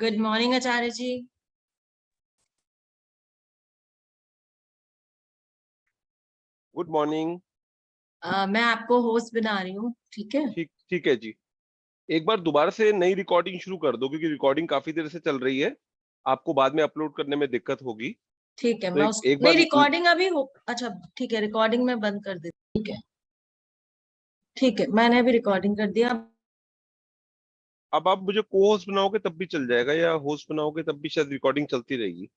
Good morning Acharya ji. Good morning. मैं आपको host बना रही हूँ, ठीक है? ठीक ठीक है जी। एक बार दोबारा से नई रिकॉर्डिंग शुरू कर दो, क्योंकि रिकॉर्डिंग काफी देर से चल रही है, आपको बाद में अपलोड करने में दिक्कत होगी। ठीक है, तो मैं एक नहीं, बार रिकॉर्डिंग अभी हो। अच्छा, ठीक है, रिकॉर्डिंग में बंद कर देती। ठीक है, ठीक है, मैंने अभी रिकॉर्डिंग कर दिया। अब आप मुझे को होस्ट बनाओगे तब भी चल जाएगा, या होस्ट बनाओगे तब भी शायद रिकॉर्डिंग चलती रहेगी।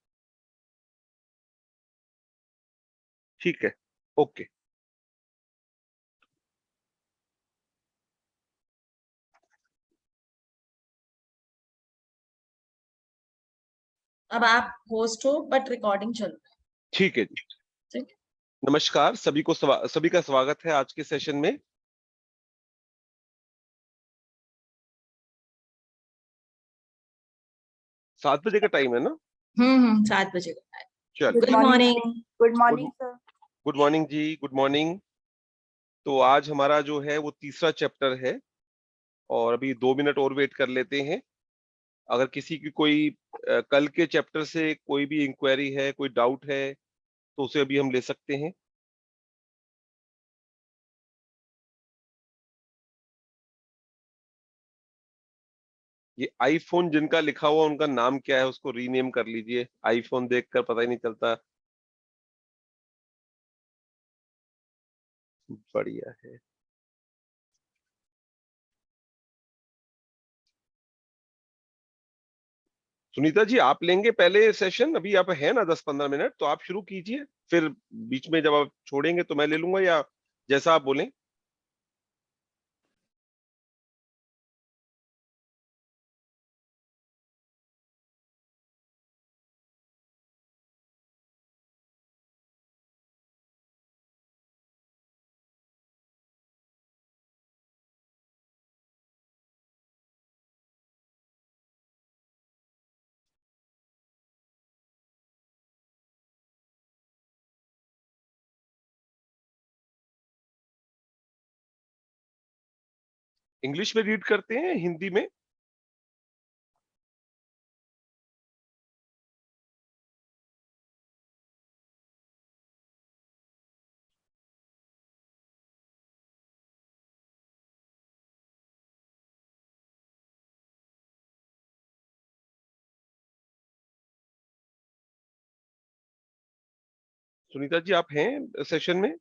ठीक है, ओके। अब आप होस्ट हो बट रिकॉर्डिंग चल रहा ठीक है जी। है। ठीक है? नमस्कार सभी को, सभी का स्वागत है आज के सेशन में। 7 बजे का टाइम है ना? 7 बजे का है। चलो, good morning. Good good morning sir. Good morning जी, गुड मॉर्निंग। तो आज हमारा जो है वो तीसरा चैप्टर है, और अभी 2 मिनट और वेट कर लेते हैं। अगर किसी की कोई कल के चैप्टर से कोई भी इंक्वायरी है, कोई डाउट है, तो उसे अभी हम ले सकते हैं। ये आईफोन जिनका लिखा हुआ उनका नाम क्या है, उसको रीनेम कर लीजिए। आईफोन देखकर पता ही नहीं चलता। बढ़िया है। सुनीता जी, आप लेंगे पहले सेशन? अभी आप है ना 10-15 मिनट, तो आप शुरू कीजिए। फिर बीच में जब आप छोड़ेंगे तो मैं ले लूंगा, या जैसा आप बोलें। इंग्लिश में रीड करते हैं, हिंदी में? सुनीता जी, आप हैं सेशन में?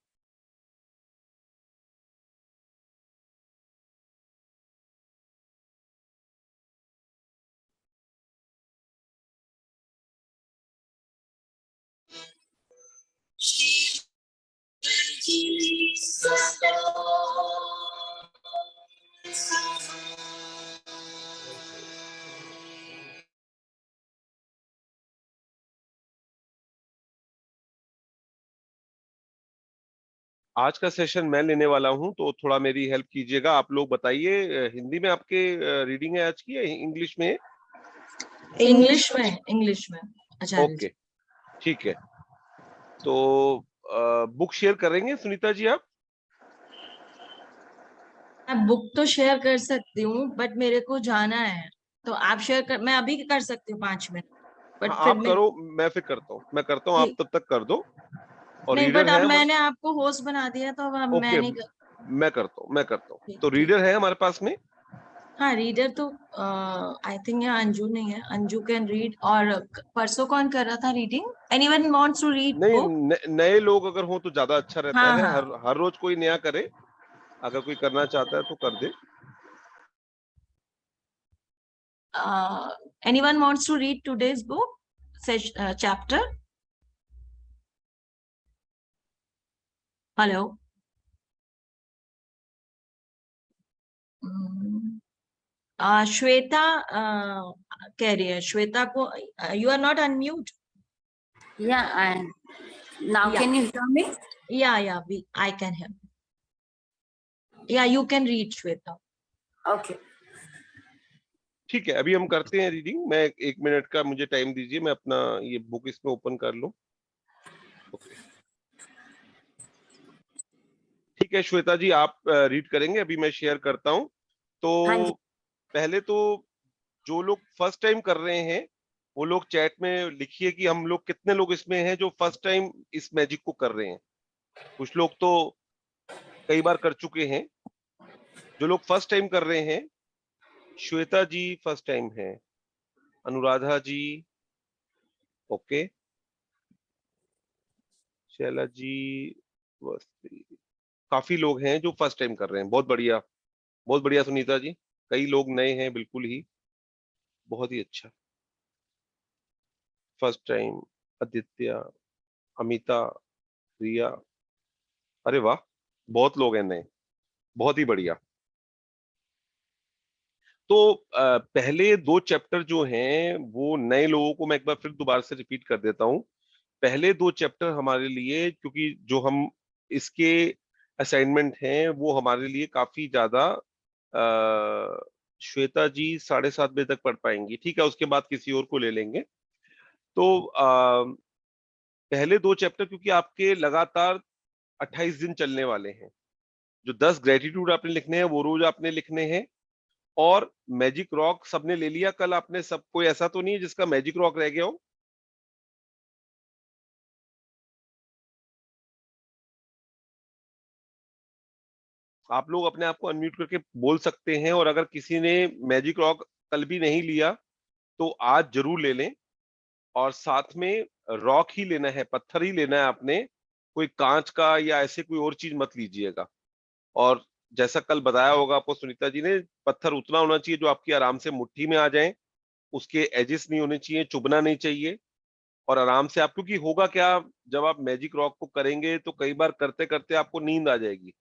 आज का सेशन मैं लेने वाला हूं, तो थोड़ा मेरी हेल्प कीजिएगा। आप लोग बताइए, हिंदी में आपके रीडिंग है आज की, या इंग्लिश में? इंग्लिश में, इंग्लिश में आचार्य ओके, जी। ठीक है। तो बुक शेयर करेंगे सुनीता जी आप? मैं बुक तो शेयर कर सकती हूँ बट मेरे को जाना है, तो आप शेयर कर, मैं अभी कर सकती हूँ 5 मिनट, हाँ, बट फिर आप मैं। करो, मैं फिर करता हूँ। मैं करता हूँ, आप ठीक। तब तक कर दो। और नहीं, रीडर बट अब है हमारे। मैंने आपको होस्ट बना दिया तो अब मैं ओके, नहीं कर। मैं करता हूँ, मैं करता हूँ। ठीक, तो ठीक। रीडर है हमारे पास में? हाँ, रीडर तो आई थिंक यहाँ अंजू नहीं है। Anju can read. और परसों कौन कर रहा था reading? Anyone wants to read नहीं, बुक? नए लोग अगर हो तो ज्यादा अच्छा रहता हाँ, है। हाँ। हर रोज कोई नया करे। अगर कोई करना चाहता है तो कर दे। Anyone wants to read today's book chapter? Hello. Shweta कह रही है। श्वेता को, you are not unmute. Yeah, and now Yeah. can you hear me? या आई कैन हेल्प। या you can read Shweta. Okay. ठीक है, अभी हम करते हैं रीडिंग। मैं 1 मिनट का मुझे टाइम दीजिए, मैं अपना ये बुक इसमें ओपन कर लूं। ओके, ठीक है श्वेता जी, आप रीड करेंगे। अभी मैं शेयर करता हूँ। तो हाँ जी। पहले तो जो लोग फर्स्ट टाइम कर रहे हैं वो लोग चैट में लिखिए कि हम लोग कितने लोग इसमें हैं जो फर्स्ट टाइम इस मैजिक को कर रहे हैं। कुछ लोग तो कई बार कर चुके हैं। जो लोग फर्स्ट टाइम कर रहे हैं, श्वेता जी फर्स्ट टाइम है, अनुराधा जी ओके, शैला जी, काफी लोग हैं जो फर्स्ट टाइम कर रहे हैं। बहुत बढ़िया, बहुत बढ़िया सुनीता जी। कई लोग नए हैं बिल्कुल ही, बहुत ही अच्छा। फर्स्ट टाइम आदित्य, अमिता, रिया, अरे वाह, बहुत लोग हैं नए, बहुत ही बढ़िया। तो पहले दो चैप्टर जो हैं वो नए लोगों को मैं एक बार फिर दोबारा से रिपीट कर देता हूँ। पहले दो चैप्टर हमारे लिए, क्योंकि जो हम इसके असाइनमेंट हैं वो हमारे लिए काफी ज्यादा, श्वेता जी 7:30 बजे तक पढ़ पाएंगी, ठीक है, उसके बाद किसी और को ले लेंगे। तो पहले दो चैप्टर क्योंकि आपके लगातार 28 दिन चलने वाले हैं। जो 10 ग्रेटिट्यूड आपने लिखने हैं वो रोज आपने लिखने हैं। और मैजिक रॉक सबने ले लिया कल आपने? सब कोई ऐसा तो नहीं है जिसका मैजिक रॉक रह गया हो? आप लोग अपने आप को अनम्यूट करके बोल सकते हैं। और अगर किसी ने मैजिक रॉक कल भी नहीं लिया तो आज जरूर ले लें। और साथ में रॉक ही लेना है, पत्थर ही लेना है आपने, कोई कांच का या ऐसे कोई और चीज मत लीजिएगा। और जैसा कल बताया होगा आपको सुनीता जी ने, पत्थर उतना होना चाहिए जो आपकी आराम से मुट्ठी में आ जाए, उसके एजेस नहीं होने चाहिए, चुभना नहीं चाहिए। और आराम से आप, क्योंकि होगा क्या, जब आप मैजिक रॉक को करेंगे तो कई बार करते करते आपको नींद आ जाएगी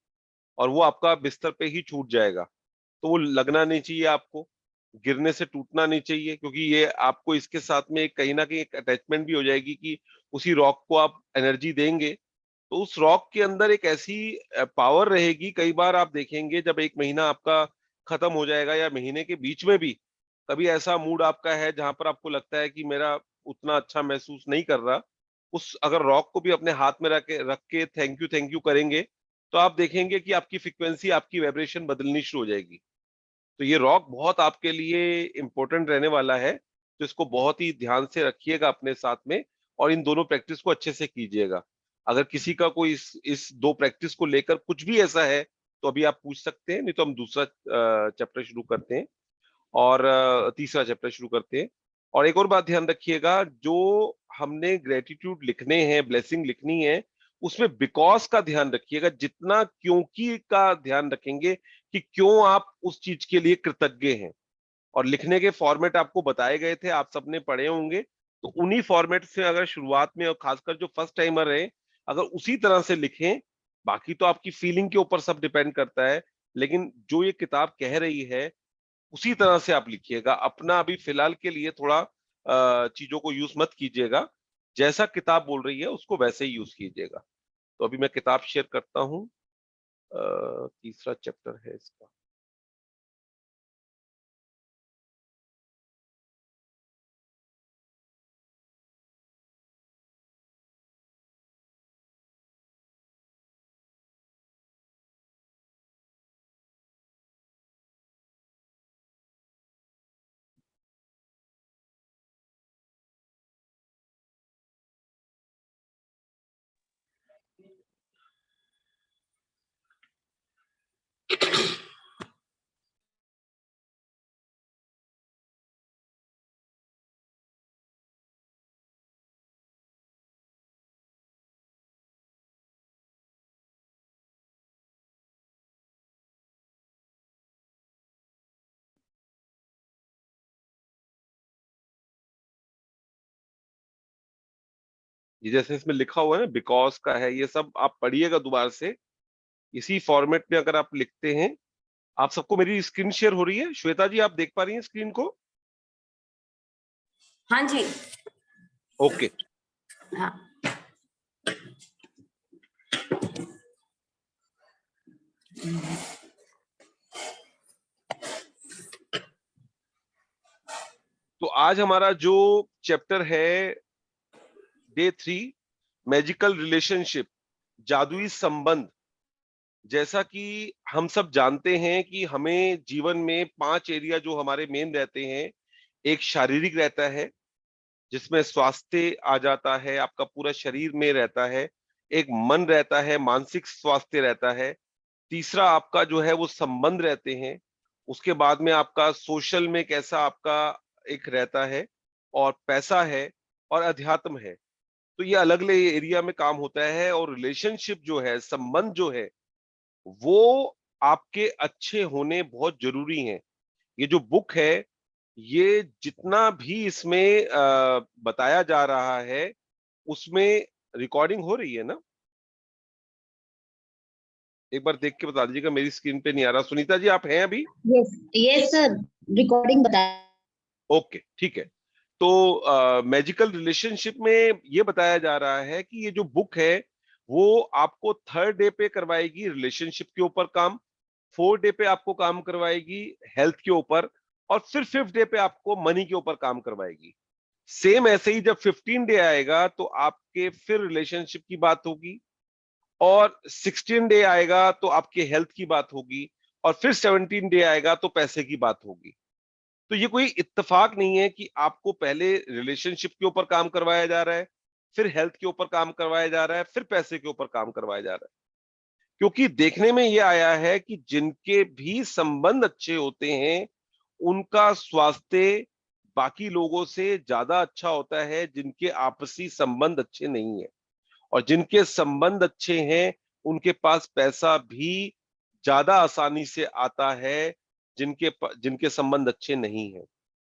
और वो आपका बिस्तर पे ही छूट जाएगा। तो वो लगना नहीं चाहिए आपको, गिरने से टूटना नहीं चाहिए, क्योंकि ये आपको इसके साथ में कहीं ना कहीं एक अटैचमेंट भी हो जाएगी कि उसी रॉक को आप एनर्जी देंगे तो उस रॉक के अंदर एक ऐसी पावर रहेगी। कई बार आप देखेंगे जब एक महीना आपका खत्म हो जाएगा या महीने के बीच में भी कभी ऐसा मूड आपका है जहां पर आपको लगता है कि मेरा उतना अच्छा महसूस नहीं कर रहा, उस अगर रॉक को भी अपने हाथ में रख के थैंक यू करेंगे तो आप देखेंगे कि आपकी फ्रिक्वेंसी, आपकी वाइब्रेशन बदलनी शुरू हो जाएगी। तो ये रॉक बहुत आपके लिए इंपॉर्टेंट रहने वाला है। तो इसको बहुत ही ध्यान से रखिएगा अपने साथ में और इन दोनों प्रैक्टिस को अच्छे से कीजिएगा। अगर किसी का कोई इस दो प्रैक्टिस को लेकर कुछ भी ऐसा है तो अभी आप पूछ सकते हैं, नहीं तो हम दूसरा चैप्टर शुरू करते हैं और तीसरा चैप्टर शुरू करते हैं। और एक और बात ध्यान रखिएगा, जो हमने ग्रेटिट्यूड लिखने हैं, ब्लेसिंग लिखनी है, उसमें बिकॉज का ध्यान रखिएगा। जितना क्योंकि का ध्यान रखेंगे कि क्यों आप उस चीज के लिए कृतज्ञ हैं। और लिखने के फॉर्मेट आपको बताए गए थे, आप सबने पढ़े होंगे। तो उन्हीं फॉर्मेट से अगर शुरुआत में, और खासकर जो फर्स्ट टाइमर है, अगर उसी तरह से लिखें, बाकी तो आपकी फीलिंग के ऊपर सब डिपेंड करता है, लेकिन जो ये किताब कह रही है उसी तरह से आप लिखिएगा। अपना अभी फिलहाल के लिए थोड़ा चीजों को यूज मत कीजिएगा, जैसा किताब बोल रही है उसको वैसे ही यूज कीजिएगा। तो अभी मैं किताब शेयर करता हूँ। तीसरा चैप्टर है इसका। ये जैसे इसमें लिखा हुआ है ना, बिकॉज का है, ये सब आप पढ़िएगा दोबारा से। इसी फॉर्मेट में अगर आप लिखते हैं। आप सबको मेरी स्क्रीन शेयर हो रही है? श्वेता जी आप देख पा रही हैं स्क्रीन को? हाँ जी। ओके। हाँ। तो आज हमारा जो चैप्टर है, डे 3, मैजिकल रिलेशनशिप, जादुई संबंध। जैसा कि हम सब जानते हैं कि हमें जीवन में 5 एरिया जो हमारे मेन रहते हैं, एक शारीरिक रहता है जिसमें स्वास्थ्य आ जाता है, आपका पूरा शरीर में रहता है। एक मन रहता है, मानसिक स्वास्थ्य रहता है। तीसरा आपका जो है वो संबंध रहते हैं। उसके बाद में आपका सोशल में कैसा आपका एक रहता है, और पैसा है, और अध्यात्म है। तो ये अलग अलग एरिया में काम होता है, और रिलेशनशिप जो है, संबंध जो है, वो आपके अच्छे होने बहुत जरूरी हैं। ये जो बुक है, ये जितना भी इसमें बताया जा रहा है, उसमें रिकॉर्डिंग हो रही है ना? एक बार देख के बता दीजिएगा, मेरी स्क्रीन पे नहीं आ रहा। सुनीता जी, आप हैं अभी? Yes, yes, sir. Recording बता. ओके, ठीक है। तो मैजिकल रिलेशनशिप में ये बताया जा रहा है कि ये जो बुक है, वो आपको 3rd डे पे करवाएगी रिलेशनशिप के ऊपर काम, 4th डे पे आपको काम करवाएगी हेल्थ के ऊपर, और फिर 5th डे पे आपको मनी के ऊपर काम करवाएगी। सेम ऐसे ही जब 15 डे आएगा तो आपके फिर रिलेशनशिप की बात होगी, और 16 डे आएगा तो आपके हेल्थ की बात होगी, और फिर 17 डे आएगा तो पैसे की बात होगी। तो ये कोई इत्तेफाक नहीं है कि आपको पहले रिलेशनशिप के ऊपर काम करवाया जा रहा है, फिर हेल्थ के ऊपर काम करवाया जा रहा है, फिर पैसे के ऊपर काम करवाया जा रहा है। क्योंकि देखने में ये आया है कि जिनके भी संबंध अच्छे होते हैं, उनका स्वास्थ्य बाकी लोगों से ज्यादा अच्छा होता है जिनके आपसी संबंध अच्छे नहीं है। और जिनके संबंध अच्छे हैं, उनके पास पैसा भी ज्यादा आसानी से आता है, जिनके संबंध अच्छे नहीं हैं।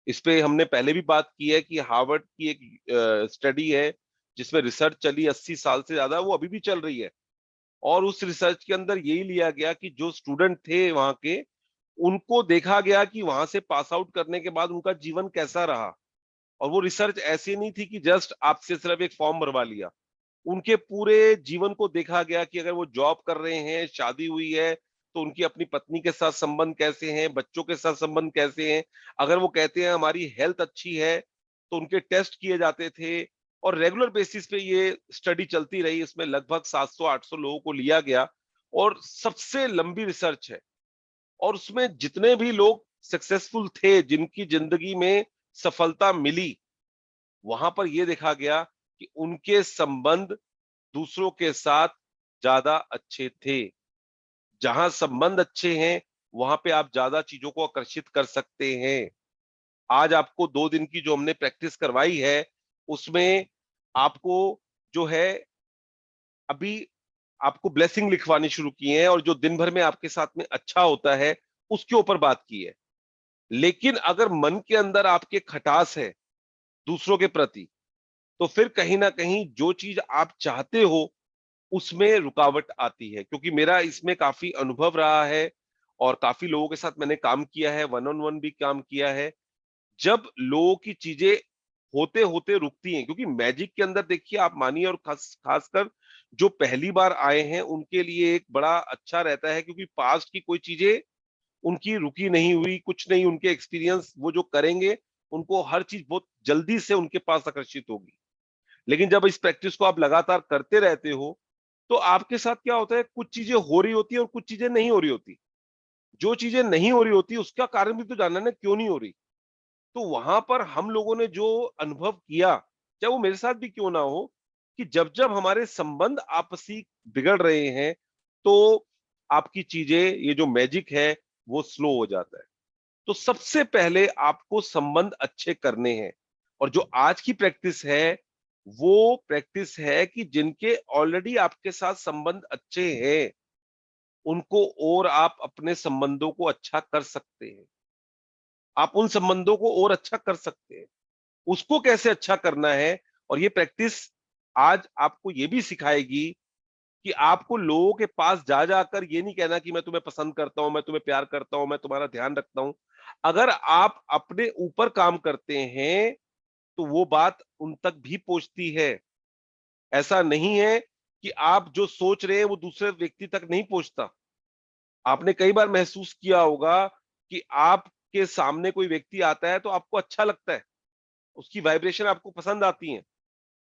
इस पे हमने पहले भी बात की है कि हार्वर्ड की एक स्टडी है जिसमें रिसर्च चली 80 साल से ज्यादा, वो अभी भी चल रही है। और उस रिसर्च के अंदर यही लिया गया कि जो स्टूडेंट थे वहां के, उनको देखा गया कि वहां से पास आउट करने के बाद उनका जीवन कैसा रहा। और वो रिसर्च ऐसी नहीं थी कि जस्ट आपसे सिर्फ एक फॉर्म भरवा लिया। उनके पूरे जीवन को देखा गया कि अगर वो जॉब कर रहे हैं, शादी हुई है, तो उनकी अपनी पत्नी के साथ संबंध कैसे हैं, बच्चों के साथ संबंध कैसे हैं। अगर वो कहते हैं हमारी हेल्थ अच्छी है, तो उनके टेस्ट किए जाते थे। और रेगुलर बेसिस पे ये स्टडी चलती रही। इसमें लगभग 700-800 लोगों को लिया गया, और सबसे लंबी रिसर्च है। और उसमें जितने भी लोग सक्सेसफुल थे, जिनकी जिंदगी में सफलता मिली, वहां पर यह देखा गया कि उनके संबंध दूसरों के साथ ज्यादा अच्छे थे। जहां संबंध अच्छे हैं, वहां पे आप ज्यादा चीजों को आकर्षित कर सकते हैं। आज आपको 2 दिन की जो हमने प्रैक्टिस करवाई है, उसमें आपको जो है, अभी आपको ब्लेसिंग लिखवानी शुरू की है, और जो दिन भर में आपके साथ में अच्छा होता है, उसके ऊपर बात की है। लेकिन अगर मन के अंदर आपके खटास है दूसरों के प्रति, तो फिर कहीं ना कहीं जो चीज आप चाहते हो, उसमें रुकावट आती है। क्योंकि मेरा इसमें काफी अनुभव रहा है, और काफी लोगों के साथ मैंने काम किया है, वन ऑन वन भी काम किया है। जब लोगों की चीजें होते होते रुकती हैं, क्योंकि मैजिक के अंदर देखिए, आप मानिए, और खासकर जो पहली बार आए हैं उनके लिए एक बड़ा अच्छा रहता है, क्योंकि पास्ट की कोई चीजें उनकी रुकी नहीं हुई, कुछ नहीं, उनके एक्सपीरियंस वो जो करेंगे, उनको हर चीज बहुत जल्दी से उनके पास आकर्षित होगी। लेकिन जब इस प्रैक्टिस को आप लगातार करते रहते हो, तो आपके साथ क्या होता है, कुछ चीजें हो रही होती है और कुछ चीजें नहीं हो रही होती। जो चीजें नहीं हो रही होती, उसका कारण भी तो जानना है, क्यों नहीं हो रही। तो वहां पर हम लोगों ने जो अनुभव किया, चाहे वो मेरे साथ भी क्यों ना हो, कि जब जब हमारे संबंध आपसी बिगड़ रहे हैं, तो आपकी चीजें, ये जो मैजिक है, वो स्लो हो जाता है। तो सबसे पहले आपको संबंध अच्छे करने हैं। और जो आज की प्रैक्टिस है, वो प्रैक्टिस है कि जिनके ऑलरेडी आपके साथ संबंध अच्छे हैं, उनको और आप अपने संबंधों को अच्छा कर सकते हैं। आप उन संबंधों को और अच्छा कर सकते हैं। उसको कैसे अच्छा करना है, और ये प्रैक्टिस आज आपको ये भी सिखाएगी कि आपको लोगों के पास जा जाकर ये नहीं कहना कि मैं तुम्हें पसंद करता हूं, मैं तुम्हें प्यार करता हूं, मैं तुम्हारा ध्यान रखता हूं। अगर आप अपने ऊपर काम करते हैं, तो वो बात उन तक भी पहुंचती है। ऐसा नहीं है कि आप जो सोच रहे हैं वो दूसरे व्यक्ति तक नहीं पहुंचता। आपने कई बार महसूस किया होगा कि आपके सामने कोई व्यक्ति आता है तो आपको अच्छा लगता है, उसकी वाइब्रेशन आपको पसंद आती है।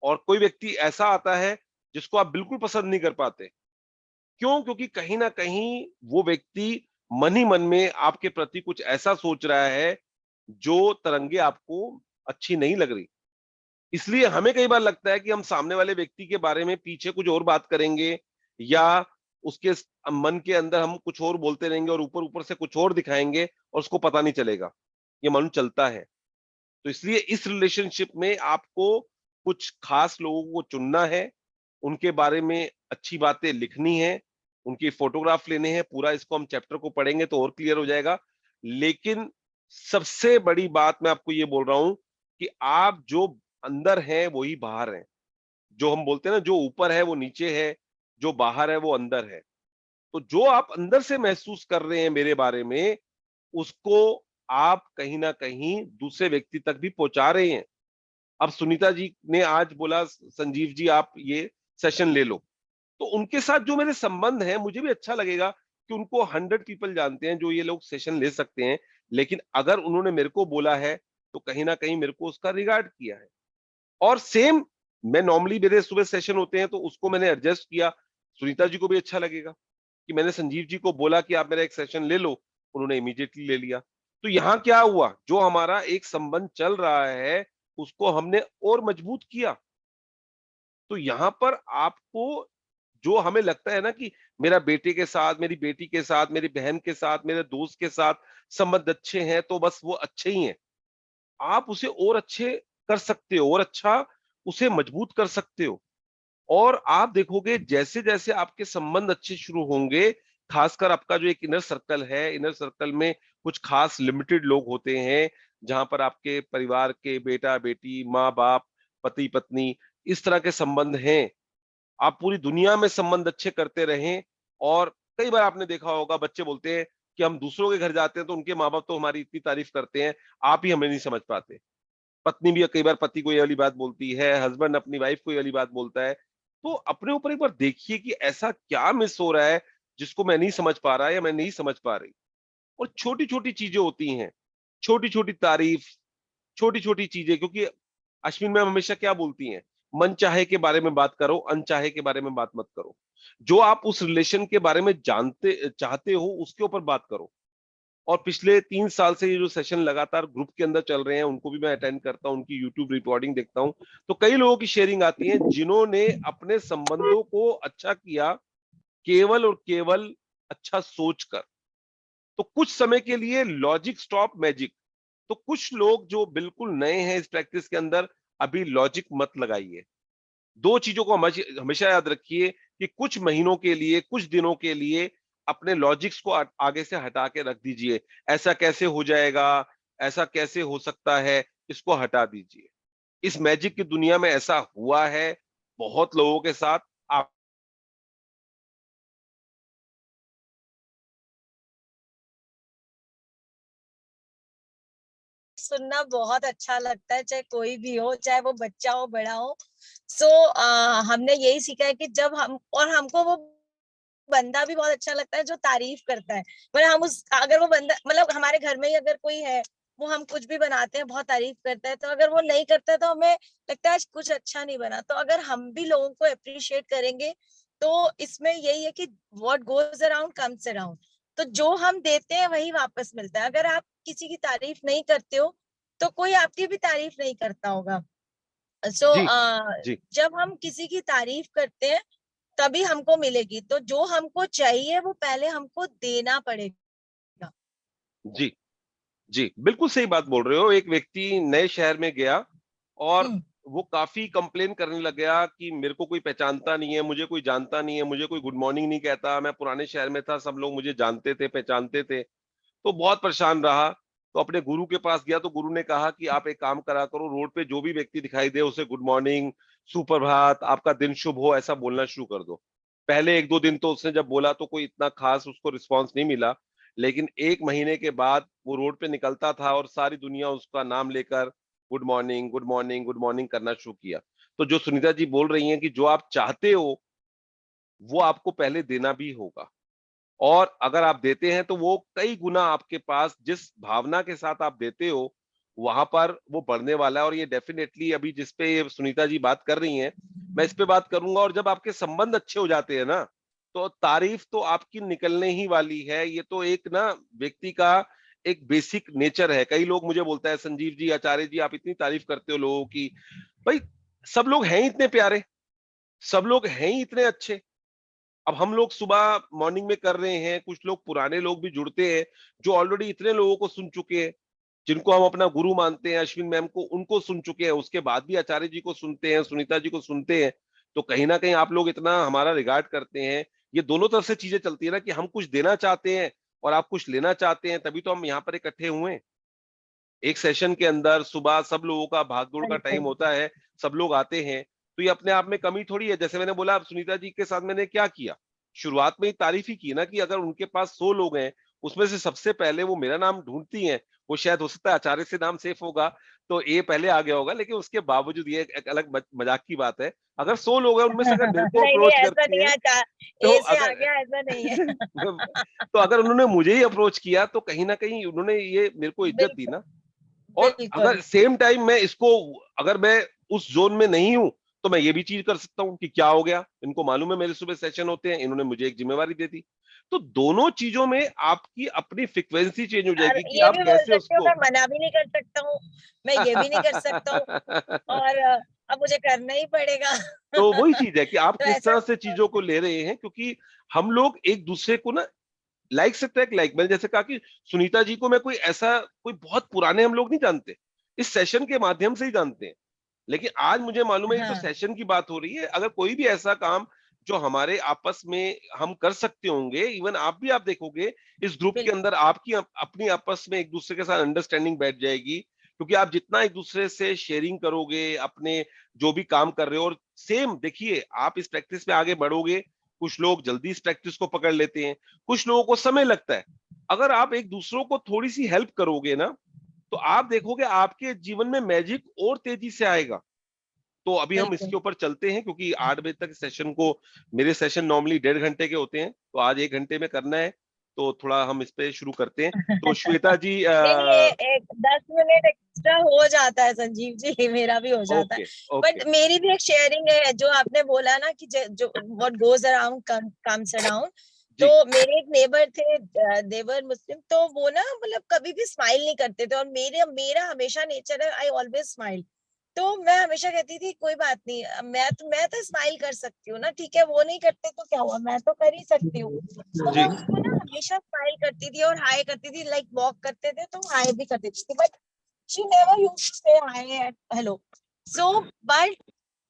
और कोई व्यक्ति ऐसा आता है जिसको आप बिल्कुल पसंद नहीं कर पाते। क्यों? क्योंकि कहीं ना कहीं वो व्यक्ति मन ही मन में आपके प्रति कुछ ऐसा सोच रहा है जो तरंगे आपको अच्छी नहीं लग रही। इसलिए हमें कई बार लगता है कि हम सामने वाले व्यक्ति के बारे में पीछे कुछ और बात करेंगे, या उसके मन के अंदर हम कुछ और बोलते रहेंगे और ऊपर ऊपर से कुछ और दिखाएंगे और उसको पता नहीं चलेगा। ये मालूम चलता है। तो इसलिए इस रिलेशनशिप में आपको कुछ खास लोगों को चुनना है, उनके बारे में अच्छी बातें लिखनी है, उनकी फोटोग्राफ लेने हैं। पूरा इसको हम चैप्टर को पढ़ेंगे तो और क्लियर हो जाएगा। लेकिन सबसे बड़ी बात मैं आपको ये बोल रहा हूं कि आप जो अंदर हैं वही बाहर हैं। जो हम बोलते हैं ना, जो ऊपर है वो नीचे है, जो बाहर है वो अंदर है। तो जो आप अंदर से महसूस कर रहे हैं मेरे बारे में, उसको आप कहीं ना कहीं दूसरे व्यक्ति तक भी पहुंचा रहे हैं। अब सुनीता जी ने आज बोला संजीव जी आप ये सेशन ले लो, तो उनके साथ जो मेरे संबंध हैं, मुझे भी अच्छा लगेगा कि उनको 100 पीपल जानते हैं जो ये लोग सेशन ले सकते हैं। लेकिन अगर उन्होंने मेरे को बोला है तो कहीं ना कहीं मेरे को उसका रिगार्ड किया है। और सेम मैं नॉर्मली, मेरे सुबह सेशन होते हैं तो उसको मैंने एडजस्ट किया। सुनीता जी को भी अच्छा लगेगा कि मैंने संजीव जी को बोला कि आप मेरा एक सेशन ले लो, उन्होंने इमीडिएटली ले लिया। तो यहाँ क्या हुआ, जो हमारा एक संबंध चल रहा है उसको हमने और मजबूत किया। तो यहाँ पर आपको, जो हमें लगता है ना कि मेरा बेटे के साथ, मेरी बेटी के साथ, मेरी बहन के साथ, मेरे दोस्त के साथ संबंध अच्छे हैं तो बस वो अच्छे ही हैं, आप उसे और अच्छे कर सकते हो और अच्छा उसे मजबूत कर सकते हो। और आप देखोगे जैसे जैसे आपके संबंध अच्छे शुरू होंगे, खासकर आपका जो एक इनर सर्कल है, इनर सर्कल में कुछ खास लिमिटेड लोग होते हैं, जहां पर आपके परिवार के बेटा बेटी, माँ बाप, पति पत्नी, इस तरह के संबंध हैं। आप पूरी दुनिया में संबंध अच्छे करते रहें। और कई बार आपने देखा होगा, बच्चे बोलते हैं कि हम दूसरों के घर जाते हैं तो उनके माँ बाप तो हमारी इतनी तारीफ करते हैं, आप ही हमें नहीं समझ पाते। पत्नी भी कई बार पति को ये वाली बात बोलती है, हस्बैंड अपनी वाइफ को ये वाली बात बोलता है। तो अपने ऊपर एक बार देखिए कि ऐसा क्या मिस हो रहा है जिसको मैं नहीं समझ पा रहा या मैं नहीं समझ पा रही। और छोटी छोटी चीजें होती हैं, छोटी छोटी तारीफ, छोटी छोटी चीजें। क्योंकि अश्विन मैम हमेशा क्या बोलती हैं, मन चाहे के बारे में बात करो, अनचाहे के बारे में बात मत करो। जो आप उस रिलेशन के बारे में जानते चाहते हो उसके ऊपर बात करो। और पिछले 3 साल से ये जो सेशन लगातार ग्रुप के अंदर चल रहे हैं, उनको भी मैं अटेंड करता हूँ, उनकी यूट्यूब रिकॉर्डिंग देखता हूँ, तो कई लोगों की शेयरिंग आती है जिन्होंने अपने संबंधों को अच्छा किया केवल और केवल अच्छा सोचकर। तो कुछ समय के लिए लॉजिक स्टॉप मैजिक। तो कुछ लोग जो बिल्कुल नए हैं इस प्रैक्टिस के अंदर, अभी लॉजिक मत लगाइए। दो चीजों को हमेशा याद रखिए कि कुछ महीनों के लिए, कुछ दिनों के लिए अपने लॉजिक्स को आगे से हटा के रख दीजिए। ऐसा कैसे हो जाएगा, ऐसा कैसे हो सकता है, इसको हटा दीजिए। इस मैजिक की दुनिया में ऐसा हुआ है बहुत लोगों के साथ। आप सुनना बहुत अच्छा लगता है, चाहे कोई भी हो, चाहे वो बच्चा हो बड़ा हो। सो हमने यही सीखा है कि जब हम, और हमको वो बंदा भी बहुत अच्छा लगता है जो तारीफ करता है। पर हम उस, अगर वो बंदा, मतलब हमारे घर में ही अगर कोई है, वो हम कुछ भी बनाते हैं बहुत तारीफ करता है, तो अगर वो नहीं करता है तो हमें लगता है आज कुछ अच्छा नहीं बना। तो अगर हम भी लोगों को अप्रिशिएट करेंगे तो इसमें यही है कि what goes around comes around. तो जो हम देते हैं वही वापस मिलता है। अगर आप किसी की तारीफ नहीं करते हो तो कोई आपकी भी तारीफ नहीं करता होगा। सो जी जी जब हम किसी की तारीफ करते हैं तभी हमको मिलेगी। तो जो हमको चाहिए वो पहले हमको देना पड़ेगा। जी जी, बिल्कुल सही बात बोल रहे हो। एक व्यक्ति नए शहर में गया और हम्म। वो काफी कंप्लेन करने लग गया कि मेरे को कोई पहचानता नहीं है, मुझे कोई जानता नहीं है, मुझे कोई गुड मॉर्निंग नहीं कहता, मैं पुराने शहर में था, सब लोग मुझे जानते थे, पहचानते थे। तो बहुत परेशान रहा। तो अपने गुरु के पास गया तो गुरु ने कहा कि आप एक काम करा करो, रोड पे जो भी व्यक्ति दिखाई दे उसे गुड मॉर्निंग, सुप्रभात, आपका दिन शुभ हो, ऐसा बोलना शुरू कर दो। पहले 1-2 दिन तो उसने जब बोला तो कोई इतना खास उसको रिस्पॉन्स नहीं मिला। लेकिन 1 महीने के बाद वो रोड पे निकलता था और सारी दुनिया उसका नाम लेकर good morning, good morning, good morning करना शुरू किया। तो जो सुनीता जी बोल रही हैं कि जो आप चाहते हो वो आपको पहले देना भी होगा। और अगर आप देते हैं तो वो कई गुना आपके पास, जिस भावना के साथ आप देते हो वहां पर वो बढ़ने वाला है। और ये डेफिनेटली अभी जिस पे ये सुनीता जी बात कर रही हैं, मैं इस पे बात करूंगा। और जब आपके संबंध अच्छे हो जाते हैं ना, तो तारीफ तो आपकी निकलने ही वाली है। ये तो एक ना व्यक्ति का एक बेसिक नेचर है। कई लोग मुझे बोलता है संजीव जी, आचार्य जी, आप इतनी तारीफ करते हो लोगों की। भाई सब लोग हैं ही इतने प्यारे, सब लोग हैं ही इतने अच्छे। अब हम लोग सुबह मॉर्निंग में कर रहे हैं, कुछ लोग पुराने लोग भी जुड़ते हैं जो ऑलरेडी इतने लोगों को सुन चुके हैं, जिनको हम अपना गुरु मानते हैं, अश्विन मैम को, उनको सुन चुके हैं, उसके बाद भी आचार्य जी को सुनते हैं, सुनीता जी को सुनते हैं। तो कहीं ना कहीं आप लोग इतना हमारा रिगार्ड करते हैं। ये दोनों तरफ से चीजें चलती है ना, कि हम कुछ देना चाहते हैं और आप कुछ लेना चाहते हैं, तभी तो हम यहाँ पर इकट्ठे हुए हैं। एक सेशन के अंदर सुबह सब लोगों का भागदौड़ का टाइम बिल्कुल। होता है, सब लोग आते हैं, तो ये अपने आप में कमी थोड़ी है। जैसे मैंने बोला, अब सुनीता जी के साथ मैंने क्या किया, शुरुआत में ही तारीफ ही की ना, कि अगर उनके पास 100 लोग हैं, उसमें से सबसे पहले वो मेरा नाम ढूंढती हैं। वो शायद हो सकता है आचार्य से नाम सेफ होगा तो ए पहले आ गया होगा, लेकिन उसके बावजूद ये एक अलग मजाक की बात है। अगर 100 लोग हैं उनमें से अगर मेरे को नहीं नहीं, अप्रोच ऐसा करती नहीं है, है, तो ए से आ अगर गया ऐसा नहीं है। तो अगर उन्होंने मुझे ही अप्रोच किया, तो कहीं ना कहीं उन्होंने ये मेरे को इज्जत दी बिल्कुल ना। और अगर बिल्कुल। सेम टाइम मैं इसको, अगर मैं उस जोन में नहीं हूं, तो मैं ये भी चीज कर सकता हूं कि क्या हो गया, इनको मालूम है मेरे सुबह सेशन होते हैं, इन्होंने मुझे एक जिम्मेवारी दे दी। तो दोनों चीजों में आपकी अपनी फ्रिक्वेंसी चेंज हो और जाएगी कि ये आप भी बोल कैसे सकते हो, उसको मैं मना भी नहीं कर सकता हूँ, मैं ये भी नहीं कर सकता हूँ, और अब मुझे करना ही पड़ेगा। तो वही चीज है कि आप तो किस ऐसा तरह से चीजों को ले रहे हैं, क्योंकि हम लोग एक दूसरे को ना लाइक से ट्रैक, लाइक मैंने जैसे कहा कि सुनीता जी को मैं कोई ऐसा, कोई बहुत पुराने हम लोग नहीं जानते, इस सेशन के माध्यम से ही जानते हैं। लेकिन आज मुझे मालूम है, ये तो हाँ सेशन की बात हो रही है, अगर कोई भी ऐसा काम जो हमारे आपस में हम कर सकते होंगे, इवन आप भी, आप देखोगे इस ग्रुप के बिल्कुल अंदर आपकी अपनी आपस में एक दूसरे के साथ अंडरस्टैंडिंग बैठ जाएगी। क्योंकि आप जितना एक दूसरे से शेयरिंग करोगे अपने जो भी काम कर रहे हो, और सेम देखिए, आप इस प्रैक्टिस में आगे बढ़ोगे। कुछ लोग जल्दी इस प्रैक्टिस को पकड़ लेते हैं, कुछ लोगों को समय लगता है। अगर आप एक दूसरों को थोड़ी सी हेल्प करोगे ना, तो आप देखोगे आपके जीवन में मैजिक और तेजी से आएगा। तो अभी हम बिल्कुल। इसके ऊपर चलते हैं, क्योंकि 8 बजे तक सेशन को, मेरे सेशन नॉर्मली 1.5 घंटे के होते हैं, तो आज 1 घंटे में करना है। तो थोड़ा हम इस पे शुरू करते हैं। तो श्वेता जी, नहीं नहीं, एक 10 मिनट एक्स्ट्रा हो जाता है संजीव जी, मेरा भी हो जाता है। ओके ओके, बट मेरी भी एक शेयरिंग है, जो आपने बोला ना कि जो what goes around comes around. तो जी मेरे एक नेबर थे, देवर मुस्लिम, तो वो ना मतलब कभी भी स्माइल नहीं करते थे, और मेरे मेरा हमेशा नेचर है, आई ऑलवेज स्माइल। तो मैं हमेशा कहती थी कोई बात नहीं, मैं तो स्माइल कर सकती हूँ ना, ठीक है वो नहीं करते तो क्या हुआ, मैं तो कर ही सकती हूँ। तो मैं जी उसको ना हमेशा स्माइल करती थी और हाय करती थी, लाइक वॉक करते थे तो हाय भी करती थी, but she never used to say hi hello. So but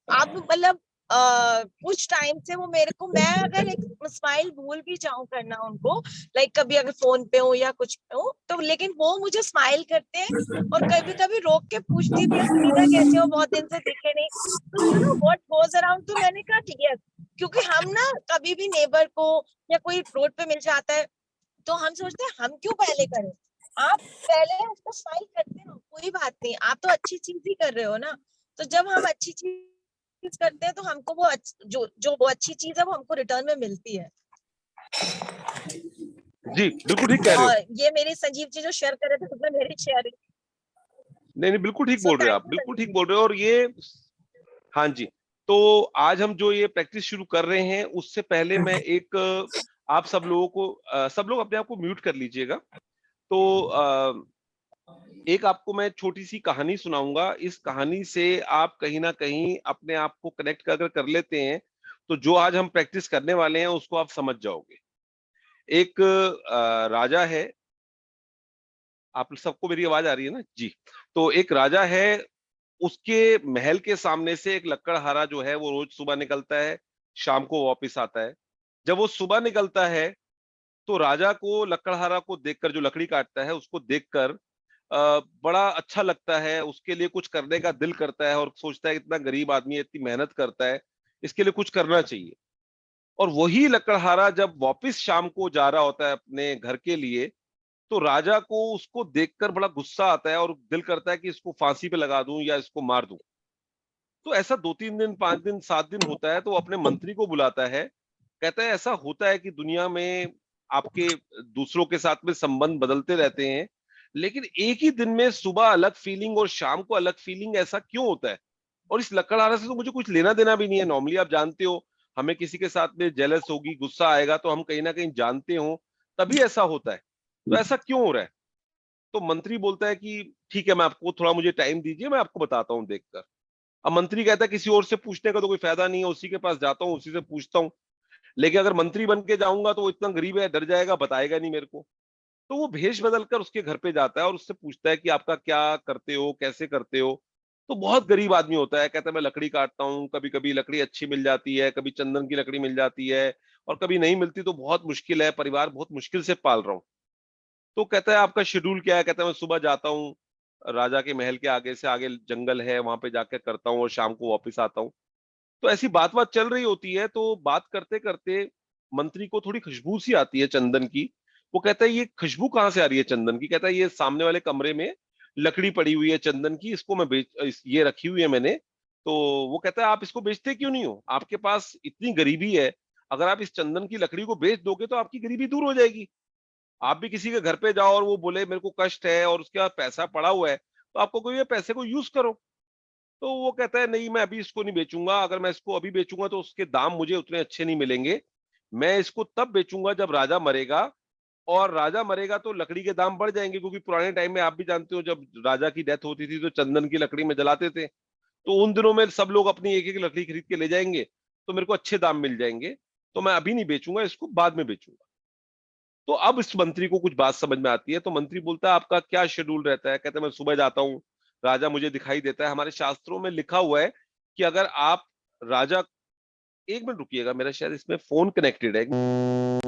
अब मतलब कुछ टाइम से वो मेरे को, मैं अगर एक स्माइल भूल भी जाऊं करना उनको, लाइक कभी अगर फोन पे हूँ या कुछ पे हूँ, तो लेकिन वो मुझे स्माइल करते हैं, और कभी कभी रोक के पूछती भी है, सुनीता कैसे हो, बहुत दिन से दिखे नहीं। तो व्हाट गोज अराउंड, तो मैंने कहा ठीक है, क्योंकि हम ना कभी भी नेबर को या कोई रोड पे मिल जाता है, तो हम सोचते हैं हम क्यों पहले करें। आप पहले उसको स्माइल करते हो, कोई बात नहीं, आप तो अच्छी चीज ही कर रहे हो ना। तो जब हम अच्छी चीज करते हैं, तो हमको वो जो जो वो अच्छी चीज है वो हमको रिटर्न में मिलती है। जी, बिल्कुल ठीक कह रहे हो। और ये मेरी संजीव जी जो शेयर कर रहे थे, मतलब मेरी शेयरिंग। नहीं नहीं, बिल्कुल ठीक सो बोल रहे हो थैंक आप, यू बिल्कुल ठीक संजीव बोल जी। रहे हो। और ये, हाँ जी, तो आज हम जो ये प्रैक्टिस शुरू कर रहे हैं, उससे पहले मैं एक, आप सब लोगों को, सब लोग अपने आप को म्यूट कर लीजिएगा। तो एक आपको मैं छोटी सी कहानी सुनाऊंगा। इस कहानी से आप कहीं ना कहीं अपने आप को कनेक्ट अगर कर लेते हैं, तो जो आज हम प्रैक्टिस करने वाले हैं उसको आप समझ जाओगे। एक राजा है, आप सबको मेरी आवाज आ रही है ना जी? तो एक राजा है, उसके महल के सामने से एक लकड़हारा जो है वो रोज सुबह निकलता है, शाम को वापस आता है। जब वो सुबह निकलता है, तो राजा को लकड़हारा को देखकर, जो लकड़ी काटता है उसको देखकर बड़ा अच्छा लगता है, उसके लिए कुछ करने का दिल करता है, और सोचता है इतना गरीब आदमी है, इतनी मेहनत करता है, इसके लिए कुछ करना चाहिए। और वही लकड़हारा जब वापस शाम को जा रहा होता है अपने घर के लिए, तो राजा को उसको देखकर बड़ा गुस्सा आता है, और दिल करता है कि इसको फांसी पे लगा दूं या इसको मार दूं। तो ऐसा 2-3 दिन, 5 दिन, 7 दिन होता है, तो वो अपने मंत्री को बुलाता है। कहता है ऐसा होता है कि दुनिया में आपके दूसरों के साथ में संबंध बदलते रहते हैं, लेकिन एक ही दिन में सुबह अलग फीलिंग और शाम को अलग फीलिंग, ऐसा क्यों होता है? और इस लकड़हारा से तो मुझे कुछ लेना देना भी नहीं है। नॉर्मली आप जानते हो, हमें किसी के साथ में जेलस होगी, गुस्सा आएगा, तो हम कहीं ना कहीं जानते हो, तभी ऐसा होता है। तो ऐसा क्यों हो रहा है? तो मंत्री बोलता है कि ठीक है, मैं आपको थोड़ा मुझे टाइम दीजिए, मैं आपको बताता हूँ देखकर। अब मंत्री कहता है किसी और से पूछने का तो कोई फायदा नहीं है, उसी के पास जाता हूँ, उसी से पूछता हूँ। लेकिन अगर मंत्री बन के जाऊंगा तो वो इतना गरीब है, डर जाएगा, बताएगा नहीं मेरे को। तो वो भेष बदल कर उसके घर पे जाता है और उससे पूछता है कि आपका क्या करते हो, कैसे करते हो। तो बहुत गरीब आदमी होता है, कहता है मैं लकड़ी काटता हूँ, कभी कभी लकड़ी अच्छी मिल जाती है, कभी चंदन की लकड़ी मिल जाती है, और कभी नहीं मिलती तो बहुत मुश्किल है, परिवार बहुत मुश्किल से पाल रहा हूँ। तो कहता है आपका शेड्यूल क्या है? कहता है मैं सुबह जाता हूँ, राजा के महल के आगे से आगे जंगल है, वहां पे जाके करता हूँ और शाम को वापस आता हूँ। तो ऐसी बात बात चल रही होती है, तो बात करते करते मंत्री को थोड़ी खुशबू सी आती है चंदन की। वो कहता है ये खुशबू कहाँ से आ रही है चंदन की? कहता है ये सामने वाले कमरे में लकड़ी पड़ी हुई है चंदन की, इसको मैं ये रखी हुई है मैंने। तो वो कहता है आप इसको बेचते क्यों नहीं हो? आपके पास इतनी गरीबी है, अगर आप इस चंदन की लकड़ी को बेच दोगे तो आपकी गरीबी दूर हो जाएगी। आप भी किसी के घर पे जाओ और वो बोले मेरे को कष्ट है और उसके पास पैसा पड़ा हुआ है, तो आपको कोई पैसे को यूज करो। तो वो कहता है नहीं, मैं अभी इसको नहीं बेचूंगा, अगर मैं इसको अभी बेचूंगा तो उसके दाम मुझे उतने अच्छे नहीं मिलेंगे। मैं इसको तब बेचूंगा जब राजा मरेगा, और राजा मरेगा तो लकड़ी के दाम बढ़ जाएंगे, क्योंकि पुराने टाइम में आप भी जानते हो जब राजा की डेथ होती थी तो चंदन की लकड़ी में जलाते थे। तो उन दिनों में सब लोग अपनी एक एक लकड़ी खरीद के ले जाएंगे, तो मेरे को अच्छे दाम मिल जाएंगे। तो मैं अभी नहीं बेचूंगा, इसको बाद में बेचूंगा। तो अब इस मंत्री को कुछ बात समझ में आती है, तो मंत्री बोलता है आपका क्या शेड्यूल रहता है? कहते हैं मैं सुबह जाता हूँ, राजा मुझे दिखाई देता है। हमारे शास्त्रों में लिखा हुआ है कि अगर आप राजा, एक मिनट रुकिएगा, मेरा शायद इसमें फोन कनेक्टेड है।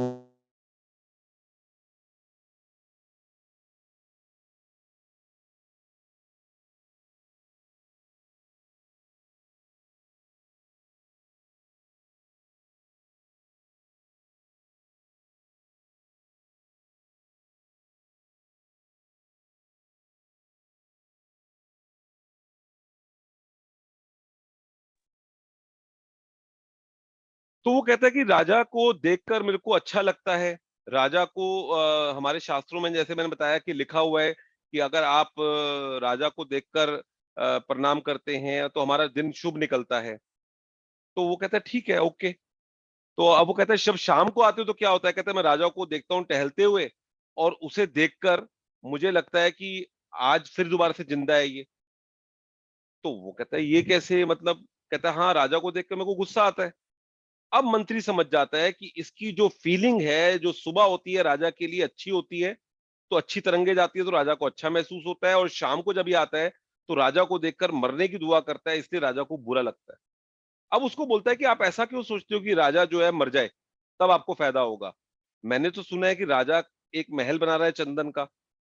तो वो कहता है कि राजा को देखकर मेरे को अच्छा लगता है। राजा को हमारे शास्त्रों में जैसे मैंने बताया कि लिखा हुआ है कि अगर आप राजा को देखकर प्रणाम करते हैं तो हमारा दिन शुभ निकलता है। तो वो कहता है ठीक है, ओके। तो अब वो कहता है जब शाम को आते हो तो क्या होता है? कहता है मैं राजा को देखता हूँ टहलते हुए, और उसे देखकर मुझे लगता है कि आज फिर दोबारा से जिंदा है ये। तो वो कहता है ये कैसे, मतलब? कहता है हाँ, राजा को देखकर मेरे को गुस्सा आता है। अब मंत्री समझ जाता है कि इसकी जो फीलिंग है, जो सुबह होती है राजा के लिए अच्छी होती है, तो अच्छी तरंगे जाती है तो राजा को अच्छा महसूस होता है, और शाम को जब ये आता है तो राजा को देखकर मरने की दुआ करता है, इसलिए राजा को बुरा लगता है। अब उसको बोलता है कि आप ऐसा क्यों सोचते हो कि राजा जो है मर जाए, तब आपको फायदा होगा? मैंने तो सुना है कि राजा एक महल बना रहा है चंदन का,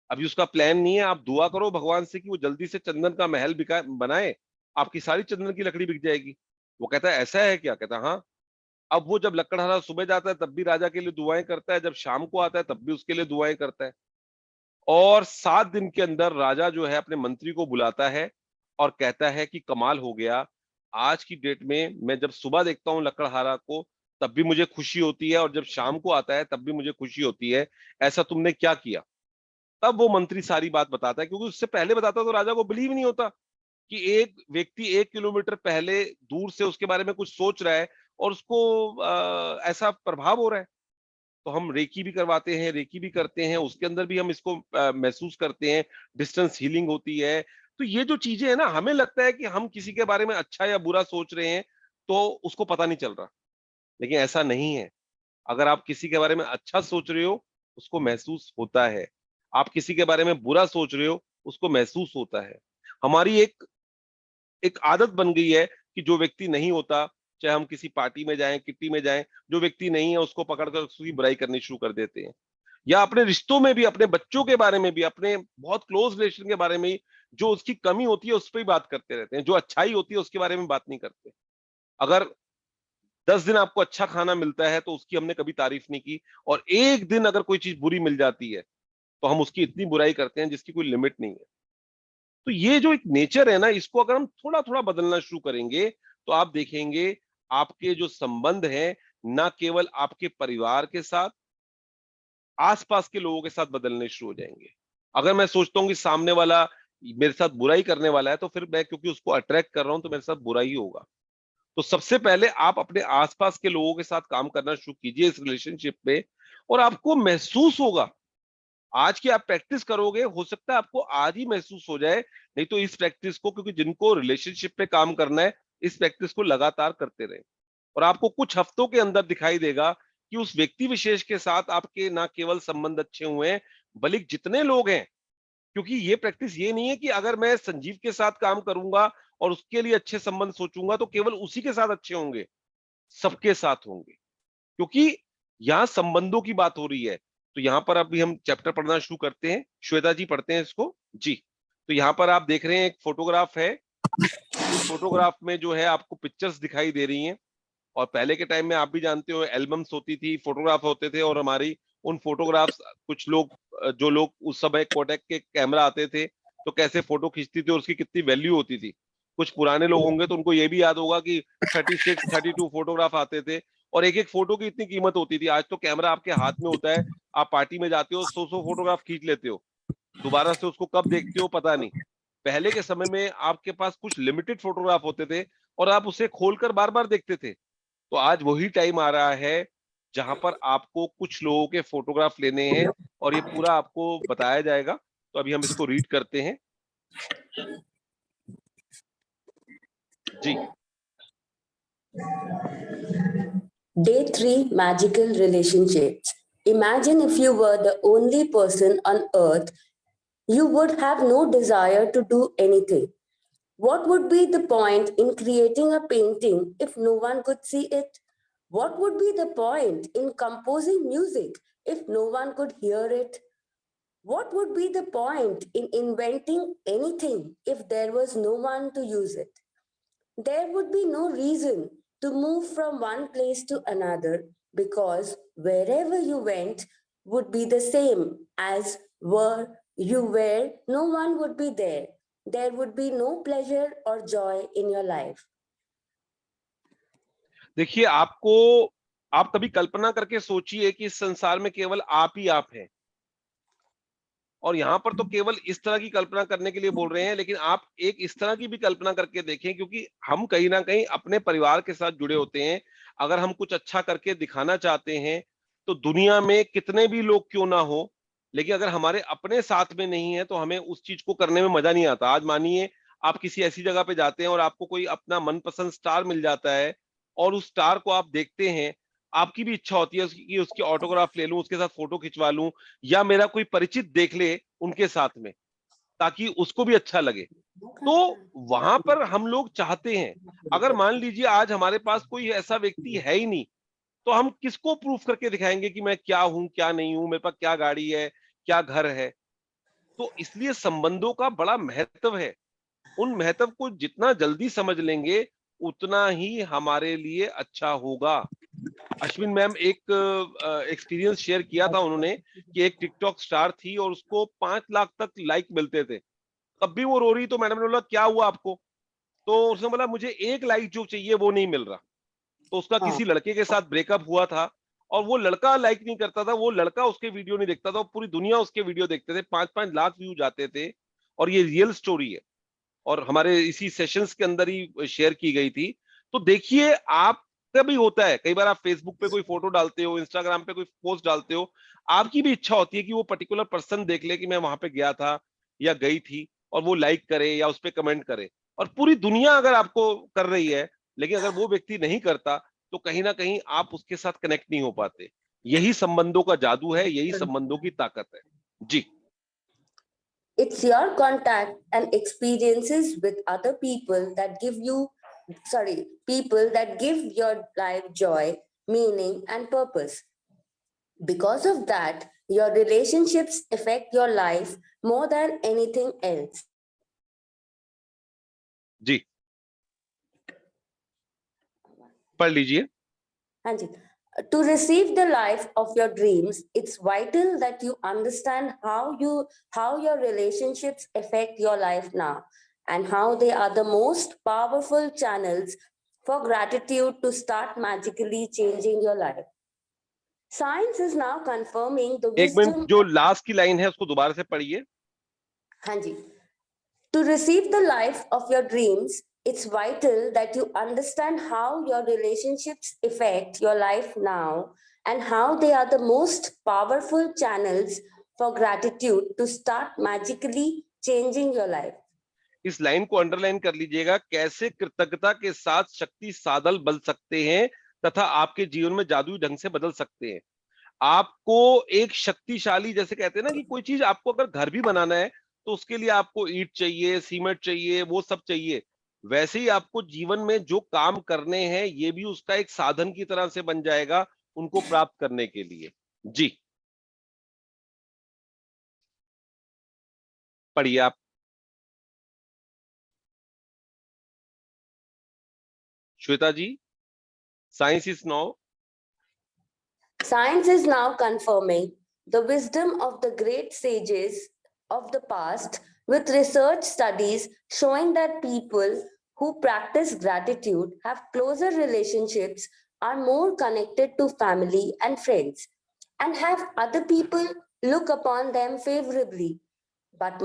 अभी उसका प्लान नहीं है। आप दुआ करो भगवान से कि वो जल्दी से चंदन का महल बिका बनाए, आपकी सारी चंदन की लकड़ी बिक जाएगी। वो कहता है ऐसा है क्या? कहता है हाँ। अब वो जब लकड़हारा सुबह जाता है तब भी राजा के लिए दुआएं करता है, जब शाम को आता है तब भी उसके लिए दुआएं करता है। और 7 दिन के अंदर राजा जो है अपने मंत्री को बुलाता है और कहता है कि कमाल हो गया, आज की डेट में मैं जब सुबह देखता हूँ लकड़हारा को तब भी मुझे खुशी होती है, और जब शाम को आता है तब भी मुझे खुशी होती है। ऐसा तुमने क्या किया? तब वो मंत्री सारी बात बताता है, क्योंकि उससे पहले बताता तो राजा को बिलीव नहीं होता कि एक व्यक्ति 1 किलोमीटर पहले दूर से उसके बारे में कुछ सोच रहा है और उसको ऐसा प्रभाव हो रहा है। तो हम रेकी भी करवाते हैं, रेकी भी करते हैं, उसके अंदर भी हम इसको महसूस करते हैं, डिस्टेंस हीलिंग होती है। तो ये जो चीजें है ना, हमें लगता है कि हम किसी के बारे में अच्छा या बुरा सोच रहे हैं तो उसको पता नहीं चल रहा, लेकिन ऐसा नहीं है। अगर आप किसी के बारे में अच्छा सोच रहे हो, उसको महसूस होता है। आप किसी के बारे में बुरा सोच रहे हो, उसको महसूस होता है। हमारी एक एक आदत बन गई है कि जो व्यक्ति नहीं होता, चाहे हम किसी पार्टी में जाएं, किट्टी में जाएं, जो व्यक्ति नहीं है उसको पकड़कर उसकी बुराई करनी शुरू कर देते हैं। या अपने रिश्तों में भी, अपने बच्चों के बारे में भी, अपने बहुत क्लोज रिलेशन के बारे में ही जो उसकी कमी होती है उस पर ही बात करते रहते हैं, जो अच्छाई होती है उसके बारे में बात नहीं करते। अगर 10 दिन आपको अच्छा खाना मिलता है तो उसकी हमने कभी तारीफ नहीं की, और एक दिन अगर कोई चीज बुरी मिल जाती है तो हम उसकी इतनी बुराई करते हैं जिसकी कोई लिमिट नहीं है। तो ये जो एक नेचर है ना, इसको अगर हम थोड़ा थोड़ा बदलना शुरू करेंगे तो आप देखेंगे आपके जो संबंध हैं, ना केवल आपके परिवार के साथ, आसपास के लोगों के साथ बदलने शुरू हो जाएंगे। अगर मैं सोचता हूँ कि सामने वाला मेरे साथ बुराई करने वाला है, तो फिर मैं क्योंकि उसको अट्रैक्ट कर रहा हूं तो मेरे साथ बुरा ही होगा। तो सबसे पहले आप अपने आसपास के लोगों के साथ काम करना शुरू कीजिए इस रिलेशनशिप पे, और आपको महसूस होगा आज की आप प्रैक्टिस करोगे, हो सकता है आपको आज ही महसूस हो जाए, नहीं तो इस प्रैक्टिस को, क्योंकि जिनको रिलेशनशिप पे काम करना है, इस प्रैक्टिस को लगातार करते रहे और आपको कुछ हफ्तों के अंदर दिखाई देगा कि उस व्यक्ति विशेष के साथ आपके ना केवल संबंध अच्छे हुए हैं, बल्कि जितने लोग हैं, क्योंकि ये प्रैक्टिस ये नहीं है कि अगर मैं संजीव के साथ काम करूंगा और उसके लिए अच्छे संबंध सोचूंगा तो केवल उसी के साथ अच्छे होंगे, सबके साथ होंगे, क्योंकि यहाँ संबंधों की बात हो रही है। तो यहाँ पर अभी हम चैप्टर पढ़ना शुरू करते हैं। श्वेता जी पढ़ते हैं इसको जी। तो यहाँ पर आप देख रहे हैं एक फोटोग्राफ है। इस फोटोग्राफ में जो है आपको पिक्चर्स दिखाई दे रही हैं और पहले के टाइम में आप भी जानते हो एल्बम्स होती थी, फोटोग्राफ होते थे और हमारी उन फोटोग्राफ्स, कुछ लोग जो लोग उस समय कोडेक के कैमरा आते थे तो कैसे फोटो खींचती थी और उसकी कितनी वैल्यू होती थी। कुछ पुराने लोग होंगे तो उनको ये भी याद होगा कि 36 32 फोटोग्राफ आते थे और एक एक फोटो की इतनी कीमत होती थी। आज तो कैमरा आपके हाथ में होता है, आप पार्टी में जाते हो 100 फोटोग्राफ खींच लेते हो, दोबारा से उसको कब देखते हो पता नहीं। पहले के समय में आपके पास कुछ लिमिटेड फोटोग्राफ होते थे और आप उसे खोलकर बार बार देखते थे। तो आज वही टाइम आ रहा है जहां पर आपको कुछ लोगों के फोटोग्राफ लेने हैं और ये पूरा आपको बताया जाएगा। तो अभी हम इसको रीड करते हैं जी। Day 3 Magical Relationships. Imagine if you were the only person on earth, you would have no desire to do anything. What would be the point in creating a painting if no one could see it? What would be the point in composing music if no one could hear it? What would be the point in inventing anything if there was no one to use it? There would be no reason to move from one place to another because wherever you went would be the same as where you were, no one would be there. There would be no pleasure or joy in your life. देखिए, आप कभी कल्पना करके सोचिए कि इस संसार में केवल आप ही आप हैं और यहाँ पर तो केवल इस तरह की कल्पना करने के लिए बोल रहे हैं, लेकिन आप एक इस तरह की भी कल्पना करके देखें, क्योंकि हम कहीं ना कहीं अपने परिवार के साथ जुड़े होते हैं। अगर हम कुछ अच्छा करके दिखाना चाहते हैं तो दुनिया में कितने भी लोग क्यों ना हो, लेकिन अगर हमारे अपने साथ में नहीं है तो हमें उस चीज को करने में मजा नहीं आता। आज मानिए आप किसी ऐसी जगह पे जाते हैं और आपको कोई अपना मनपसंद स्टार मिल जाता है और उस स्टार को आप देखते हैं, आपकी भी इच्छा होती है कि उसकी ऑटोग्राफ ले लूं, उसके साथ फोटो खिंचवा लूं, या मेरा कोई परिचित देख ले उनके साथ में, ताकि उसको भी अच्छा लगे। तो वहां पर हम लोग चाहते हैं। अगर मान लीजिए आज हमारे पास कोई ऐसा व्यक्ति है ही नहीं, तो हम किसको प्रूफ करके दिखाएंगे कि मैं क्या हूं क्या नहीं हूं, मेरे पास क्या गाड़ी है, क्या घर है। तो इसलिए संबंधों का बड़ा महत्व है। उन महत्व को जितना जल्दी समझ लेंगे उतना ही हमारे लिए अच्छा होगा। अश्विन मैम एक एक्सपीरियंस शेयर किया था उन्होंने कि एक टिकटॉक स्टार थी और उसको 5 लाख तक लाइक मिलते थे, तब भी वो रो रही। तो मैडम ने बोला क्या हुआ आपको, तो उसने बोला मुझे एक लाइक जो चाहिए वो नहीं मिल रहा। तो उसका किसी लड़के के साथ ब्रेकअप हुआ था और वो लड़का लाइक नहीं करता था, वो लड़का उसके वीडियो नहीं देखता था, पूरी दुनिया उसके वीडियो देखते थे, 5-5 लाख व्यू जाते थे। और ये रियल स्टोरी है और हमारे इसी सेशंस के अंदर ही शेयर की गई थी। तो देखिए, आप भी होता है, कई बार आप फेसबुक पे कोई फोटो डालते हो, इंस्टाग्राम पे कोई पोस्ट डालते हो, आपकी भी इच्छा होती है कि वो पर्टिकुलर पर्सन देख ले कि मैं वहां पे गया था या गई थी, और वो लाइक करे या उस पर कमेंट करे। और पूरी दुनिया अगर आपको कर रही है, लेकिन अगर वो व्यक्ति नहीं करता तो कहीं ना कहीं आप उसके साथ कनेक्ट नहीं हो पाते। यही संबंधों का जादू है, यही संबंधों की ताकत है जी। It's your contact and experiences with other people that give your life joy, meaning, and purpose. Because of that, your relationships affect your life more than anything else. जी पढ़ लीजिए। हाँ जी। To receive the life of your dreams, it's vital that you understand how your relationships affect your life now and how they are the most powerful channels for gratitude to start magically changing your life. Science is now confirming the एक wisdom. Minute, जो last की line है उसको दोबारा से पढ़िए। हाँ जी। To receive the life of your dreams, it's vital that you understand how your relationships affect your life now and how they are the most powerful channels for gratitude to start magically changing your life. इस line को underline कर लीजिएगा, कैसे कृतज्ञता के साथ शक्ति साधन बन सकते हैं तथा आपके जीवन में जादुई ढंग से बदल सकते हैं। आपको एक शक्तिशाली, जैसे कहते हैं ना कि कोई चीज आपको अगर घर भी बनाना है तो उसके लिए आपको ईंट चाहिए, सीमेंट चाहिए, वो सब चाहिए। वैसे ही आपको जीवन में जो काम करने हैं ये भी उसका एक साधन की तरह से बन जाएगा उनको प्राप्त करने के लिए। जी पढ़िए आप। Shweta ji, science is now Science is now confirming the wisdom of the great sages of the past with research studies showing that people who practice gratitude have closer relationships, are more connected to family and friends, and have other people look upon them favorably. But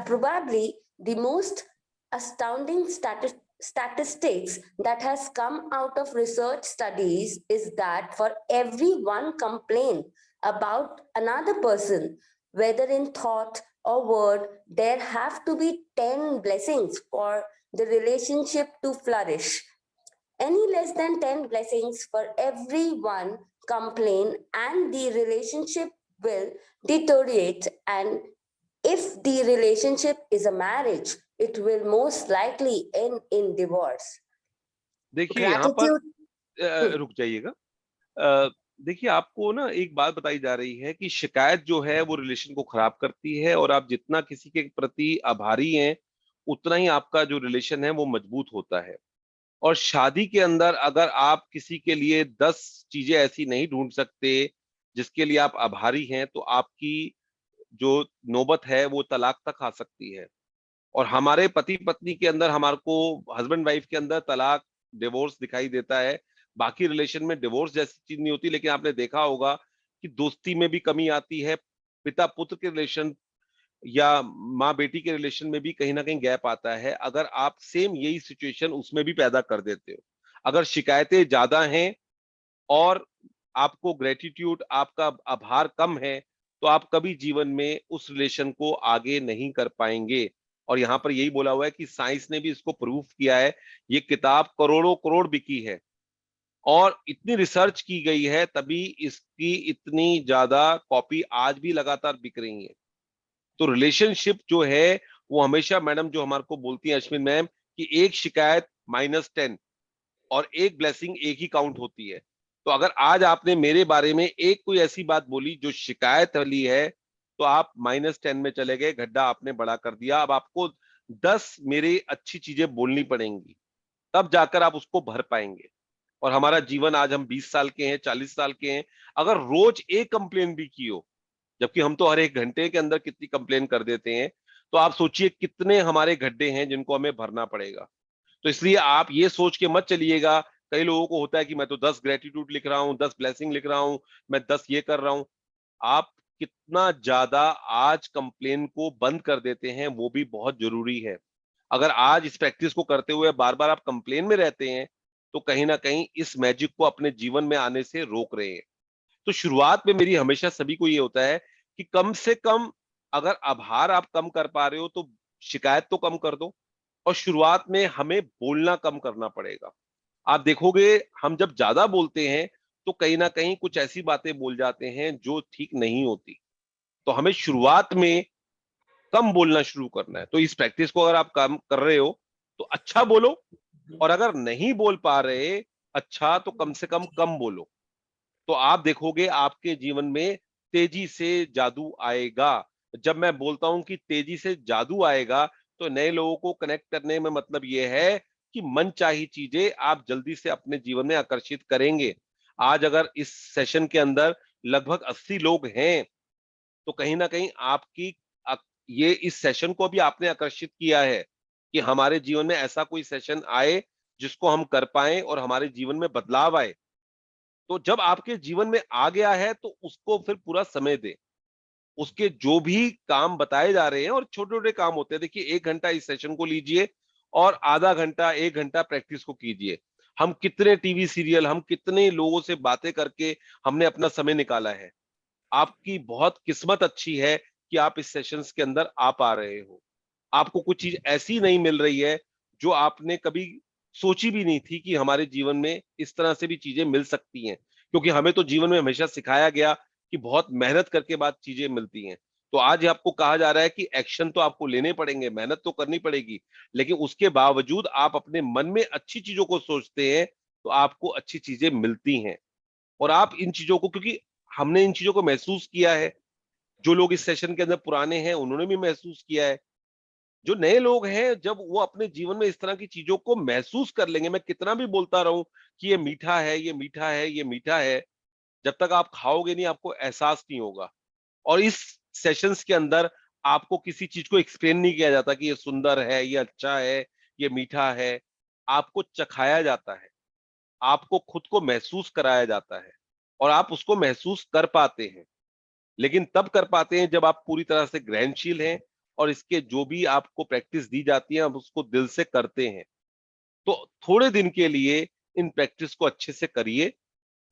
probably the most astounding statistics that has come out of research studies is that for every one complaint about another person, whether in thought or word, there have to be 10 blessings for the relationship to flourish. Any less than 10 blessings for every one complaint and the relationship will deteriorate, and if the relationship is a marriage, it will most likely end in divorce. देखिए यहाँ पर Gratitude. रुक जाइएगा। देखिए आपको ना एक बात बताई जा रही है कि शिकायत जो है वो रिलेशन को खराब करती है, और आप जितना किसी के प्रति आभारी हैं उतना ही आपका जो रिलेशन है वो मजबूत होता है। और शादी के अंदर अगर आप किसी के लिए 10 चीजें ऐसी नहीं ढूंढ सकते जिसके लिए आप आभारी हैं, तो आपकी जो नौबत है वो तलाक तक आ सकती है। और हमारे पति पत्नी के अंदर, हमारे को हस्बैंड वाइफ के अंदर तलाक, डिवोर्स दिखाई देता है। बाकी रिलेशन में डिवोर्स जैसी चीज नहीं होती, लेकिन आपने देखा होगा कि दोस्ती में भी कमी आती है, पिता पुत्र के रिलेशन या माँ बेटी के रिलेशन में भी कहीं ना कहीं गैप आता है, अगर आप सेम यही सिचुएशन उसमें भी पैदा कर देते हो। अगर शिकायतें ज्यादा हैं और आपको ग्रेटिट्यूड, आपका आभार कम है, तो आप कभी जीवन में उस रिलेशन को आगे नहीं कर पाएंगे। और यहाँ पर यही बोला हुआ है कि साइंस ने भी इसको प्रूफ किया है। ये किताब करोड़ों करोड़ बिकी है और इतनी रिसर्च की गई है, तभी इसकी इतनी ज्यादा कॉपी आज भी लगातार बिक रही है। तो रिलेशनशिप जो है वो हमेशा, मैडम जो हमारे को बोलती है अश्विन मैम, कि एक शिकायत -10 और एक ब्लेसिंग एक ही काउंट होती है। तो अगर आज आपने मेरे बारे में एक कोई ऐसी बात बोली जो शिकायत वाली है, तो आप -10 में चले गए, गड्ढा आपने बड़ा कर दिया। अब आपको 10 मेरी अच्छी चीजें बोलनी पड़ेंगी, तब जाकर आप उसको भर पाएंगे। और हमारा जीवन, आज हम 20 साल के हैं, 40 साल के हैं, अगर रोज एक कंप्लेन भी की हो, जबकि हम तो हर एक घंटे के अंदर कितनी कंप्लेन कर देते हैं, तो आप सोचिए कितने हमारे गड्ढे हैं जिनको हमें भरना पड़ेगा। तो इसलिए आप ये सोच के मत चलिएगा। कई लोगों को होता है कि मैं तो 10 ग्रेटिट्यूड लिख रहा हूं, 10 ब्लेसिंग लिख रहा हूं, मैं 10 ये कर रहा हूं। आप कितना ज्यादा आज कंप्लेन को बंद कर देते हैं वो भी बहुत जरूरी है। अगर आज इस प्रैक्टिस को करते हुए बार बार आप कंप्लेन में रहते हैं, तो कहीं ना कहीं इस मैजिक को अपने जीवन में आने से रोक रहे हैं। तो शुरुआत में मेरी हमेशा सभी को ये होता है कि कम से कम अगर आभार आप कम कर पा रहे हो तो शिकायत तो कम कर दो, और शुरुआत में हमें बोलना कम करना पड़ेगा। आप देखोगे हम जब ज्यादा बोलते हैं तो कहीं ना कहीं कुछ ऐसी बातें बोल जाते हैं जो ठीक नहीं होती। तो हमें शुरुआत में कम बोलना शुरू करना है। तो इस प्रैक्टिस को अगर आप कम कर रहे हो तो अच्छा बोलो, और अगर नहीं बोल पा रहे अच्छा, तो कम से कम बोलो। तो आप देखोगे आपके जीवन में तेजी से जादू आएगा। जब मैं बोलता हूं कि तेजी से जादू आएगा, तो नए लोगों को कनेक्ट करने में मतलब ये है कि मनचाही चीजें आप जल्दी से अपने जीवन में आकर्षित करेंगे। आज अगर इस सेशन के अंदर लगभग 80 लोग हैं, तो कहीं ना कहीं आपकी ये इस सेशन को भी आपने आकर्षित किया है कि हमारे जीवन में ऐसा कोई सेशन आए जिसको हम कर पाए और हमारे जीवन में बदलाव आए। तो जब आपके जीवन में आ गया है तो उसको फिर पूरा समय दें। उसके जो भी काम बताए जा रहे हैं, और छोटे छोटे काम होते हैं, देखिए 1 घंटा इस सेशन को लीजिए और आधा घंटा 1 घंटा प्रैक्टिस को कीजिए। हम कितने टीवी सीरियल, हम कितने लोगों से बातें करके हमने अपना समय निकाला है। आपकी बहुत किस्मत अच्छी है कि आप इस सेशंस के अंदर आ पा रहे हो। आपको कुछ चीज ऐसी नहीं मिल रही है जो आपने कभी सोची भी नहीं थी कि हमारे जीवन में इस तरह से भी चीजें मिल सकती हैं, क्योंकि हमें तो जीवन में हमेशा सिखाया गया कि बहुत मेहनत करके बाद चीजें मिलती हैं। तो आज आपको कहा जा रहा है कि एक्शन तो आपको लेने पड़ेंगे, मेहनत तो करनी पड़ेगी, लेकिन उसके बावजूद आप अपने मन में अच्छी चीजों को सोचते हैं तो आपको अच्छी चीजें मिलती हैं। और आप इन चीजों को, क्योंकि हमने इन चीजों को महसूस किया है, जो लोग इस सेशन के अंदर पुराने हैं उन्होंने भी महसूस किया है, जो नए लोग हैं जब वो अपने जीवन में इस तरह की चीजों को महसूस कर लेंगे, मैं कितना भी बोलता रहूं कि ये मीठा है, ये मीठा है, ये मीठा है, जब तक आप खाओगे नहीं आपको एहसास नहीं होगा। और इस सेशंस के अंदर आपको किसी चीज को एक्सप्लेन नहीं किया जाता कि ये सुंदर है, ये अच्छा है, ये मीठा है। आपको चखाया जाता है, आपको खुद को महसूस कराया जाता है, और आप उसको महसूस कर पाते हैं। लेकिन तब कर पाते हैं जब आप पूरी तरह से ग्रहणशील हैं और इसके जो भी आपको प्रैक्टिस दी जाती है आप उसको दिल से करते हैं। तो थोड़े दिन के लिए इन प्रैक्टिस को अच्छे से करिए,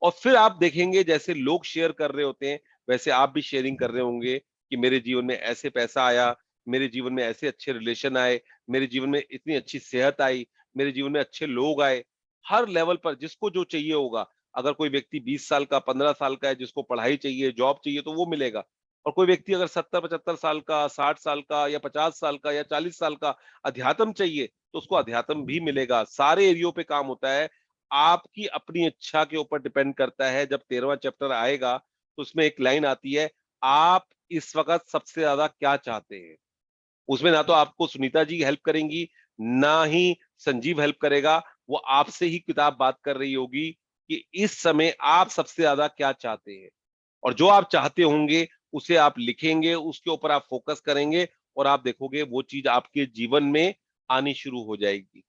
और फिर आप देखेंगे जैसे लोग शेयर कर रहे होते हैं वैसे आप भी शेयरिंग कर रहे होंगे कि मेरे जीवन में ऐसे पैसा आया, मेरे जीवन में ऐसे अच्छे रिलेशन आए, मेरे जीवन में इतनी अच्छी सेहत आई, मेरे जीवन में अच्छे लोग आए। हर लेवल पर जिसको जो चाहिए होगा, अगर कोई व्यक्ति 20 साल का, 15 साल का है, जिसको पढ़ाई चाहिए, जॉब चाहिए, तो वो मिलेगा। और कोई व्यक्ति अगर 70-75 साल का, 60 साल का या 50 साल का या 40 साल का अध्यात्म चाहिए, तो उसको अध्यात्म भी मिलेगा। सारे एरियो पे काम होता है। आपकी अपनी इच्छा के ऊपर डिपेंड करता है। जब 13वां चैप्टर आएगा तो उसमें एक लाइन आती है, आप इस वक्त सबसे ज्यादा क्या चाहते हैं। उसमें ना तो आपको सुनीता जी हेल्प करेंगी, ना ही संजीव हेल्प करेगा। वो आपसे ही किताब बात कर रही होगी कि इस समय आप सबसे ज्यादा क्या चाहते हैं, और जो आप चाहते होंगे उसे आप लिखेंगे, उसके ऊपर आप फोकस करेंगे, और आप देखोगे वो चीज आपके जीवन में आनी शुरू हो जाएगी।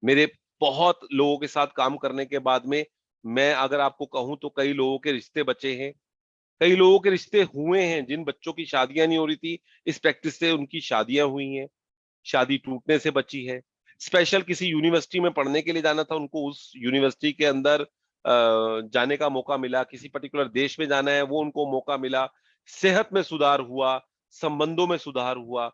मेरे बहुत लोगों के साथ काम करने के बाद में, मैं अगर आपको कहूं तो कई लोगों के रिश्ते बचे हैं, कई लोगों के रिश्ते हुए हैं, जिन बच्चों की शादियां नहीं हो रही थी, इस प्रैक्टिस से उनकी शादियां हुई हैं, शादी टूटने से बची है। स्पेशल किसी यूनिवर्सिटी में पढ़ने के लिए जाना था, उनको उस यूनिवर्सिटी के अंदर जाने का मौका मिला, किसी पर्टिकुलर देश में जाना है वो उनको मौका मिला, सेहत में सुधार हुआ, संबंधों में सुधार हुआ,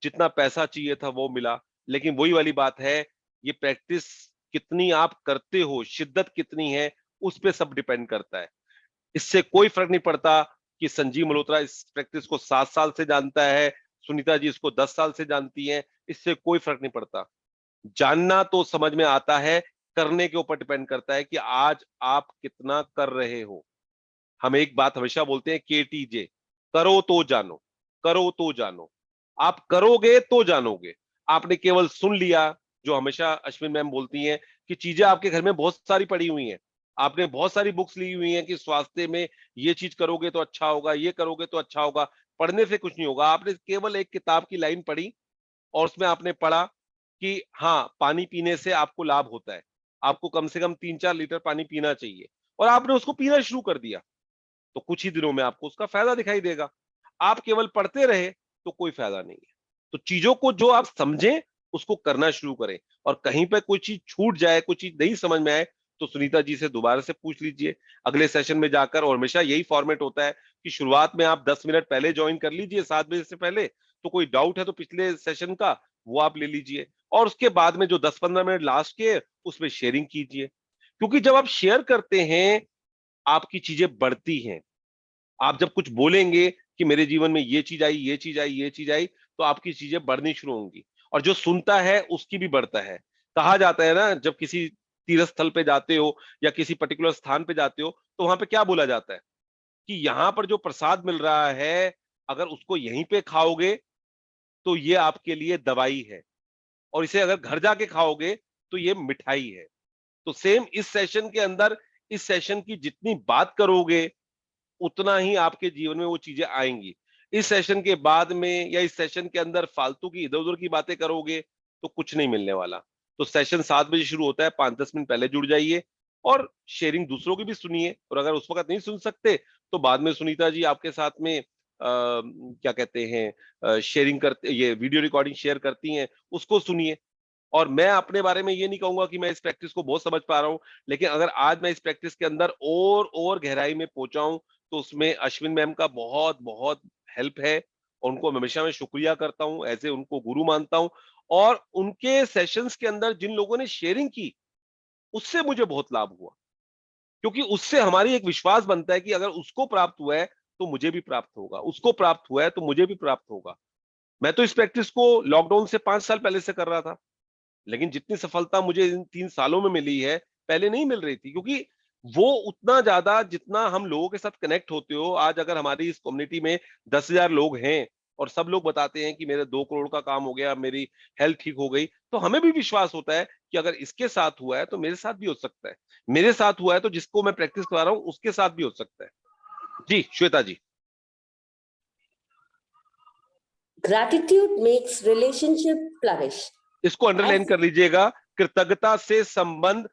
जितना पैसा चाहिए था वो मिला। लेकिन वही वाली बात है, ये प्रैक्टिस कितनी आप करते हो, शिद्दत कितनी है, उस पे सब डिपेंड करता है। इससे कोई फर्क नहीं पड़ता कि संजीव मल्होत्रा इस प्रैक्टिस को 7 साल से जानता है, सुनीता जी इसको 10 साल से जानती हैं, इससे कोई फर्क नहीं पड़ता। जानना तो समझ में आता है, करने के ऊपर डिपेंड करता है कि आज आप कितना कर रहे हो। हम एक बात हमेशा बोलते हैं, KTJ, करो तो जानो, करो तो जानो। आप करोगे तो जानोगे। आपने केवल सुन लिया, जो हमेशा अश्विन मैम बोलती हैं कि चीजें आपके घर में बहुत सारी पड़ी हुई हैं, आपने बहुत सारी बुक्स ली हुई हैं कि स्वास्थ्य में ये चीज करोगे तो अच्छा होगा, ये करोगे तो अच्छा होगा। पढ़ने से कुछ नहीं होगा। आपने केवल एक किताब की लाइन पढ़ी और उसमें आपने पढ़ा कि हाँ, पानी पीने से आपको लाभ होता है, आपको कम से कम 3-4 लीटर पानी पीना चाहिए, और आपने उसको पीना शुरू कर दिया, तो कुछ ही दिनों में आपको उसका फायदा दिखाई देगा। आप केवल पढ़ते रहे तो कोई फायदा नहीं है। तो चीजों को जो आप समझें उसको करना शुरू करें, और कहीं पे कोई चीज छूट जाए, कोई चीज नहीं समझ में आए, तो सुनीता जी से दोबारा से पूछ लीजिए अगले सेशन में जाकर। और हमेशा यही फॉर्मेट होता है कि शुरुआत में आप 10 मिनट पहले ज्वाइन कर लीजिए, 7 बजे से पहले। तो कोई डाउट है तो पिछले सेशन का वो आप ले लीजिए, और उसके बाद में जो 10-15 मिनट लास्ट के उसमें शेयरिंग कीजिए। क्योंकि जब आप शेयर करते हैं आपकी चीजें बढ़ती हैं। आप जब कुछ बोलेंगे कि मेरे जीवन में ये चीज आई, ये चीज आई, ये चीज आई, तो आपकी चीजें बढ़नी शुरू होंगी, और जो सुनता है उसकी भी बढ़ता है। कहा जाता है ना, जब किसी तीर्थ स्थल पे जाते हो या किसी पर्टिकुलर स्थान पे जाते हो तो वहां पे क्या बोला जाता है कि यहाँ पर जो प्रसाद मिल रहा है, अगर उसको यहीं पे खाओगे तो ये आपके लिए दवाई है, और इसे अगर घर जाके खाओगे तो ये मिठाई है। तो सेम इस सेशन के अंदर, इस सेशन की जितनी बात करोगे उतना ही आपके जीवन में वो चीजें आएंगी। इस सेशन के बाद में या इस सेशन के अंदर फालतू की इधर उधर की बातें करोगे तो कुछ नहीं मिलने वाला। तो सेशन 7 बजे शुरू होता है, 5-10 मिनट पहले जुड़ जाइए, और शेयरिंग दूसरों की भी सुनिए। और अगर उस वक्त नहीं सुन सकते तो बाद में सुनीता जी आपके साथ में क्या कहते हैं, शेयरिंग करते, ये वीडियो रिकॉर्डिंग शेयर करती हैं, उसको सुनिए। और मैं अपने बारे में ये नहीं कहूंगा कि मैं इस प्रैक्टिस को बहुत समझ पा रहा हूं, लेकिन अगर आज मैं इस प्रैक्टिस के अंदर और गहराई में पहुंचा हूं तो उसमें अश्विन मैम का बहुत बहुत हेल्प है। उनको हमेशा मैं शुक्रिया करता हूँ, ऐसे उनको गुरु मानता हूँ। और उनके सेशंस के अंदर जिन लोगों ने शेयरिंग की, उससे मुझे बहुत लाभ हुआ, क्योंकि उससे हमारी एक विश्वास बनता है कि अगर उसको प्राप्त हुआ है तो मुझे भी प्राप्त होगा, उसको प्राप्त हुआ है तो मुझे भी प्राप्त होगा। मैं तो इस प्रैक्टिस को लॉकडाउन से 5 साल पहले से कर रहा था, लेकिन जितनी सफलता मुझे इन 3 सालों में मिली है, पहले नहीं मिल रही थी, क्योंकि वो उतना ज़्यादा जितना हम लोगों के साथ कनेक्ट होते हो, आज अगर हमारी इस कम्युनिटी में 10,000 लोग हैं और सब लोग बताते हैं कि मेरे 2 करोड़ का काम हो गया, मेरी हेल्थ ठीक हो गई, तो हमें भी विश्वास होता है कि अगर इसके साथ हुआ है, तो मेरे साथ भी हो सकता है। मेरे साथ हुआ है, तो जिसको मैं प्रैक्टिस करा रहा हूँ, उसके साथ भी हो सकता है। जी, श्वेता जी। Gratitude makes relationship flourish. इसको अंडरलाइन As कर लीजिएगा, कृतज्ञता से संबंध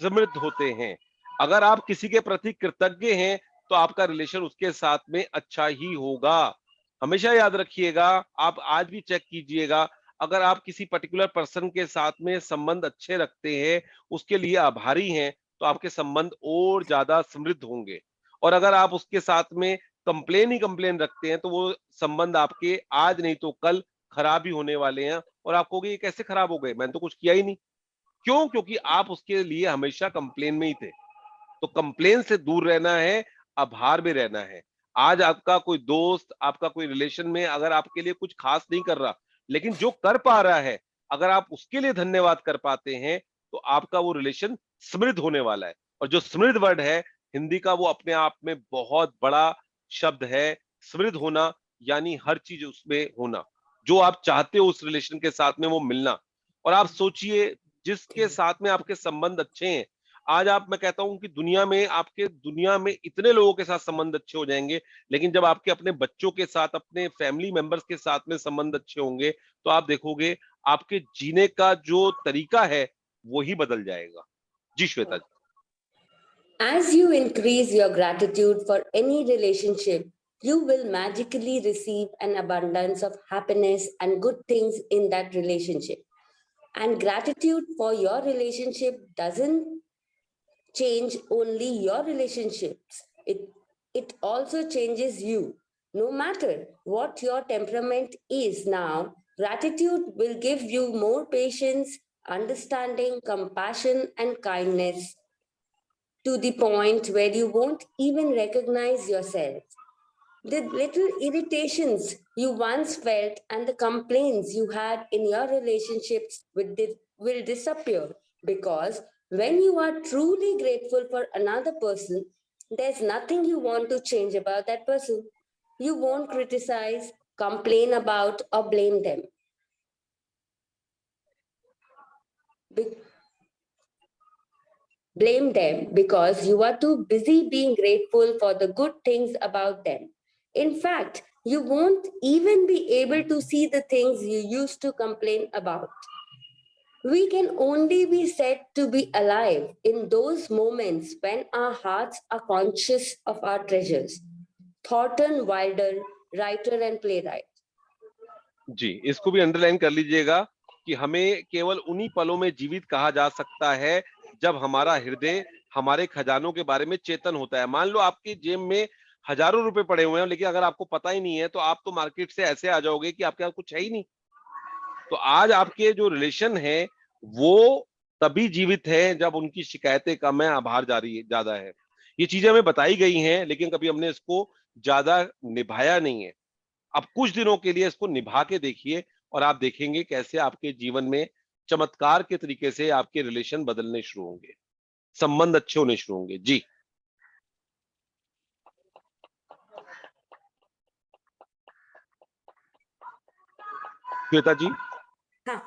समृद्ध होते हैं। अगर आप किसी के प्रति कृतज्ञ हैं, तो आपका रिलेशन उसके साथ में अच्छा ही होगा। हमेशा याद रखिएगा, आप आज भी चेक कीजिएगा, अगर आप किसी पर्टिकुलर पर्सन के साथ में संबंध अच्छे रखते हैं, उसके लिए आभारी हैं, तो आपके संबंध और ज्यादा समृद्ध होंगे। और अगर आप उसके साथ में कंप्लेन ही कंप्लेन रखते हैं, तो वो संबंध आपके आज नहीं तो कल खराब ही होने वाले हैं। और आप कहोगे ये कैसे खराब हो गए, मैंने तो कुछ किया ही नहीं। क्यों? क्योंकि आप उसके लिए हमेशा कंप्लेन में ही थे। तो कंप्लेन से दूर रहना है, आभार में रहना है। आज आपका कोई दोस्त, आपका कोई रिलेशन में अगर आपके लिए कुछ खास नहीं कर रहा, लेकिन जो कर पा रहा है, अगर आप उसके लिए धन्यवाद कर पाते हैं, तो आपका वो रिलेशन समृद्ध होने वाला है। और जो समृद्ध वर्ड है हिंदी का, वो अपने आप में बहुत बड़ा शब्द है। समृद्ध होना यानी हर चीज उसमें होना, जो आप चाहते हो उस रिलेशन के साथ में वो मिलना। और आप सोचिए, जिसके साथ में आपके संबंध अच्छे हैं, आज आप, मैं कहता हूं कि दुनिया में इतने लोगों के साथ संबंध अच्छे हो जाएंगे, लेकिन जब आपके अपने बच्चों के साथ, अपने फैमिली मेंबर्स के साथ में संबंध अच्छे होंगे, तो आप देखोगे आपके जीने का जो तरीका है वो ही बदल जाएगा। जी श्वेता जी। As you increase your gratitude for any relationship, you will magically receive an abundance of happiness and good things in that relationship. And gratitude for your relationship doesn't change only your relationships, it also changes you. No matter what your temperament is now, gratitude will give you more patience, understanding, compassion, and kindness to the point where you won't even recognize yourself. The little irritations you once felt and the complaints you had in your relationships will disappear, because when you are truly grateful for another person, there's nothing you want to change about that person. You won't criticize, complain about, or blame them. Blame them because you are too busy being grateful for the good things about them. In fact, you won't even be able to see the things you used to complain about. We can only be said to be alive in those moments when our hearts are conscious of our treasures. Thornton Wilder, writer and playwright. जी, इसको भी underline कर लीजिएगा कि हमें केवल उन्हीं पलों में जीवित कहा जा सकता है जब हमारा हृदय हमारे खजानों के बारे में चेतन होता है। मान लो आपकी जेब में हजारों रुपए पड़े हुए हैं, लेकिन अगर आपको पता ही नहीं है, तो आप तो मार्केट से ऐसे आ जाओगे कि आपके पास कुछ है ही नहीं। तो आज आपके जो रिलेशन है वो तभी जीवित है जब उनकी शिकायतें कम है, आभार ज्यादा है। ये चीजें हमें बताई गई हैं, लेकिन कभी हमने इसको ज्यादा निभाया नहीं है। अब कुछ दिनों के लिए इसको निभा के देखिए, और आप देखेंगे कैसे आपके जीवन में चमत्कार के तरीके से आपके रिलेशन बदलने शुरू होंगे, संबंध अच्छे होने शुरू होंगे। जी श्वेता जी। हाँ.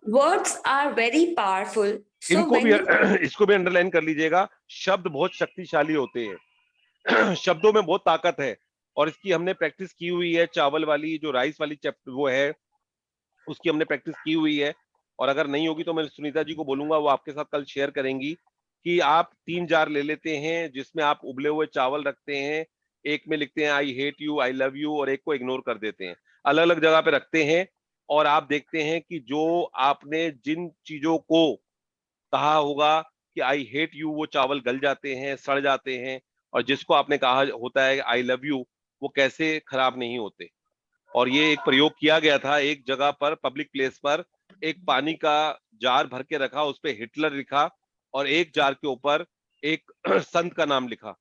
Words are very powerful. So इनको when भी you इसको भी अंडरलाइन कर लीजिएगा, शब्द बहुत शक्तिशाली होते हैं। शब्दों में बहुत ताकत है, और इसकी हमने प्रैक्टिस की हुई है। चावल वाली जो राइस वाली चैप्टर वो है, उसकी हमने प्रैक्टिस की हुई है। और अगर नहीं होगी तो मैं सुनीता जी को बोलूंगा, वो आपके साथ कल शेयर करेंगी कि आप 3 जार ले लेते हैं जिसमें आप उबले हुए चावल रखते हैं। एक में लिखते हैं I hate you, I love you, और एक को इग्नोर कर देते हैं। अलग अलग जगह पे रखते हैं, और आप देखते हैं कि जो आपने जिन चीजों को कहा होगा कि आई हेट यू, वो चावल गल जाते हैं, सड़ जाते हैं, और जिसको आपने कहा होता है आई लव यू, वो कैसे खराब नहीं होते। और ये एक प्रयोग किया गया था एक जगह पर, पब्लिक प्लेस पर, एक पानी का जार भर के रखा, उस पे हिटलर लिखा और एक जार के ऊपर एक संत का नाम लिखा।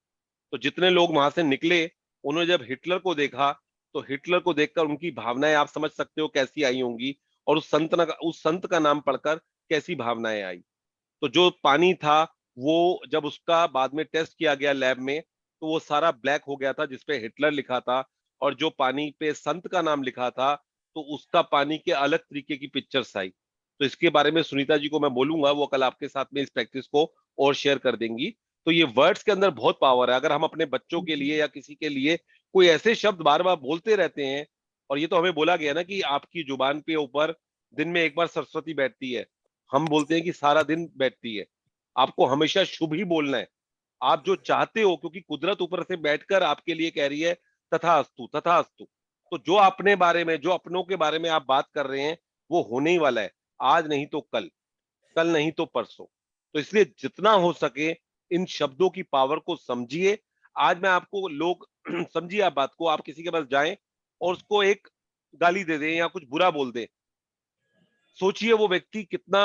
तो जितने लोग वहां से निकले, उन्होंने जब हिटलर को देखा तो हिटलर को देखकर उनकी भावनाएं आप समझ सकते हो कैसी आई होंगी, और उस संत का नाम पढ़कर कैसी भावनाएं आई। तो जो पानी था वो जब उसका बाद में टेस्ट किया गया लैब में, तो वो सारा ब्लैक हो गया था जिसपे हिटलर लिखा था, और जो पानी पे संत का नाम लिखा था तो उसका पानी के अलग तरीके की पिक्चर्स आई। तो इसके बारे में सुनीता जी को मैं बोलूंगा, वो कल आपके साथ में इस प्रैक्टिस को और शेयर कर देंगी। तो ये वर्ड्स के अंदर बहुत पावर है। अगर हम अपने बच्चों के लिए या किसी के लिए कोई ऐसे शब्द बार बार बोलते रहते हैं, और ये तो हमें बोला गया ना कि आपकी जुबान पे ऊपर दिन में एक बार सरस्वती बैठती है, हम बोलते हैं कि सारा दिन बैठती है। आपको हमेशा शुभ ही बोलना है, आप जो चाहते हो, क्योंकि कुदरत ऊपर से बैठकर आपके लिए कह रही है तथास्तु तथास्तु। तो जो अपने बारे में, जो अपनों के बारे में आप बात कर रहे हैं, वो होने ही वाला है, आज नहीं तो कल, कल नहीं तो परसों। तो इसलिए जितना हो सके इन शब्दों की पावर को समझिए। आज मैं आपको लोग समझिए आप बात को, आप किसी के पास जाएं और उसको एक गाली दे दें या कुछ बुरा बोल दें, सोचिए वो व्यक्ति कितना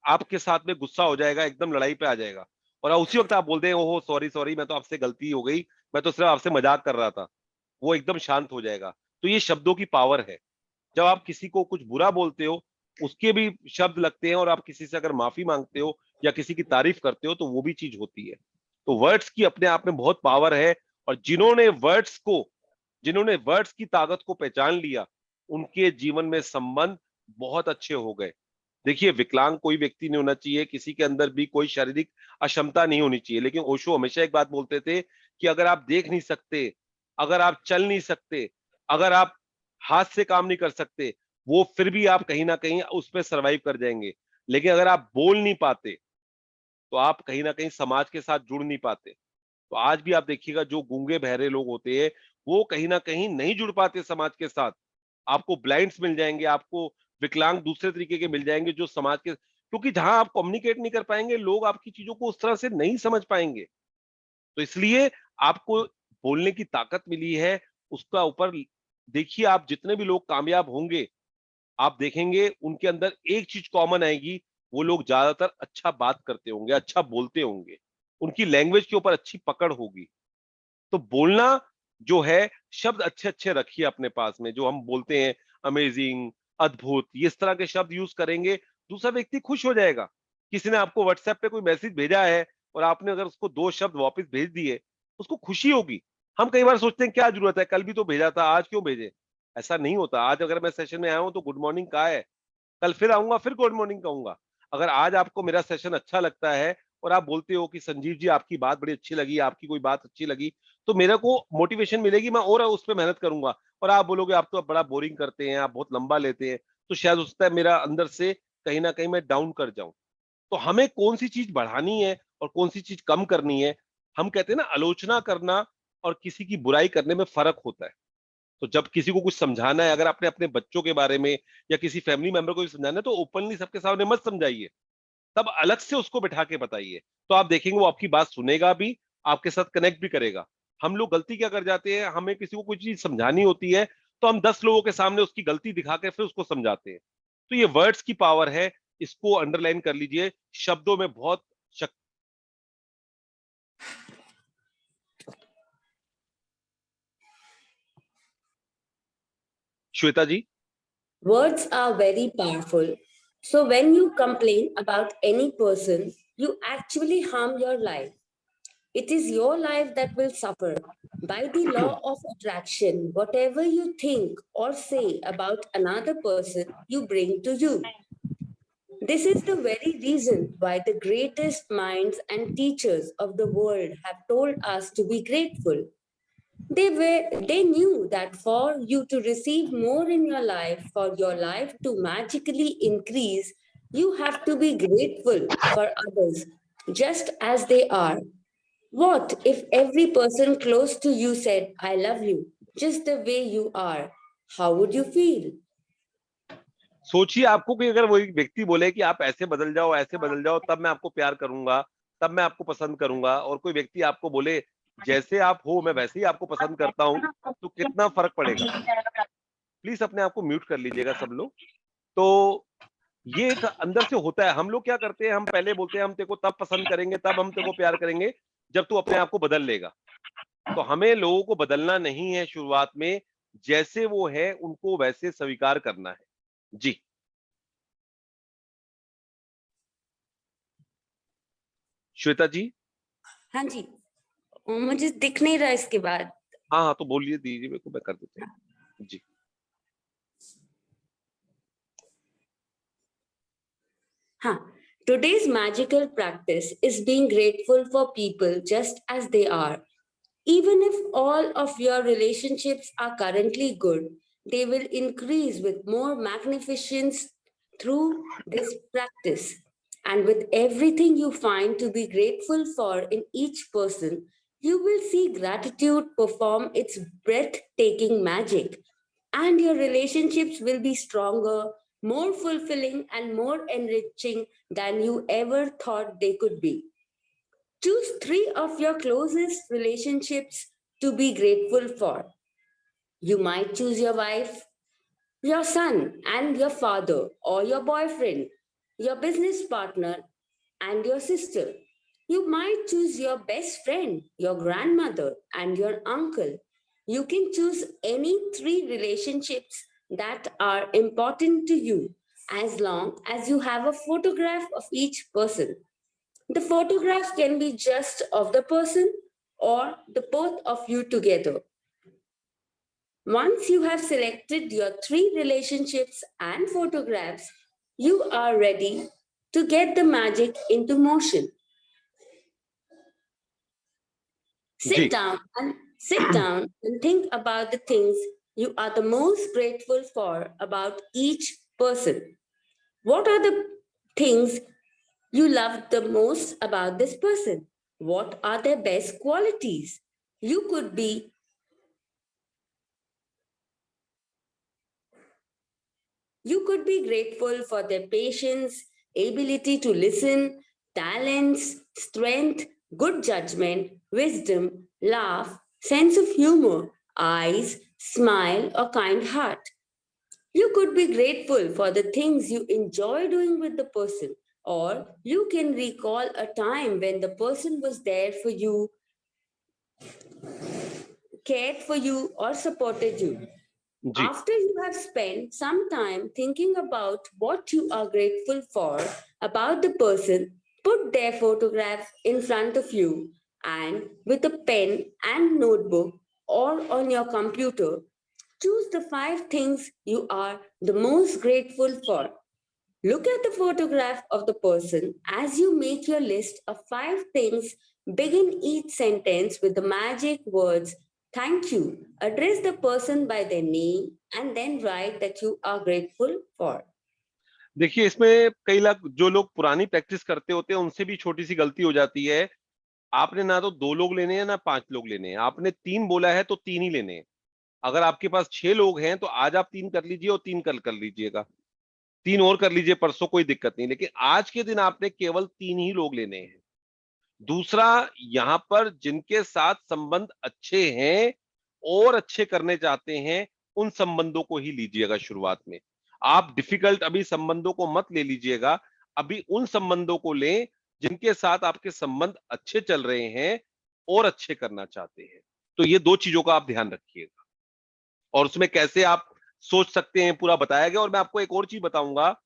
आपके साथ में गुस्सा हो जाएगा, एकदम लड़ाई पे आ जाएगा। और उसी वक्त आप बोल दें ओहो सॉरी सॉरी, मैं तो आपसे गलती हो गई, मैं तो सिर्फ आपसे मजाक कर रहा था, वो एकदम शांत हो जाएगा। तो ये शब्दों की पावर है। जब आप किसी को कुछ बुरा बोलते हो, उसके भी शब्द लगते हैं, और आप किसी से अगर माफी मांगते हो या किसी की तारीफ करते हो तो वो भी चीज होती है। तो वर्ड्स की अपने आप में बहुत पावर है, और जिन्होंने वर्ड्स की ताकत को पहचान लिया, उनके जीवन में संबंध बहुत अच्छे हो गए। देखिए, विकलांग कोई व्यक्ति नहीं होना चाहिए, किसी के अंदर भी कोई शारीरिक अक्षमता नहीं होनी चाहिए, लेकिन ओशो हमेशा एक बात बोलते थे कि अगर आप देख नहीं सकते, अगर आप चल नहीं सकते, अगर आप हाथ से काम नहीं कर सकते, वो फिर भी आप कहीं ना कहीं उस पर सर्वाइव कर जाएंगे। लेकिन अगर आप बोल नहीं पाते, तो आप कहीं ना कहीं समाज के साथ जुड़ नहीं पाते। तो आज भी आप देखिएगा जो गूंगे बहरे लोग होते हैं, वो कहीं ना कहीं नहीं जुड़ पाते समाज के साथ। आपको ब्लाइंड्स मिल जाएंगे, आपको विकलांग दूसरे तरीके के मिल जाएंगे जो समाज के, क्योंकि जहां आप कम्युनिकेट नहीं कर पाएंगे, लोग आपकी चीजों को उस तरह से नहीं समझ पाएंगे। तो इसलिए आपको बोलने की ताकत मिली है, उसका ऊपर देखिए। आप जितने भी लोग कामयाब होंगे, आप देखेंगे उनके अंदर एक चीज कॉमन आएगी, वो लोग ज्यादातर अच्छा बात करते होंगे, अच्छा बोलते होंगे, उनकी लैंग्वेज के ऊपर अच्छी पकड़ होगी। तो बोलना जो है, शब्द अच्छे अच्छे रखिए अपने पास में, जो हम बोलते हैं अमेजिंग, अद्भुत, ये इस तरह के शब्द यूज करेंगे, दूसरा व्यक्ति खुश हो जाएगा। किसी ने आपको व्हाट्सएप पे कोई मैसेज भेजा है और आपने अगर उसको 2 शब्द वापस भेज दिए, उसको खुशी होगी। हम कई बार सोचते हैं क्या जरूरत है, कल भी तो भेजा था, आज क्यों भेजे। ऐसा नहीं होता। आज अगर मैं सेशन में आया हूं तो गुड मॉर्निंग कहा है, कल फिर आऊंगा फिर गुड मॉर्निंग कहूंगा। अगर आज आपको मेरा सेशन अच्छा लगता है और आप बोलते हो कि संजीव जी आपकी बात बड़ी अच्छी लगी, आपकी कोई बात अच्छी लगी, तो मेरे को मोटिवेशन मिलेगी, मैं और उस पर मेहनत करूंगा। और आप बोलोगे आप तो बड़ा बोरिंग करते हैं, आप बहुत लंबा लेते हैं, तो शायद उसका है मेरा अंदर से कहीं ना कहीं मैं डाउन कर जाऊं। तो हमें कौन सी चीज बढ़ानी है और कौन सी चीज कम करनी है, हम कहते हैं ना, आलोचना करना और किसी की बुराई करने में फर्क होता है। तो जब किसी को कुछ समझाना है, अगर आपने अपने बच्चों के बारे में या किसी फैमिली मेंबर को भी समझाना है, तो ओपनली सबके सामने मत समझाइए, तब अलग से उसको बैठा के बताइए। तो आप देखेंगे वो आपकी बात सुनेगा भी, आपके साथ कनेक्ट भी करेगा। हम लोग गलती क्या कर जाते हैं, हमें किसी को कोई चीज समझानी होती है तो हम 10 लोगों के सामने उसकी गलती दिखा के फिर उसको समझाते हैं। तो ये वर्ड्स की पावर है, इसको अंडरलाइन कर लीजिए। शब्दों में बहुत शक्ति। श्वेता जी। Words are very powerful. So when you complain about any person, you actually harm your life. It is your life that will suffer. By the law of attraction, whatever you think or say about another person, you bring to you. This is the very reason why the greatest minds and teachers of the world have told us to be grateful. They knew that for you to receive more in your life, for your life to magically increase, you have to be grateful for others just as they are. What if every person close to you said, I love you, just the way you are? How would you feel? सोचिए, आपको कोई अगर वो एक व्यक्ति बोले कि आप ऐसे बदल जाओ, ऐसे बदल जाओ, तब मैं आपको प्यार करूंगा, तब मैं आपको पसंद करूंगा, और कोई व्यक्ति आपको बोले जैसे आप हो मैं वैसे ही आपको पसंद करता हूँ, तो कितना फर्क पड़ेगा। प्लीज अपने आप को म्यूट कर लीजिएगा सब लोग। तो ये एक अंदर से होता है। हम लोग क्या करते हैं, हम पहले बोलते हैं हम तेरे को तब पसंद करेंगे, तब हम तेरे को प्यार करेंगे जब तू अपने आप को बदल लेगा। तो हमें लोगों को बदलना नहीं है शुरुआत में, जैसे वो है उनको वैसे स्वीकार करना है। जी श्वेता जी। हाँ जी, मुझे दिख नहीं रहा इसके बाद। हाँ हाँ, तो बोलिए, दीजिए मेरे को, मैं कर देता हूँ। जी हाँ, today's magical practice is being grateful for people just as they are. Even if all of your relationships are currently good, they will increase with more magnificence through this practice. And with everything you find to be grateful for in each person, you will see gratitude perform its breathtaking magic. And your relationships will be stronger, more fulfilling, and more enriching than you ever thought they could be. Choose 3 of your closest relationships to be grateful for. You might choose your wife, your son and your father, or your boyfriend, your business partner, and your sister. You might choose your best friend, your grandmother, and your uncle. You can choose any 3 relationships that are important to you as long as you have a photograph of each person. The photograph can be just of the person or the both of you together. Once you have selected your 3 relationships and photographs, you are ready to get the magic into motion. Ji Sit down and think about the things you are the most grateful for about each person. What are the things you love the most about this person? What are their best qualities? You could be grateful for their patience, ability to listen, talents, strength, good judgment, wisdom, laugh, sense of humor, eyes, smile, or kind heart. You could be grateful for the things you enjoy doing with the person, or you can recall a time when the person was there for you, cared for you, or supported you. Ji After you have spent some time thinking about what you are grateful for about the person, put their photograph in front of you and with a pen and notebook or on your computer, choose the 5 things you are the most grateful for. Look at the photograph of the person as you make your list of 5 things. Begin each sentence with the magic words thank you. Address the person by their name and then write that you are grateful for. देखिए, इसमें कई जो लोग पुरानी practice करते होते हैं उनसे भी छोटी सी गलती हो जाती है। आपने ना तो 2 लोग लेने हैं ना 5 लोग लेने हैं, आपने 3 बोला है तो 3 ही लेने हैं। अगर आपके पास 6 लोग हैं तो आज आप 3 कर लीजिए और 3 कल कर लीजिएगा, 3 और कर लीजिए परसों, कोई दिक्कत नहीं। लेकिन आज के दिन आपने केवल 3 ही लोग लेने हैं। दूसरा, यहाँ पर जिनके साथ संबंध अच्छे हैं और अच्छे करने चाहते हैं, उन संबंधों को ही लीजिएगा शुरुआत में। आप डिफिकल्ट अभी संबंधों को मत ले लीजिएगा, अभी उन संबंधों को लें जिनके साथ आपके संबंध अच्छे चल रहे हैं और अच्छे करना चाहते हैं। तो ये 2 चीजों का आप ध्यान रखिएगा, और उसमें कैसे आप सोच सकते हैं पूरा बताया गया। और मैं आपको एक और चीज बताऊंगा,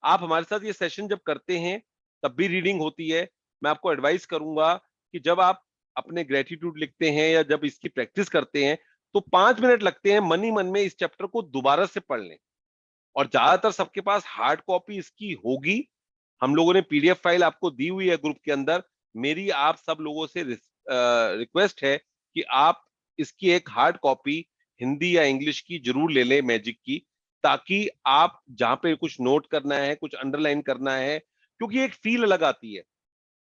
आप हमारे साथ ये सेशन जब करते हैं तब भी रीडिंग होती है। मैं आपको एडवाइस करूंगा कि जब आप अपने ग्रेटिट्यूड लिखते हैं या जब इसकी प्रैक्टिस करते हैं तो 5 मिनट लगते हैं, मन ही मन में इस चैप्टर को दोबारा से पढ़ लें। और ज्यादातर सबके पास हार्ड कॉपी इसकी होगी, हम लोगों ने पीडीएफ फाइल आपको दी हुई है ग्रुप के अंदर। मेरी आप सब लोगों से रिक्वेस्ट है कि आप इसकी एक हार्ड कॉपी हिंदी या इंग्लिश की जरूर ले लें, मैजिक की, ताकि आप जहां पे कुछ नोट करना है, कुछ अंडरलाइन करना है, क्योंकि एक फील अलग आती है।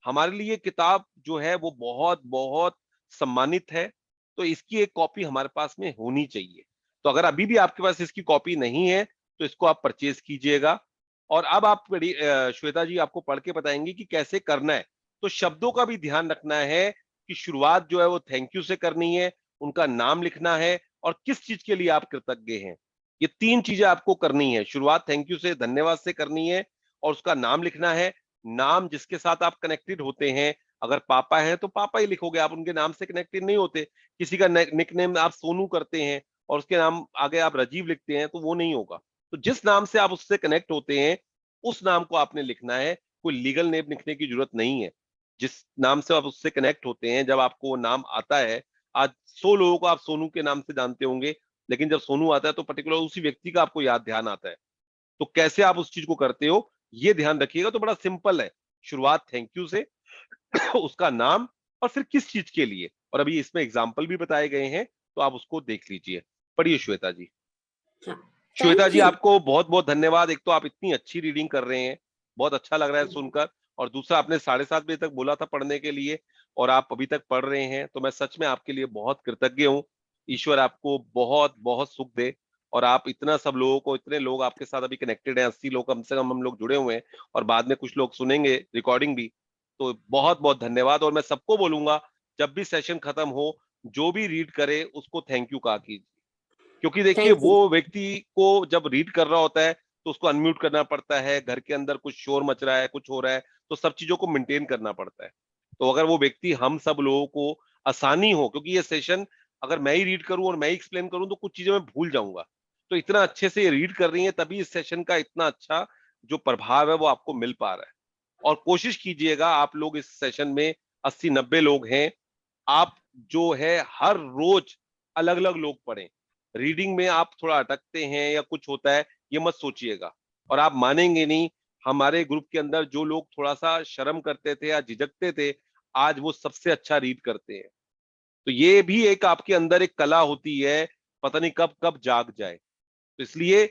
हमारे लिए किताब जो है वो बहुत बहुत सम्मानित है, तो इसकी एक कॉपी हमारे पास में होनी चाहिए। तो अगर अभी भी आपके पास इसकी कॉपी नहीं है तो इसको आप परचेज कीजिएगा। और अब आप श्वेता जी आपको पढ़ के बताएंगी कि कैसे करना है। तो शब्दों का भी ध्यान रखना है कि शुरुआत जो है वो थैंक यू से करनी है, उनका नाम लिखना है और किस चीज के लिए आप कृतज्ञ हैं। ये 3 चीजें आपको करनी है। शुरुआत थैंक यू से, धन्यवाद से करनी है और उसका नाम लिखना है। नाम जिसके साथ आप कनेक्टेड होते हैं, अगर पापा हैं तो पापा ही लिखोगे, आप उनके नाम से कनेक्टेड नहीं होते। किसी का निकनेम आप सोनू करते हैं और उसके नाम आगे आप राजीव लिखते हैं तो वो नहीं होगा। तो जिस नाम से आप उससे कनेक्ट होते हैं उस नाम को आपने लिखना है। कोई लीगल नेम लिखने की जरूरत नहीं है। जिस नाम से आप उससे कनेक्ट होते हैं, जब आपको नाम आता है, आज 100 लोगों को आप सोनू के नाम से जानते होंगे, लेकिन जब सोनू आता है तो पर्टिकुलर उसी व्यक्ति का आपको याद ध्यान आता है। तो कैसे आप उस चीज को करते हो ये ध्यान रखिएगा। तो बड़ा सिंपल है, शुरुआत थैंक यू से, उसका नाम और फिर किस चीज के लिए। और अभी इसमें एग्जाम्पल भी बताए गए हैं तो आप उसको देख लीजिए। पढ़िए श्वेता जी। Shweta Thank ji, you. आपको बहुत बहुत धन्यवाद। एक तो आप इतनी अच्छी रीडिंग कर रहे हैं, बहुत अच्छा लग रहा है सुनकर। और दूसरा, आपने 7:30 बजे तक बोला था पढ़ने के लिए और आप अभी तक पढ़ रहे हैं, तो मैं सच में आपके लिए बहुत कृतज्ञ हूँ। ईश्वर आपको बहुत बहुत सुख दे। और आप इतना सब लोगों को, इतने लोग आपके साथ अभी कनेक्टेड हैं, 80 लोग कम से कम हम लोग जुड़े हुए हैं और बाद में कुछ लोग सुनेंगे रिकॉर्डिंग भी। तो बहुत बहुत धन्यवाद। और मैं सबको बोलूंगा, जब भी सेशन खत्म हो, जो भी रीड करे उसको थैंक यू कहा कीजिए। क्योंकि देखिए, Thank you. वो व्यक्ति को जब रीड कर रहा होता है तो उसको अनम्यूट करना पड़ता है, घर के अंदर कुछ शोर मच रहा है, कुछ हो रहा है, तो सब चीजों को मेंटेन करना पड़ता है। तो अगर वो व्यक्ति हम सब लोगों को आसानी हो, क्योंकि ये सेशन अगर मैं ही रीड करूं और मैं ही एक्सप्लेन करूं तो कुछ चीजें मैं भूल जाऊंगा। तो इतना अच्छे से ये रीड कर रही है, तभी इस सेशन का इतना अच्छा जो प्रभाव है वो आपको मिल पा रहा है। और कोशिश कीजिएगा, आप लोग इस सेशन में 80-90 लोग हैं, आप जो है हर रोज अलग अलग लोग पढ़ें। रीडिंग में आप थोड़ा अटकते हैं या कुछ होता है, ये मत सोचिएगा। और आप मानेंगे नहीं, हमारे ग्रुप के अंदर जो लोग थोड़ा सा शर्म करते थे या झिझकते थे, आज वो सबसे अच्छा रीड करते हैं। तो ये भी एक आपके अंदर एक कला होती है, पता नहीं कब कब जाग जाए। तो इसलिए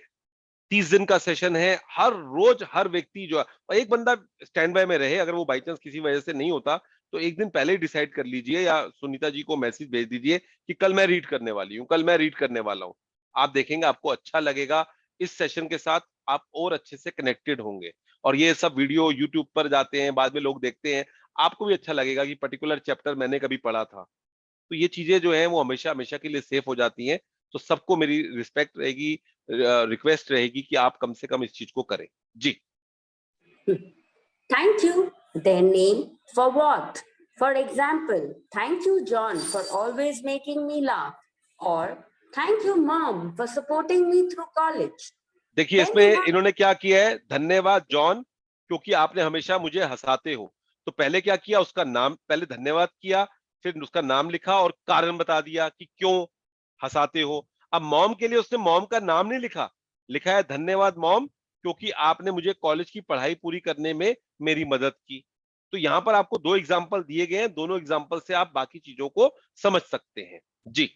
30 दिन का सेशन है, हर रोज हर व्यक्ति जो है, और एक बंदा स्टैंड बाय में रहे। अगर वो बाई चांस किसी वजह से नहीं होता तो एक दिन पहले ही डिसाइड कर लीजिए या सुनीता जी को मैसेज भेज दीजिए कि कल मैं रीड करने वाली हूँ, कल मैं रीड करने वाला हूँ। आप देखेंगे आपको अच्छा लगेगा। इस सेशन के साथ आप और अच्छे से कनेक्टेड होंगे। और ये सब वीडियो यूट्यूब पर जाते हैं, बाद में लोग देखते हैं, आपको भी अच्छा लगेगा कि पर्टिकुलर चैप्टर मैंने कभी पढ़ा था। तो ये चीजें जो है वो हमेशा हमेशा के लिए सेफ हो जाती हैं। तो सबको मेरी रिस्पेक्ट रहेगी, रिक्वेस्ट रहेगी कि आप कम से कम इस चीज को करें जी। Thank you. Their name for what? For example, thank you, John, for always making me laugh. Or thank you, Mom, for supporting me through college. देखिए, Then you इसमें have इन्होंने क्या किया है, धन्यवाद जॉन, क्योंकि आपने हमेशा मुझे हंसाते हो। तो पहले क्या किया, उसका नाम, पहले धन्यवाद किया, फिर उसका नाम लिखा और कारण बता दिया कि क्यों हंसाते हो। अब मॉम के लिए उसने मॉम का नाम नहीं लिखा, लिखा है धन्यवाद मॉम, क्योंकि आपने मुझे कॉलेज की पढ़ाई पूरी करने में मेरी मदद की। तो यहाँ पर आपको 2 एग्जाम्पल दिए गए हैं, दोनों एग्जाम्पल से आप बाकी चीजों को समझ सकते हैं जी।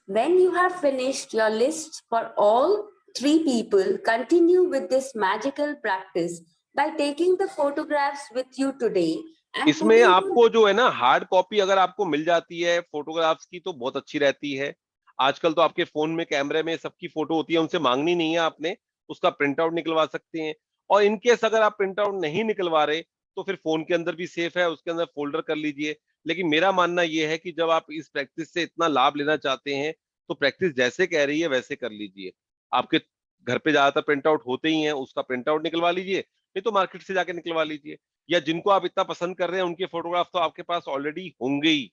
When you have finished your list for all 3 people, continue with this magical practice by taking the photographs with you today and इसमें putting them. आपको जो है ना, हार्ड कॉपी अगर आपको मिल जाती है फोटोग्राफ्स की तो बहुत अच्छी रहती है। आजकल तो आपके फोन में कैमरे में सबकी फोटो होती है, उनसे मांगनी नहीं है आपने, उसका प्रिंट आउट निकलवा सकते हैं। और इनकेस अगर आप प्रिंट आउट नहीं निकलवा रहे तो फिर फोन के अंदर भी सेफ है, उसके अंदर फोल्डर कर लीजिए। लेकिन मेरा मानना यह है कि जब आप इस प्रैक्टिस से इतना लाभ लेना चाहते हैं तो प्रैक्टिस जैसे कह रही है वैसे कर लीजिए। आपके घर पे ज्यादातर प्रिंट आउट होते ही हैं, उसका प्रिंट आउट निकलवा लीजिए, नहीं तो मार्केट से जाके निकलवा लीजिए। या जिनको आप इतना पसंद कर रहे हैं उनके फोटोग्राफ तो आपके पास ऑलरेडी होंगे ही,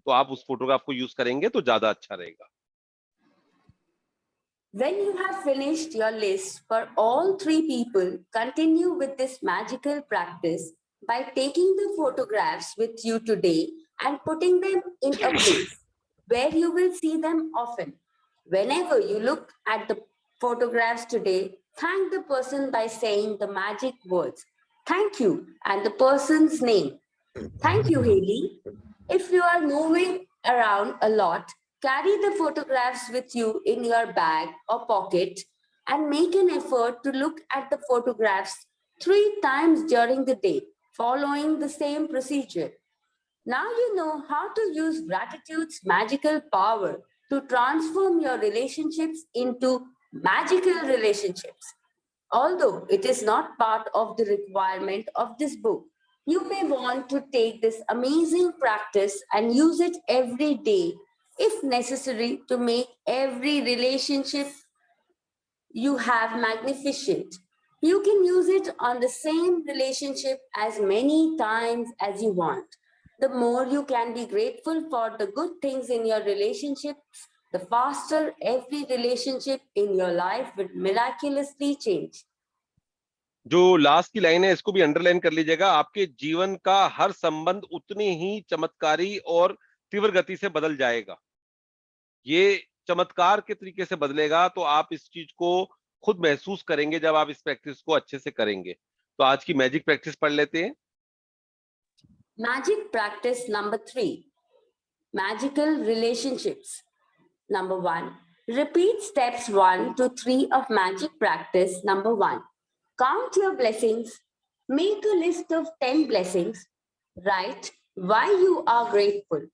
तो आप उस फोटोग्राफ को यूज करेंगे तो ज्यादा अच्छा रहेगा। When you have finished your list for all 3 people, continue with this magical practice by taking the photographs with you today and putting them in a place where you will see them often. Whenever you look at the photographs today, thank the person by saying the magic words, thank you, and the person's name. Thank you, Haley. If you are moving around a lot, carry the photographs with you in your bag or pocket and make an effort to look at the photographs 3 times during the day, following the same procedure. Now you know how to use gratitude's magical power to transform your relationships into magical relationships. Although it is not part of the requirement of this book, You may want to take this amazing practice and use it every day, if necessary, to make every relationship you have magnificent. You can use it on the same relationship as many times as you want. The more you can be grateful for the good things in your relationships, the faster every relationship in your life will miraculously change. जो last की line है इसको भी underline कर लीजिएगा। आपके जीवन का हर संबंध उतनी ही चमत्कारी और तीव्र गति से बदल जाएगा। ये चमत्कार के तरीके से बदलेगा, तो आप इस चीज को खुद महसूस करेंगे जब आप इस प्रैक्टिस को अच्छे से करेंगे। तो आज की मैजिक प्रैक्टिस पढ़ लेते हैं। Magic practice number 3. Magical relationships. Number 1. Repeat steps 1 to 3 of magic practice number 1. Count your blessings. Make a list of 10 blessings. Write why you are grateful.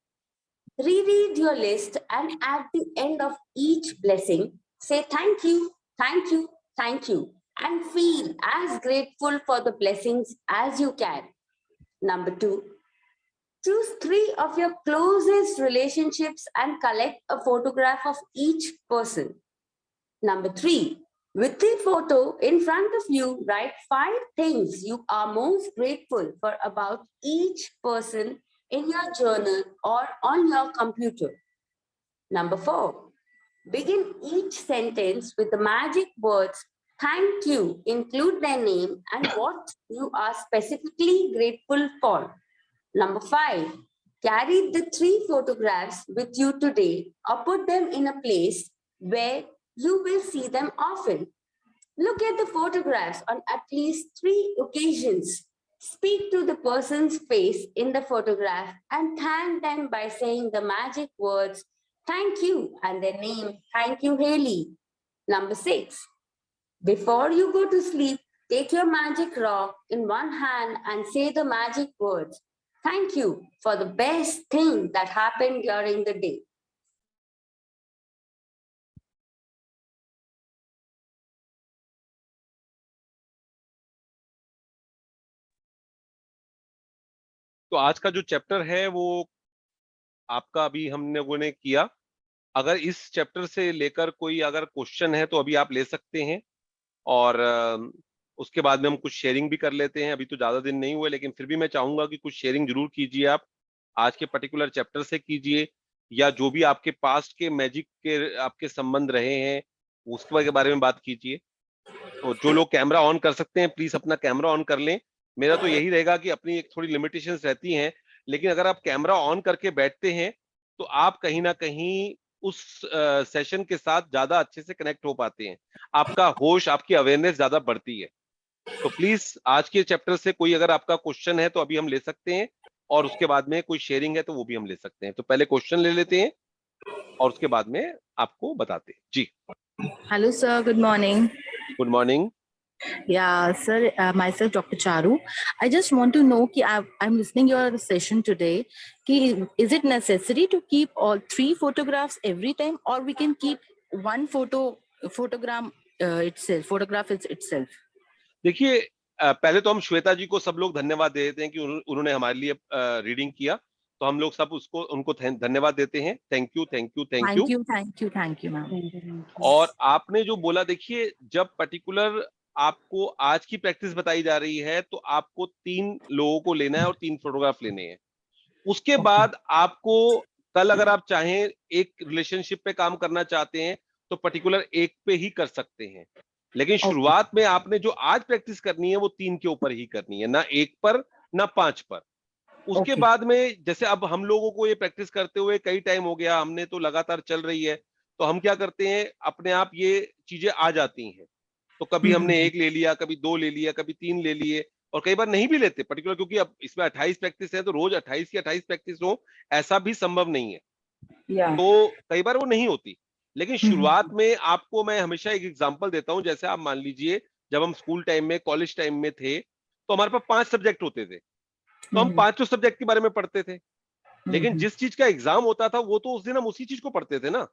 Reread your list and at the end of each blessing, say thank you, thank you, thank you, and feel as grateful for the blessings as you can. Number 2, choose 3 of your closest relationships and collect a photograph of each person. Number 3, with the photo in front of you, write 5 things you are most grateful for about each person in your journal or on your computer. Number 4, begin each sentence with the magic words thank you, include their name and what you are specifically grateful for. Number 5, carry the 3 photographs with you today or put them in a place where you will see them often. Look at the photographs on at least 3 occasions. Speak to the person's face in the photograph and thank them by saying the magic words, thank you, and their name, thank you, Haley. Number 6, before you go to sleep, take your magic rock in one hand and say the magic words, thank you for the best thing that happened during the day. तो आज का जो chapter है वो आपका अभी हम लोगों ने किया। अगर इस चैप्टर से लेकर कोई अगर क्वेश्चन है तो अभी आप ले सकते हैं, और उसके बाद में हम कुछ शेयरिंग भी कर लेते हैं। अभी तो ज्यादा दिन नहीं हुए, लेकिन फिर भी मैं चाहूंगा कि कुछ शेयरिंग जरूर कीजिए। आप आज के पर्टिकुलर चैप्टर से कीजिए, या जो भी आपके पास्ट के मैजिक के आपके संबंध रहे हैं उसके बारे में बात कीजिए। तो जो लोग कैमरा ऑन कर सकते हैं प्लीज अपना कैमरा ऑन कर लें। मेरा तो यही रहेगा कि अपनी एक थोड़ी लिमिटेशंस रहती हैं, लेकिन अगर आप कैमरा ऑन करके बैठते हैं तो आप कहीं ना कहीं उस सेशन के साथ ज्यादा अच्छे से कनेक्ट हो पाते हैं। आपका होश, आपकी अवेयरनेस ज्यादा बढ़ती है। तो प्लीज आज के चैप्टर से कोई अगर आपका क्वेश्चन है तो अभी हम ले सकते हैं, और उसके बाद में कोई शेयरिंग है तो वो भी हम ले सकते हैं। तो पहले क्वेश्चन ले लेते हैं और उसके बाद में आपको बताते हैं। जी, hello sir, good morning. Good morning. Yeah, sir, myself Dr. Charu. I just want to know कि I'm listening your session today. कि is it necessary to keep all 3 photographs every time, or we can keep one photograph itself? देखिए, पहले तो हम श्वेता जी को सब लोग धन्यवाद दे देते हैं कि उन्होंने हमारे लिए रीडिंग किया, तो हम लोग सब उनको धन्यवाद देते हैं। Thank you, thank you, thank you, thank you ma'am. और आपने जो बोला, देखिए जब पर्टिकुलर आपको आज की प्रैक्टिस बताई जा रही है तो आपको 3 लोगों को लेना है और 3 फोटोग्राफ लेने हैं। उसके बाद आपको कल अगर आप चाहें एक रिलेशनशिप पे काम करना चाहते हैं तो पर्टिकुलर एक पे ही कर सकते हैं, लेकिन शुरुआत में आपने जो आज प्रैक्टिस करनी है वो 3 के ऊपर ही करनी है, ना 1 पर ना 5 पर। उसके बाद में जैसे अब हम लोगों को ये प्रैक्टिस करते हुए कई टाइम हो गया, हमने तो लगातार चल रही है, तो हम क्या करते हैं, अपने आप ये चीजें आ जाती हैं। तो कभी हमने 1 ले लिया, कभी 2 ले लिया, कभी 3 ले लिए, और कई बार नहीं भी लेते पर्टिकुलर, क्योंकि अब इसमें 28 प्रैक्टिस है तो रोज 28 की 28 प्रैक्टिस हो ऐसा भी संभव नहीं है। तो कई बार वो नहीं होती, लेकिन शुरुआत में आपको मैं हमेशा एक एग्जांपल देता हूं। जैसे आप मान लीजिए जब हम स्कूल टाइम में, कॉलेज टाइम में थे तो हमारे पास 5 सब्जेक्ट होते थे, तो हम 5 सब्जेक्ट के बारे में पढ़ते थे, लेकिन जिस चीज का एग्जाम होता था वो तो उस दिन हम उसी चीज को पढ़ते थे ना।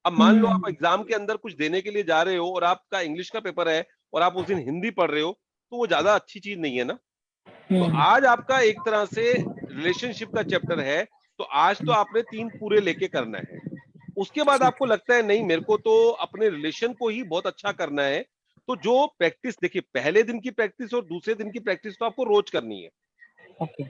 अब मान लो आप एग्जाम के अंदर कुछ देने के लिए जा रहे हो और आपका इंग्लिश का पेपर है और आप उस दिन हिंदी पढ़ रहे हो, तो वो ज्यादा अच्छी चीज नहीं है ना। तो आज आपका एक तरह से रिलेशनशिप का चैप्टर है, तो आज तो आपने 3 पूरे लेके करना है। उसके बाद आपको लगता है नहीं मेरे को तो अपने रिलेशन को ही बहुत अच्छा करना है, तो जो प्रैक्टिस देखिए, पहले दिन की प्रैक्टिस और दूसरे दिन की प्रैक्टिस तो आपको रोज करनी है।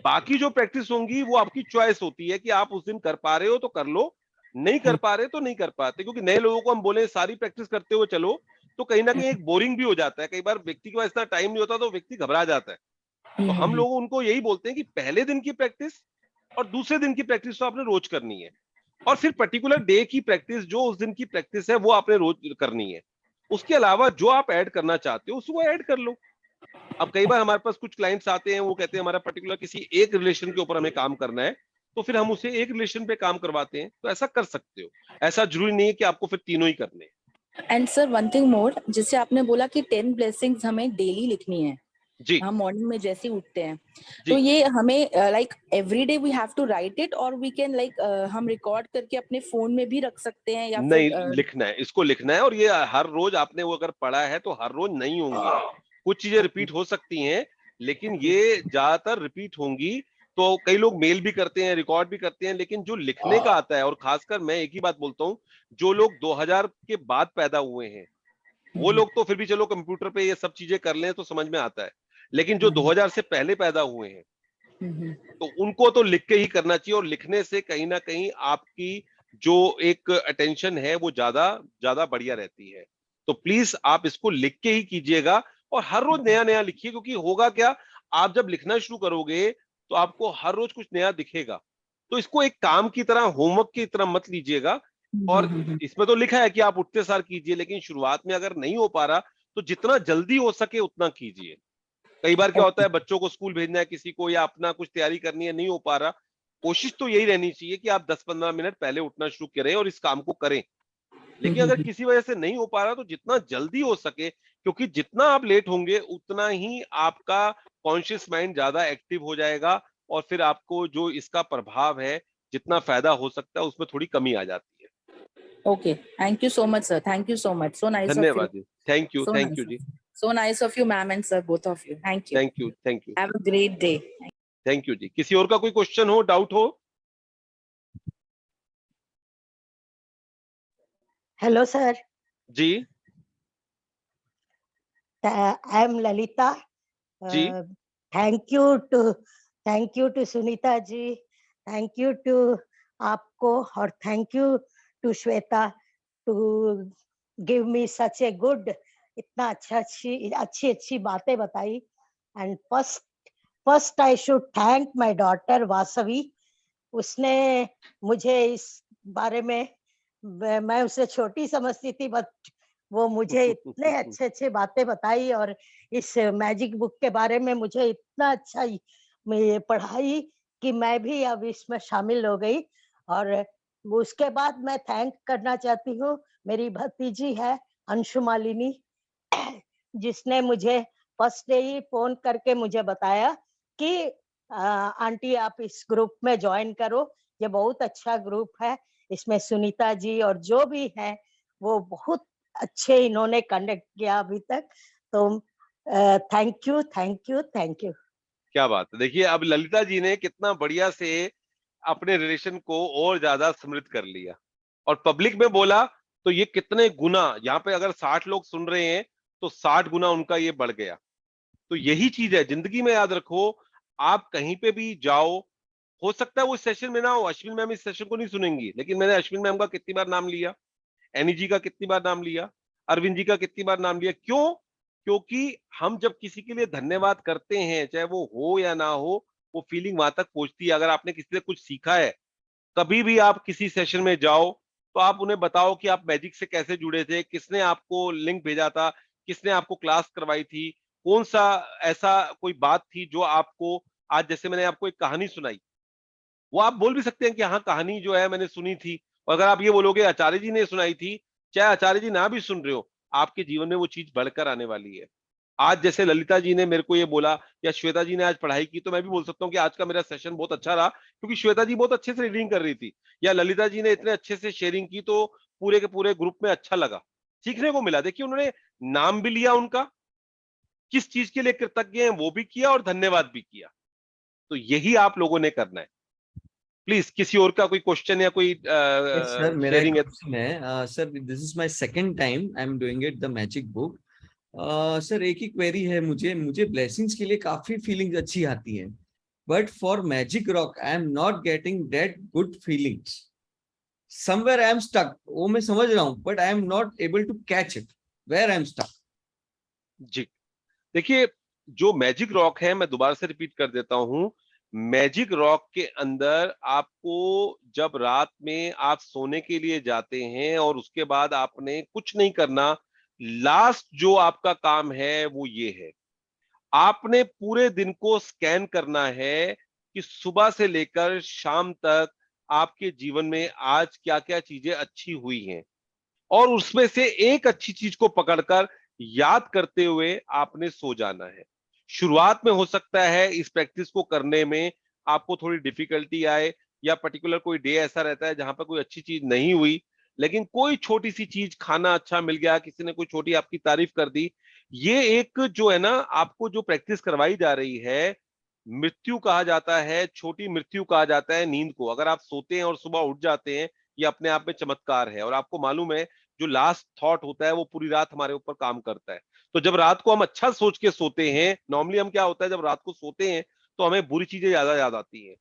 बाकी जो प्रैक्टिस होंगी वो आपकी चॉइस होती है कि आप उस दिन कर पा रहे हो तो कर लो, नहीं कर पा रहे तो नहीं कर पाते। क्योंकि नए लोगों को हम बोले सारी प्रैक्टिस करते हुए चलो, तो कहीं ना कहीं एक बोरिंग भी हो जाता है। कई बार व्यक्ति के पास इतना टाइम नहीं होता तो व्यक्ति घबरा जाता है। तो हम लोग उनको यही बोलते हैं कि पहले दिन की प्रैक्टिस और दूसरे दिन की प्रैक्टिस तो आपने रोज करनी है, और फिर पर्टिकुलर डे की प्रैक्टिस जो उस दिन की प्रैक्टिस है वो आपने रोज करनी है। उसके अलावा जो आप ऐड करना चाहते हो उसको ऐड कर लो। अब कई बार हमारे पास कुछ क्लाइंट्स आते हैं, वो कहते हैं हमारा पर्टिकुलर किसी एक रिलेशन के ऊपर हमें काम करना है, तो फिर हम उसे एक रिलेशन पे काम करवाते हैं। तो ऐसा कर सकते हो, ऐसा जरूरी नहीं है कि आपको फिर तीनों ही करने हैं। And sir one thing more, जैसे आपने बोला कि 10 ब्लेसिंग्स हमें डेली लिखनी है, जी हम मॉर्निंग में जैसे ही उठते हैं, जी। तो ये हमें like every day we have to write it, और वी कैन लाइक हम रिकॉर्ड करके अपने फोन में भी रख सकते हैं, या नहीं, फिर लिखना है, इसको लिखना है। और ये हर रोज आपने वो अगर पढ़ा है तो हर रोज नहीं होंगी, कुछ चीजें रिपीट हो सकती हैं, लेकिन ये ज्यादातर रिपीट होंगी। तो कई लोग मेल भी करते हैं, रिकॉर्ड भी करते हैं, लेकिन जो लिखने का आता है, और खासकर मैं एक ही बात बोलता हूँ, जो लोग 2000 के बाद पैदा हुए हैं वो लोग तो फिर भी चलो कंप्यूटर पे ये सब चीजें कर लें तो समझ में आता है, लेकिन जो 2000 से पहले पैदा हुए हैं तो उनको तो लिख के ही करना चाहिए। और लिखने से कहीं ना कहीं आपकी जो एक अटेंशन है वो ज्यादा ज्यादा बढ़िया रहती है। तो प्लीज आप इसको लिख के ही कीजिएगा, और हर रोज नया नया लिखिए। क्योंकि होगा क्या, आप जब लिखना शुरू करोगे तो आपको हर रोज कुछ नया दिखेगा। तो इसको एक काम की तरह, होमवर्क की तरह मत लीजिएगा। और इसमें तो लिखा है कि आप उठते सार कीजिए, लेकिन शुरुआत में अगर नहीं हो पा रहा तो जितना जल्दी हो सके उतना कीजिए। कई बार क्या होता है, बच्चों को स्कूल भेजना है किसी को, या अपना कुछ तैयारी करनी है, नहीं हो पा रहा, कोशिश तो यही रहनी चाहिए कि आप 10-15 मिनट पहले उठना शुरू करें और इस काम को करें। लेकिन अगर किसी वजह से नहीं हो पा रहा तो जितना जल्दी हो सके, क्योंकि जितना आप लेट होंगे उतना ही आपका कॉन्शियस माइंड ज्यादा एक्टिव हो जाएगा, और फिर आपको जो इसका प्रभाव है, जितना फायदा हो सकता है उसमें थोड़ी कमी आ जाती है। okay, thank you so much sir, thank you so much, so nice of you, धन्यवाद जी, thank you, so thank nice you of जी, you, so nice of you ma'am and sir, both of you, thank you, thank you, thank you, have a great day. Thank you जी। किसी और का कोई question हो, doubt हो? Hello, sir. Ji I am Lalita. Ji Thank you to Sunita ji. Thank you to आपको, और thank you to Shweta to give me such a good, इतना अच्छी बातें बताई. And first I should thank my daughter Vasavi. उसने मुझे इस बारे में, मैं उसे छोटी समझती थी, बट वो मुझे इतने अच्छे बातें बताई, और इस मैजिक बुक के बारे में मुझे इतना अच्छा मैं पढ़ाई कि मैं भी अब इसमें शामिल हो गई. और उसके बाद मैं थैंक करना चाहती हूँ, मेरी भतीजी है अंशुमालिनी, जिसने मुझे फर्स्ट डे ही फोन करके मुझे बताया कि आंटी आप इस ग्रुप में ज्वाइन करो, ये बहुत अच्छा ग्रुप है, इसमें सुनीता जी और जो भी है वो बहुत अच्छे इन्होंने कंडक्ट किया अभी तक. तो thank you, thank you, thank you. क्या बात है। देखिए अब ललिता जी ने कितना बढ़िया से अपने रिलेशन को और ज्यादा समृद्ध कर लिया, और पब्लिक में बोला, तो ये कितने गुना, यहाँ पे अगर 60 लोग सुन रहे हैं तो 60 गुना उनका ये बढ़ गया। तो यही चीज है जिंदगी में, याद रखो, आप कहीं पे भी जाओ, हो सकता है वो सेशन में ना हो, अश्विन मैम इस सेशन को नहीं सुनेंगी, लेकिन मैंने अश्विन मैम का कितनी बार नाम लिया, एनी जी का कितनी बार नाम लिया, अरविंद जी का कितनी बार नाम लिया। क्यों? क्योंकि हम जब किसी के लिए धन्यवाद करते हैं, चाहे वो हो या ना हो, वो फीलिंग वहां तक पहुंचती है। अगर आपने किसी से कुछ सीखा है, कभी भी आप किसी सेशन में जाओ तो आप उन्हें बताओ कि आप मैजिक से कैसे जुड़े थे, किसने आपको लिंक भेजा था, किसने आपको क्लास करवाई थी, कौन सा ऐसा कोई बात थी जो आपको, आज जैसे मैंने आपको एक कहानी सुनाई, वो आप बोल भी सकते हैं कि हाँ कहानी जो है मैंने सुनी थी। और अगर आप ये बोलोगे आचार्य जी ने सुनाई थी, चाहे आचार्य जी ना भी सुन रहे हो, आपके जीवन में वो चीज बढ़कर आने वाली है। आज जैसे ललिता जी ने मेरे को ये बोला, या श्वेता जी ने आज पढ़ाई की, तो मैं भी बोल सकता हूँ कि आज का मेरा सेशन बहुत अच्छा रहा, क्योंकि श्वेता जी बहुत अच्छे से रीडिंग कर रही थी, या ललिता जी ने इतने अच्छे से शेयरिंग की, तो पूरे के पूरे ग्रुप में अच्छा लगा, सीखने को मिला। देखिए उन्होंने नाम भी लिया उनका, किस चीज के लिए कृतज्ञ हैं वो भी किया और धन्यवाद भी किया। तो यही आप लोगों ने करना है। प्लीज किसी और का कोई क्वेश्चन या कोई सर मेरा एक शेयरिंग है? क्वेश्चन है sir, this is my second time I am doing it the magic book. Sir एक ही क्वेरी है मुझे ब्लेसिंग्स के लिए काफी फीलिंग्स अच्छी आती हैं, but for magic rock I am not getting that good feelings, somewhere I am stuck. वो मैं समझ रहा हूँ but I am not able to catch it, where I am stuck. जी देखिए, जो मैजिक रॉक है, मैं दोबारा से रिपीट कर देता हूं, मैजिक रॉक के अंदर आपको जब रात में आप सोने के लिए जाते हैं और उसके बाद आपने कुछ नहीं करना, लास्ट जो आपका काम है वो ये है, आपने पूरे दिन को स्कैन करना है कि सुबह से लेकर शाम तक आपके जीवन में आज क्या क्या चीजें अच्छी हुई हैं, और उसमें से एक अच्छी चीज को पकड़कर याद करते हुए आपने सो जाना है। शुरुआत में हो सकता है इस प्रैक्टिस को करने में आपको थोड़ी डिफिकल्टी आए, या पर्टिकुलर कोई डे ऐसा रहता है जहां पर कोई अच्छी चीज नहीं हुई, लेकिन कोई छोटी सी चीज, खाना अच्छा मिल गया, किसी ने कोई छोटी आपकी तारीफ कर दी, ये एक जो है ना आपको जो प्रैक्टिस करवाई जा रही है, मृत्यु कहा जाता है, छोटी मृत्यु कहा जाता है नींद को। अगर आप सोते हैं और सुबह उठ जाते हैं, ये अपने आप में चमत्कार है। और आपको मालूम है जो लास्ट थॉट होता है वो पूरी रात हमारे ऊपर काम करता है। तो जब रात को हम अच्छा सोच के सोते हैं, नॉर्मली हम क्या होता है जब रात को सोते हैं तो हमें बुरी चीजें ज्यादा याद आती हैं।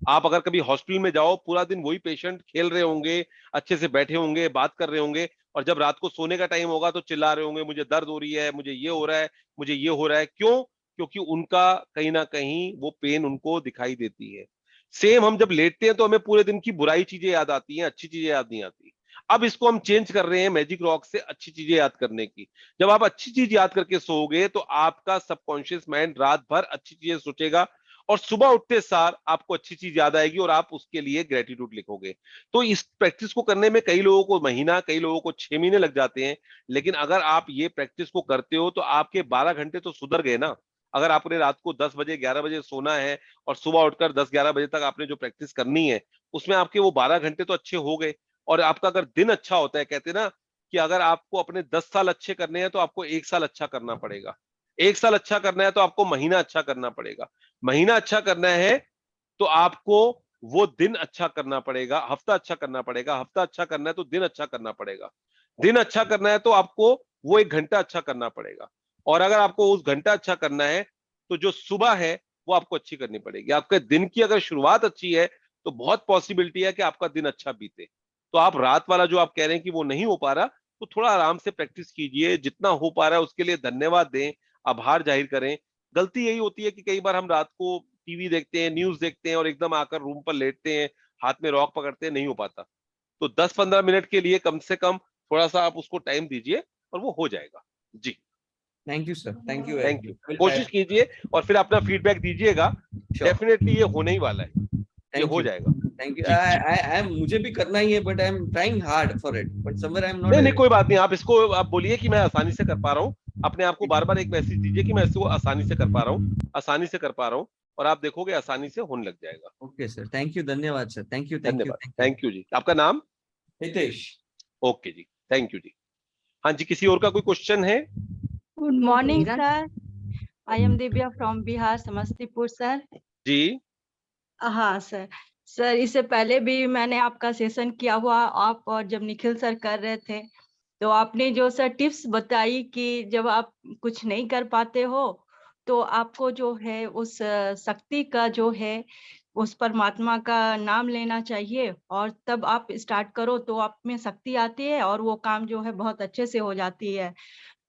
आप अगर कभी हॉस्पिटल में जाओ, पूरा दिन वही पेशेंट खेल रहे होंगे, अच्छे से बैठे होंगे, बात कर रहे होंगे, और जब रात को सोने का टाइम होगा तो चिल्ला रहे होंगे, मुझे दर्द हो रही है, मुझे ये हो रहा है, मुझे ये हो रहा है। क्यों? क्योंकि उनका कहीं ना कहीं वो पेन उनको दिखाई देती है। सेम हम जब लेटते हैं तो हमें पूरे दिन की बुराई चीजें याद आती हैं, अच्छी चीजें याद नहीं आती। अब इसको हम चेंज कर रहे हैं मैजिक रॉक से अच्छी चीजें याद करने की। जब आप अच्छी चीज याद करके सोओगे तो आपका सबकॉन्शियस माइंड रात भर अच्छी चीजें सोचेगा, और सुबह उठते सार आपको अच्छी चीज याद आएगी और आप उसके लिए ग्रेटिट्यूड लिखोगे। तो इस प्रैक्टिस को करने में कई लोगों को महीना, कई लोगों को 6 महीने लग जाते हैं, लेकिन अगर आप ये प्रैक्टिस को करते हो तो आपके 12 घंटे तो सुधर गए ना। अगर आपने रात को 10 बजे 11 बजे सोना है और सुबह उठकर 10-11 बजे तक आपने जो प्रैक्टिस करनी है, उसमें आपके वो 12 घंटे तो अच्छे हो गए। और आपका अगर दिन अच्छा होता है, कहते हैं ना कि अगर आपको अपने 10 साल अच्छे करने हैं तो आपको 1 साल अच्छा करना पड़ेगा, 1 साल अच्छा करना है तो आपको महीना अच्छा करना पड़ेगा, महीना अच्छा करना है तो आपको वो दिन अच्छा करना पड़ेगा, हफ्ता अच्छा करना पड़ेगा, हफ्ता अच्छा करना है तो दिन अच्छा करना पड़ेगा, दिन अच्छा करना है तो आपको वो 1 घंटा अच्छा करना पड़ेगा, और अगर आपको उस घंटा अच्छा करना है तो जो सुबह है वो आपको अच्छी करनी पड़ेगी। आपके दिन की अगर शुरुआत अच्छी है तो बहुत पॉसिबिलिटी है कि आपका दिन अच्छा बीते। तो आप रात वाला जो आप कह रहे हैं कि वो नहीं हो पा रहा, तो थोड़ा आराम से प्रैक्टिस कीजिए, जितना हो पा रहा है उसके लिए धन्यवाद दें, आभार जाहिर करें। गलती यही होती है कि कई बार हम रात को टीवी देखते हैं, न्यूज देखते हैं और एकदम आकर रूम पर लेटते हैं, हाथ में रॉक पकड़ते हैं, नहीं हो पाता। तो 10-15 मिनट के लिए कम से कम थोड़ा सा आप उसको टाइम दीजिए और वो हो जाएगा। जी thank you sir, thank you thank you. कोशिश कीजिए और फिर अपना फीडबैक दीजिएगा। डेफिनेटली ये होने ही वाला है, ये थैंक हो यू, जाएगा। Thank you. जी जी आई मुझे भी करना ही है but I am trying hard for it, but somewhere I M नहीं नहीं, नॉट। कोई बात नहीं, आप इसको आप बोलिए कि मैं आसानी से कर पा रहा हूँ। अपने आप को बार बार एक मैसेज दीजिए कि मैं इसको आसानी से कर पा रहा हूँ, आसानी से कर पा रहा हूँ, और आप देखोगे आसानी से होने लग जाएगा। ओके सर, थैंक यू, धन्यवाद sir, thank you, thank you, धन्यवाद, थैंक यू। थैंक यू जी। आपका नाम? हितेश। ओके जी, थैंक यू जी। हाँ जी, किसी और का कोई क्वेश्चन है? Good morning, sir. I am Divya from Bihar, Samastipur, sir. जी हाँ सर। सर इससे पहले भी मैंने आपका सेशन किया हुआ, आप और जब निखिल सर कर रहे थे, तो आपने जो सर टिप्स बताई कि जब आप कुछ नहीं कर पाते हो तो आपको जो है उस शक्ति का जो है उस परमात्मा का नाम लेना चाहिए, और तब आप स्टार्ट करो तो आप में शक्ति आती है और वो काम जो है बहुत अच्छे से हो जाती है।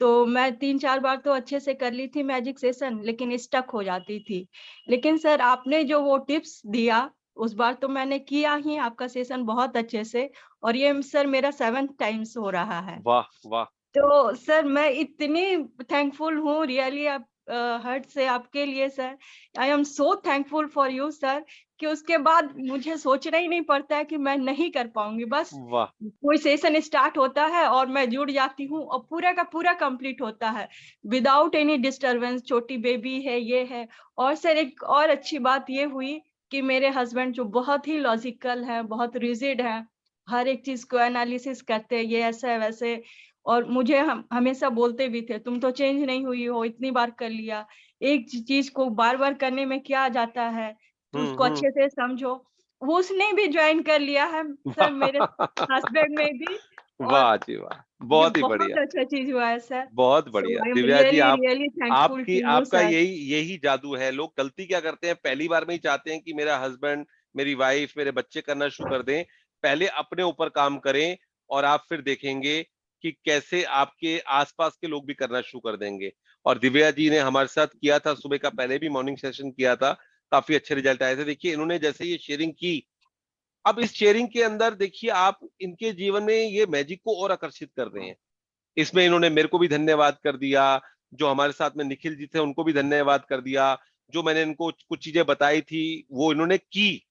तो मैं 3-4 बार तो अच्छे से कर ली थी मैजिक सेशन, लेकिन स्टक हो जाती थी। लेकिन सर आपने जो वो टिप्स दिया, उस बार तो मैंने किया ही आपका सेशन बहुत अच्छे से, और ये सर मेरा 7th टाइम्स हो रहा है। वाह वाह। तो सर मैं इतनी थैंकफुल हूँ रियली आप हार्ट से आपके लिए sir. I am so thankful for you sir, कि उसके बाद मुझे सोचना ही नहीं पड़ता है कि मैं नहीं कर पाऊंगी। बस वाह कोई सेशन स्टार्ट होता है और मैं जुड़ जाती हूँ और पूरा का पूरा कंप्लीट होता है विदाउट एनी डिस्टरबेंस। छोटी बेबी है, ये है। और सर एक और अच्छी बात ये हुई कि मेरे हस्बैंड जो बहुत ही लॉजिकल है, बहुत रिजिड है, हर एक चीज को एनालिसिस करते हैं, ये ऐसा है वैसे, और मुझे हमेशा बोलते भी थे, तुम तो चेंज नहीं हुई हो, इतनी बार कर लिया, एक चीज को बार बार करने में क्या जाता है, तो उसको अच्छे से समझो। वो उसने भी ज्वाइन कर लिया है सर, मेरे हस्बैंड में भी। और वाह जी वाह, ये बहुत ही बढ़िया, बहुत अच्छा चीज हुआ है सर। बहुत सो बढ़िया। I am Divya ji, really आप रियली थैंकफुल आपकी टू यू आपका सर। यही यही जादू है। लोग गलती क्या करते हैं, पहली बार में ही चाहते हैं कि मेरा हस्बैंड, मेरी वाइफ, मेरे बच्चे करना शुरू कर दें। पहले अपने ऊपर काम करें और आप फिर देखेंगे कि कैसे आपके आसपास के लोग भी करना शुरू कर देंगे। और दिव्या जी ने हमारे साथ किया था, सुबह का पहले भी मॉर्निंग सेशन किया था, काफी अच्छे रिजल्ट आए थे। देखिए इन्होंने जैसे ये शेयरिंग की, अब इस शेयरिंग के अंदर देखिए आप इनके जीवन में ये मैजिक को और आकर्षित कर रहे हैं। इसमें इन्होंने मेरे को भी धन्यवाद कर दिया, जो हमारे साथ में निखिल जी थे उनको भी धन्यवाद कर दिया, जो मैंने इनको कुछ चीजें बताई थी वो इन्होंने की,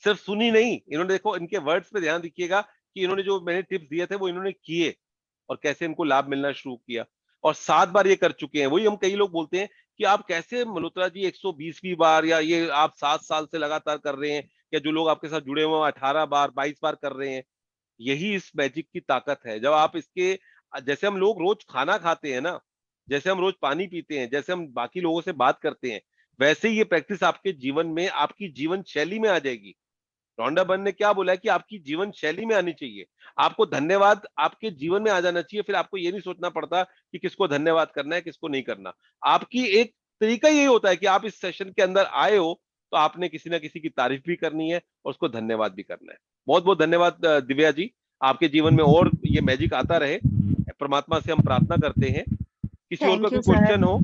सिर्फ सुनी नहीं, इन्होंने, देखो इनके वर्ड्स पे ध्यान दीजिएगा कि इन्होंने जो मैंने टिप्स दिए थे वो इन्होंने किए और कैसे इनको लाभ मिलना शुरू किया। और 7 बार ये कर चुके हैं। वही हम, कई लोग बोलते हैं कि आप कैसे मल्होत्रा जी 120वीं बार, या ये आप 7 साल से लगातार कर रहे हैं, या जो लोग आपके साथ जुड़े हुए हैं 18 बार 22 बार कर रहे हैं। यही इस मैजिक की ताकत है। जब आप इसके, जैसे हम लोग रोज खाना खाते हैं ना, जैसे हम रोज पानी पीते हैं, जैसे हम बाकी लोगों से बात करते हैं, वैसे ही ये प्रैक्टिस आपके जीवन में, आपकी जीवन शैली में आ जाएगी। रॉन्डा बर्न ने क्या बोला है कि आपकी जीवन शैली में आनी चाहिए। आपको धन्यवाद आपके जीवन में आ जाना चाहिए, फिर आपको ये नहीं सोचना पड़ता कि किसको धन्यवाद करना है, किसको नहीं करना। आपकी एक तरीका यही होता है कि आप इस सेशन के अंदर आए हो तो आपने किसी ना किसी की तारीफ भी करनी है और उसको धन्यवाद भी करना है। बहुत बहुत धन्यवाद दिव्या जी, आपके जीवन में और ये मैजिक आता रहे, परमात्मा से हम प्रार्थना करते हैं। किसी और का थैंक कोई यू सर। क्वेश्चन हो?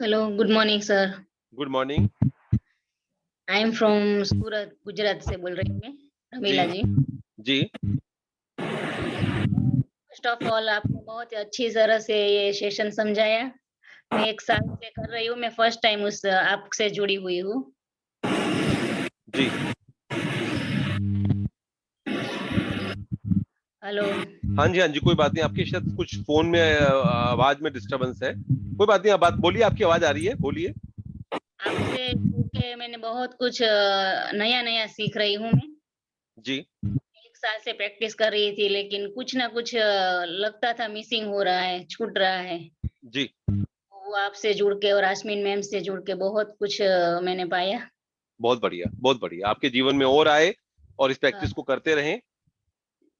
Hello, good morning, sir. Good morning. I am from सूरत, गुजरात से बोल रही हूँ मैं, जी रमीला जी। जी फर्स्ट ऑफ ऑल आपने बहुत ही अच्छी तरह से ये सेशन समझाया। मैं 1 साल से कर रही हूँ, मैं फर्स्ट टाइम उस आपसे जुड़ी हुई हूँ। जी हेलो, हाँ जी, हाँ जी, कोई बात नहीं। आपकी शायद कुछ फोन में आवाज में डिस्टरबेंस है, कोई बात नहीं। आप बात बोलिए, आपकी आवाज आ रही है, बोलिए। आपसे जुड़ के मैंने बहुत कुछ नया-नया सीख रही हूँ मैं। जी 1 साल से प्रैक्टिस कर रही थी, लेकिन कुछ ना कुछ लगता था मिसिंग हो रहा है, छूट रहा है। जी, वो आपसे जुड़ के और आस्मीन मैम से जुड़ के बहुत कुछ मैंने पाया। बहुत बढ़िया, बहुत बढ़िया। आपके जीवन में और आए और इस हाँ, प्रैक्टिस को करते रहें।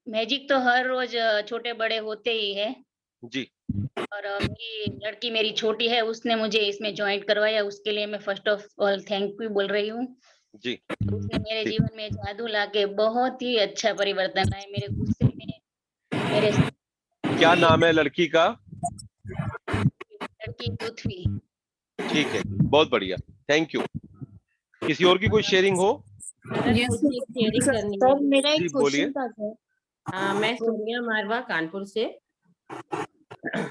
मैजिक तो हर रोज छोटे-बड़े होते ही है। जी और मेरी लड़की मेरी छोटी है, उसने मुझे इसमें जॉइन करवाया, उसके लिए मैं first of all thank you बोल रही हूँ। जी उसने मेरे जी। जीवन में जादू लाके बहुत ही अच्छा परिवर्तन लाए मेरे गुस्से में, मेरे क्या मेरी नाम है लड़की का? लड़की पृथ्वी। ठीक है, बहुत बढ़िया, थैंक यू। किसी और की कोई शेयरिंग हो? सर मुझे एक शेयरिंग करनी है। सर मेरा एक जी बोलिए। क्वेश्चन था सर। मैं सोनिया मारवा कानपुर से।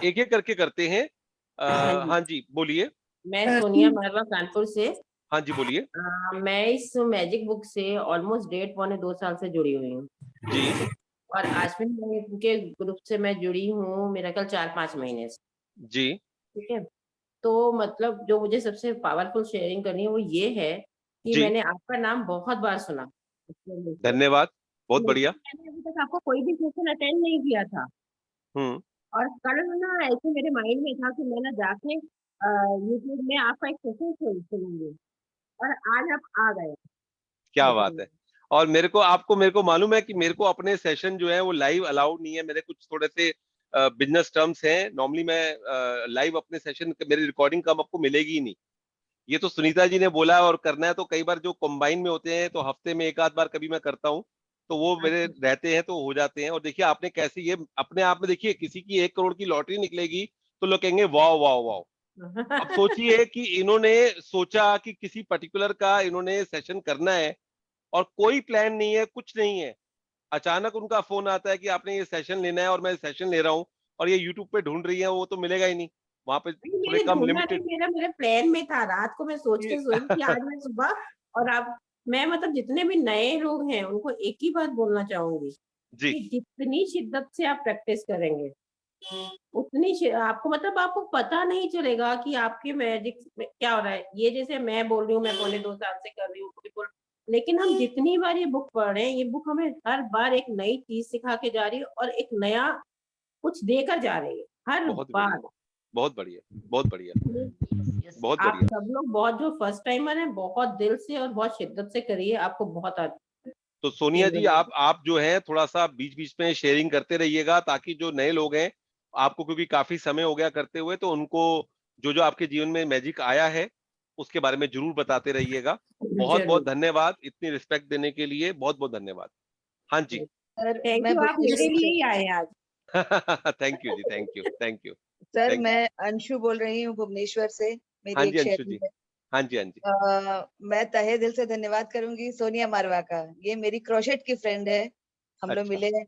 एक एक करके करते हैं। हाँ जी, हाँ जी बोलिए। मैं सोनिया मारवा कानपुर से। हाँ जी बोलिए। मैं इस मैजिक बुक से ऑलमोस्ट 1.5-2 साल से जुड़ी हुई हूँ जी और आश्विन मैम के ग्रुप से मैं जुड़ी हूँ मेरा ख्याल 4-5 महीने से। जी ठीक है, तो मतलब जो मुझे सबसे पावरफुल शेयरिंग करनी है वो ये है कि जी, मैंने आपका नाम बहुत बार सुना, धन्यवाद, बहुत लेकिन बढ़िया। मैंने अभी तक आपको कोई भी सेशन अटेंड नहीं किया था। हम्म। और कल ना ऐसे मेरे माइंड में था कि मैं ना जाके यूट्यूब में आपका एक सेशन सुनूंगी और आज आप आ गए। क्या बात बताइए। है। और मेरे को मालूम है कि मेरे को अपने सेशन जो है वो लाइव अलाउड नहीं है। मेरे कुछ थोड़े से बिजनेस टर्म्स हैं। नॉर्मली मैं लाइव अपने सेशन, मेरी रिकॉर्डिंग कब आपको मिलेगी ही नहीं। ये तो सुनीता जी ने बोला और करना है, तो कई बार जो कंबाइन में होते हैं तो हफ्ते में एक आध बार कभी मैं करता हूँ, तो वो मेरे अच्छा। रहते हैं तो हो जाते हैं। और देखिए आपने कैसे ये अपने आप में, देखिए किसी की 1 करोड़ की लॉटरी निकलेगी तो लोग कहेंगे वाह वाह वाह। अब सोचिए कि इन्होंने सोचा कि किसी पर्टिकुलर का इन्होंने सेशन करना है और कोई प्लान नहीं है, कुछ नहीं है। अचानक उनका फोन आता है कि आपने ये सेशन लेना है और मैं सेशन ले रहा हूँ, और ये यूट्यूब पे ढूंढ रही है, वो तो मिलेगा ही नहीं वहां पे, नहीं, थोड़े मैंने कम ढूंढा नहीं, लिमिटेड। मेरा मेरे प्लान में था। रात को मैं सोच के सोई कि आज मैं सुबह और आप, मैं मतलब जितने भी नए लोग हैं उनको एक ही बात बोलना चाहूंगी जी कि जितनी शिद्दत से आप प्रैक्टिस करेंगे उतनी आपको मतलब आपको पता नहीं चलेगा कि आपके मैजिक में क्या हो रहा है। ये जैसे मैं बोल रही हूँ, मैं 1.5-2 साल से कर रही हूँ बिल्कुल, लेकिन हम जितनी बार ये बुक पढ़ रहे हैं, ये बुक हमें हर बार एक नई चीज सिखा के जा रही है और एक नया कुछ देकर जा रही है हर बहुत बार। बढ़िया, बहुत बढ़िया, बहुत बढ़िया, Yes, बहुत आप बढ़िया। सब लोग बहुत जो फर्स्ट टाइमर हैं बहुत दिल से और बहुत शिद्दत से करिए, आपको बहुत तो सोनिया जी मिलेगा। आप जो है थोड़ा सा बीच बीच में शेयरिंग करते रहिएगा, ताकि जो नए लोग हैं आपको, क्योंकि काफी समय हो गया करते हुए, तो उनको जो जो आपके जीवन में मैजिक आया है उसके बारे में जरूर बताते रहिएगा। बहुत बहुत जरूर, धन्यवाद इतनी रिस्पेक्ट देने के लिए, बहुत बहुत धन्यवाद। हाँ जी। सर थैंक मैं यू, आप मेरे भुवनेश्वर लिए से ही आए हैं आज। थैंक यू जी, thank you, thank you, sir thank you. मैं अंशु बोल रही हूँ भुवनेश्वर से, हाँ मेरी जी एक अंशु शेयरिंग जी, है। हाँ जी, हाँ जी। मैं तहे दिल से धन्यवाद करूंगी सोनिया मारवा का। ये मेरी क्रोशेट की फ्रेंड है, हम लोग अच्छा, मिले हैं,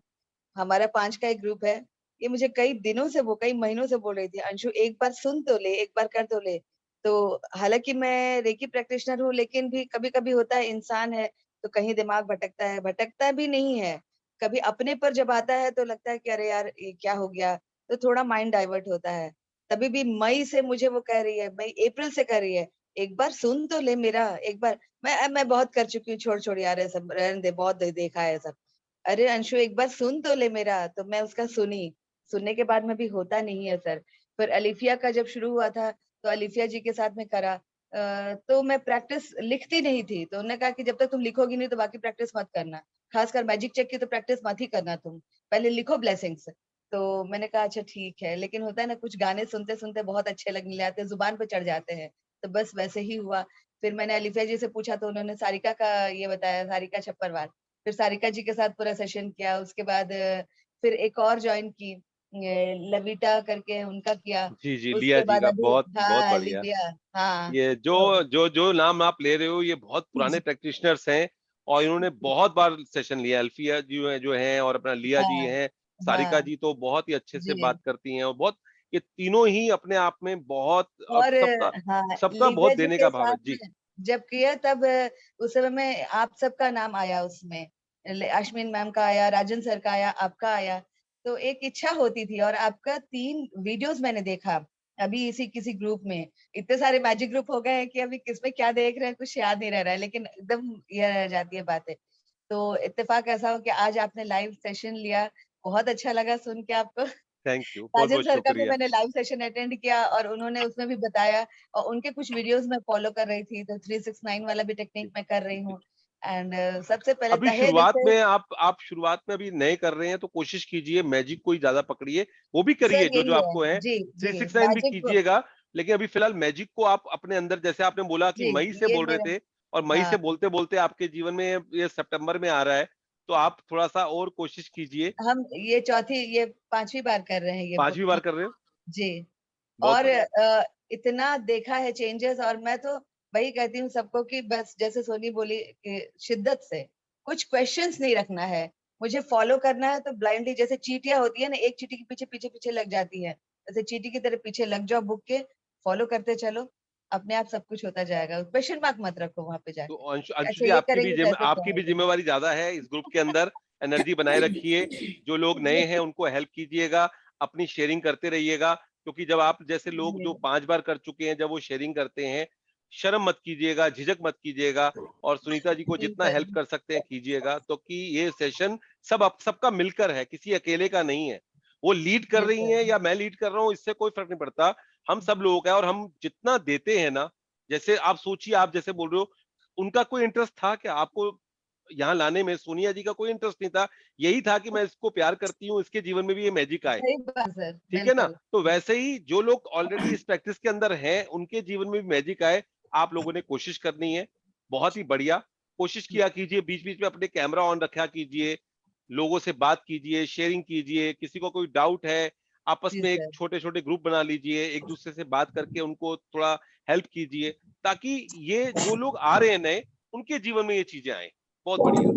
हमारा 5 का एक ग्रुप है। ये मुझे कई दिनों से, वो कई महीनों से बोल रही थी, अंशु एक बार सुन तो ले, एक बार कर तो ले। तो हालांकि मैं रेकी प्रैक्टिशनर हूँ, लेकिन भी कभी कभी होता है, इंसान है तो कहीं दिमाग भटकता है, भटकता भी नहीं है, कभी अपने पर जब आता है तो लगता है कि अरे यार ये क्या हो गया, तो थोड़ा माइंड डाइवर्ट होता है। तभी भी मई से मुझे वो कह रही है, मई अप्रैल से कह रही है, एक बार सुन तो ले मेरा, एक बार। मैं बहुत कर चुकी हूँ, छोड़ छोड़ यार ये सब रहने दे, बहुत देखा है सब। अरे अंशु एक बार सुन तो ले मेरा, तो मैं उसका सुनी। सुनने के बाद में भी होता नहीं है सर। फिर अलिफिया का जब शुरू हुआ था तो अलिफिया जी के साथ में करा। तो मैं प्रैक्टिस लिखती नहीं थी, तो उन्होंने कहा कि जब तक तुम लिखोगी नहीं तो बाकी प्रैक्टिस मत करना, खासकर मैजिक चेक की तो प्रैक्टिस मत ही करना, तुम पहले लिखो ब्लेसिंग्स। तो मैंने कहा अच्छा ठीक है, लेकिन होता है ना कुछ गाने सुनते सुनते बहुत अच्छे लगने लगते हैं, जुबान पे चढ़ जाते हैं, तो बस वैसे ही हुआ। फिर मैंने अलिफिया जी से पूछा तो उन्होंने सारिका का ये बताया, सारिका छप्परवार। फिर सारिका जी के साथ पूरा सेशन किया, उसके बाद फिर एक और ज्वाइन की, लविटा करके उनका किया। जी जी, लिया उसके जी बाद का अभी बहुत बहुत हाँ बढ़िया। लिविया। हाँ ये जो तो जो जो नाम आप ले रहे हो ये बहुत पुराने प्रैक्टिशनर्स हैं, और इन्होंने बहुत बार सेशन लिया। अल्फिया जी जो हैं और अपना लिया जी हाँ हैं, सारिका हाँ जी तो बहुत ही अच्छे से जी। बात करती हैं, और बहुत, ये तीनों ही अपने आप में बहुत, अब और सबका हाँ सबका लिव्या बहुत जी देने के का भाव है साथ में जी। जब किया तब उस समय में आप सबका नाम आया उसमें, अश्विन मैम का आया, राजन सर का आया, आपका आया। तो एक इच्छा होती थी, और आपका 3 वीडियोस मैंने देखा अभी इसी किसी ग्रुप में। इतने सारे मैजिक ग्रुप हो गए हैं कि अभी किसमें क्या देख रहे हैं कुछ याद नहीं रह रहा है, लेकिन एकदम ये रह जाती है बातें। तो इत्तेफाक ऐसा हो कि आज आपने लाइव सेशन लिया, बहुत अच्छा लगा सुन के आपको। थैंक यू, बहुत काजल बहुत सर का भी शुक्रिया। मैंने लाइव सेशन अटेंड किया और उन्होंने उसमें भी बताया, और उनके कुछ वीडियोस मैं फॉलो कर रही थी, तो 369 वाला भी टेक्निक मैं कर रही हूँ। एंड सबसे पहले अभी तहे दिल शुरुआत से में आप शुरुआत में अभी नए कर रहे हैं, तो कोशिश कीजिए मैजिक को ही ज्यादा पकड़िए, वो भी सर करिए जो जो यही है। आपको है, जी जी 369 भी मैजिक को, कीजिएगा। लेकिन अभी फिलहाल मैजिक को आप अपने अंदर, जैसे आपने बोला कि जी मई से ये बोल रहे मेरा, थे, और मई हाँ से बोलते बोलते आपके जीवन में ये सितंबर में आ रहा है, तो आप थोड़ा सा और कोशिश कीजिए। हम ये 5वीं बार कर रहे हैं ये बुक 5वीं बार हम। कर रहे हो, जी। बहुत और बढ़िया। इतना देखा है चेंजेस, और मैं तो वही कहती हूँ सबको कि बस जैसे सोनी बोली कि शिद्दत से कुछ क्वेश्चंस नहीं रखना है, मुझे फॉलो करना है तो ब्लाइंडली, जैसे चींटियां होती है ना, एक चींटी के पीछे पीछे पीछे लग जाती है, जैसे चींटी की तरह पीछे लग जाओ बुक के, फॉलो करते चलो, अपने आप सब कुछ होता जाएगा, क्वेश्चन मार्क मत रखो वहां पे तो जाके, अंशु अंशु ऐसे जी ये करेंगे तो ऐसे आपकी भी करेंगे। जिम्मेवारी ज्यादा है इस ग्रुप के अंदर। एनर्जी बनाए रखिए, जो लोग नए हैं उनको हेल्प कीजिएगा, अपनी शेयरिंग करते रहिएगा, क्योंकि जब आप जैसे लोग जी जो 5 बार कर चुके हैं जब वो शेयरिंग करते हैं, शर्म मत कीजिएगा, झिझक मत कीजिएगा, और सुनीता जी को जितना बिल्कुल हेल्प कर सकते हैं कीजिएगा, तो कि ये सेशन सबका मिलकर है, किसी अकेले का नहीं है। वो लीड कर रही बिल्कुल। हैं या मैं लीड कर रहा हूँ, इससे कोई फर्क नहीं पड़ता, हम सब लोगों का है, और हम जितना देते हैं ना, जैसे आप सोचिए, आप जैसे बोल रहे हो, उनका कोई इंटरेस्ट था क्या आपको यहाँ लाने में? सोनिया जी का कोई इंटरेस्ट नहीं था, यही था कि मैं इसको प्यार करती हूँ, इसके जीवन में भी ये मैजिक आए। सही बात सर, ठीक है ना? बिल्कुल। तो वैसे ही जो लोग ऑलरेडी इस प्रैक्टिस के अंदर हैं, उनके जीवन में भी मैजिक आए, आप लोगों ने कोशिश करनी है। बहुत ही बढ़िया, कोशिश किया कीजिए, बीच बीच में अपने कैमरा ऑन रखा कीजिए, लोगों से बात कीजिए, शेयरिंग कीजिए, किसी को कोई डाउट है, आपस जी में एक सर। छोटे छोटे ग्रुप बना लीजिए, एक दूसरे से बात करके उनको थोड़ा हेल्प कीजिए, ताकि ये जो लोग आ रहे हैं नए, उनके जीवन में ये चीजें आए। बहुत बढ़िया,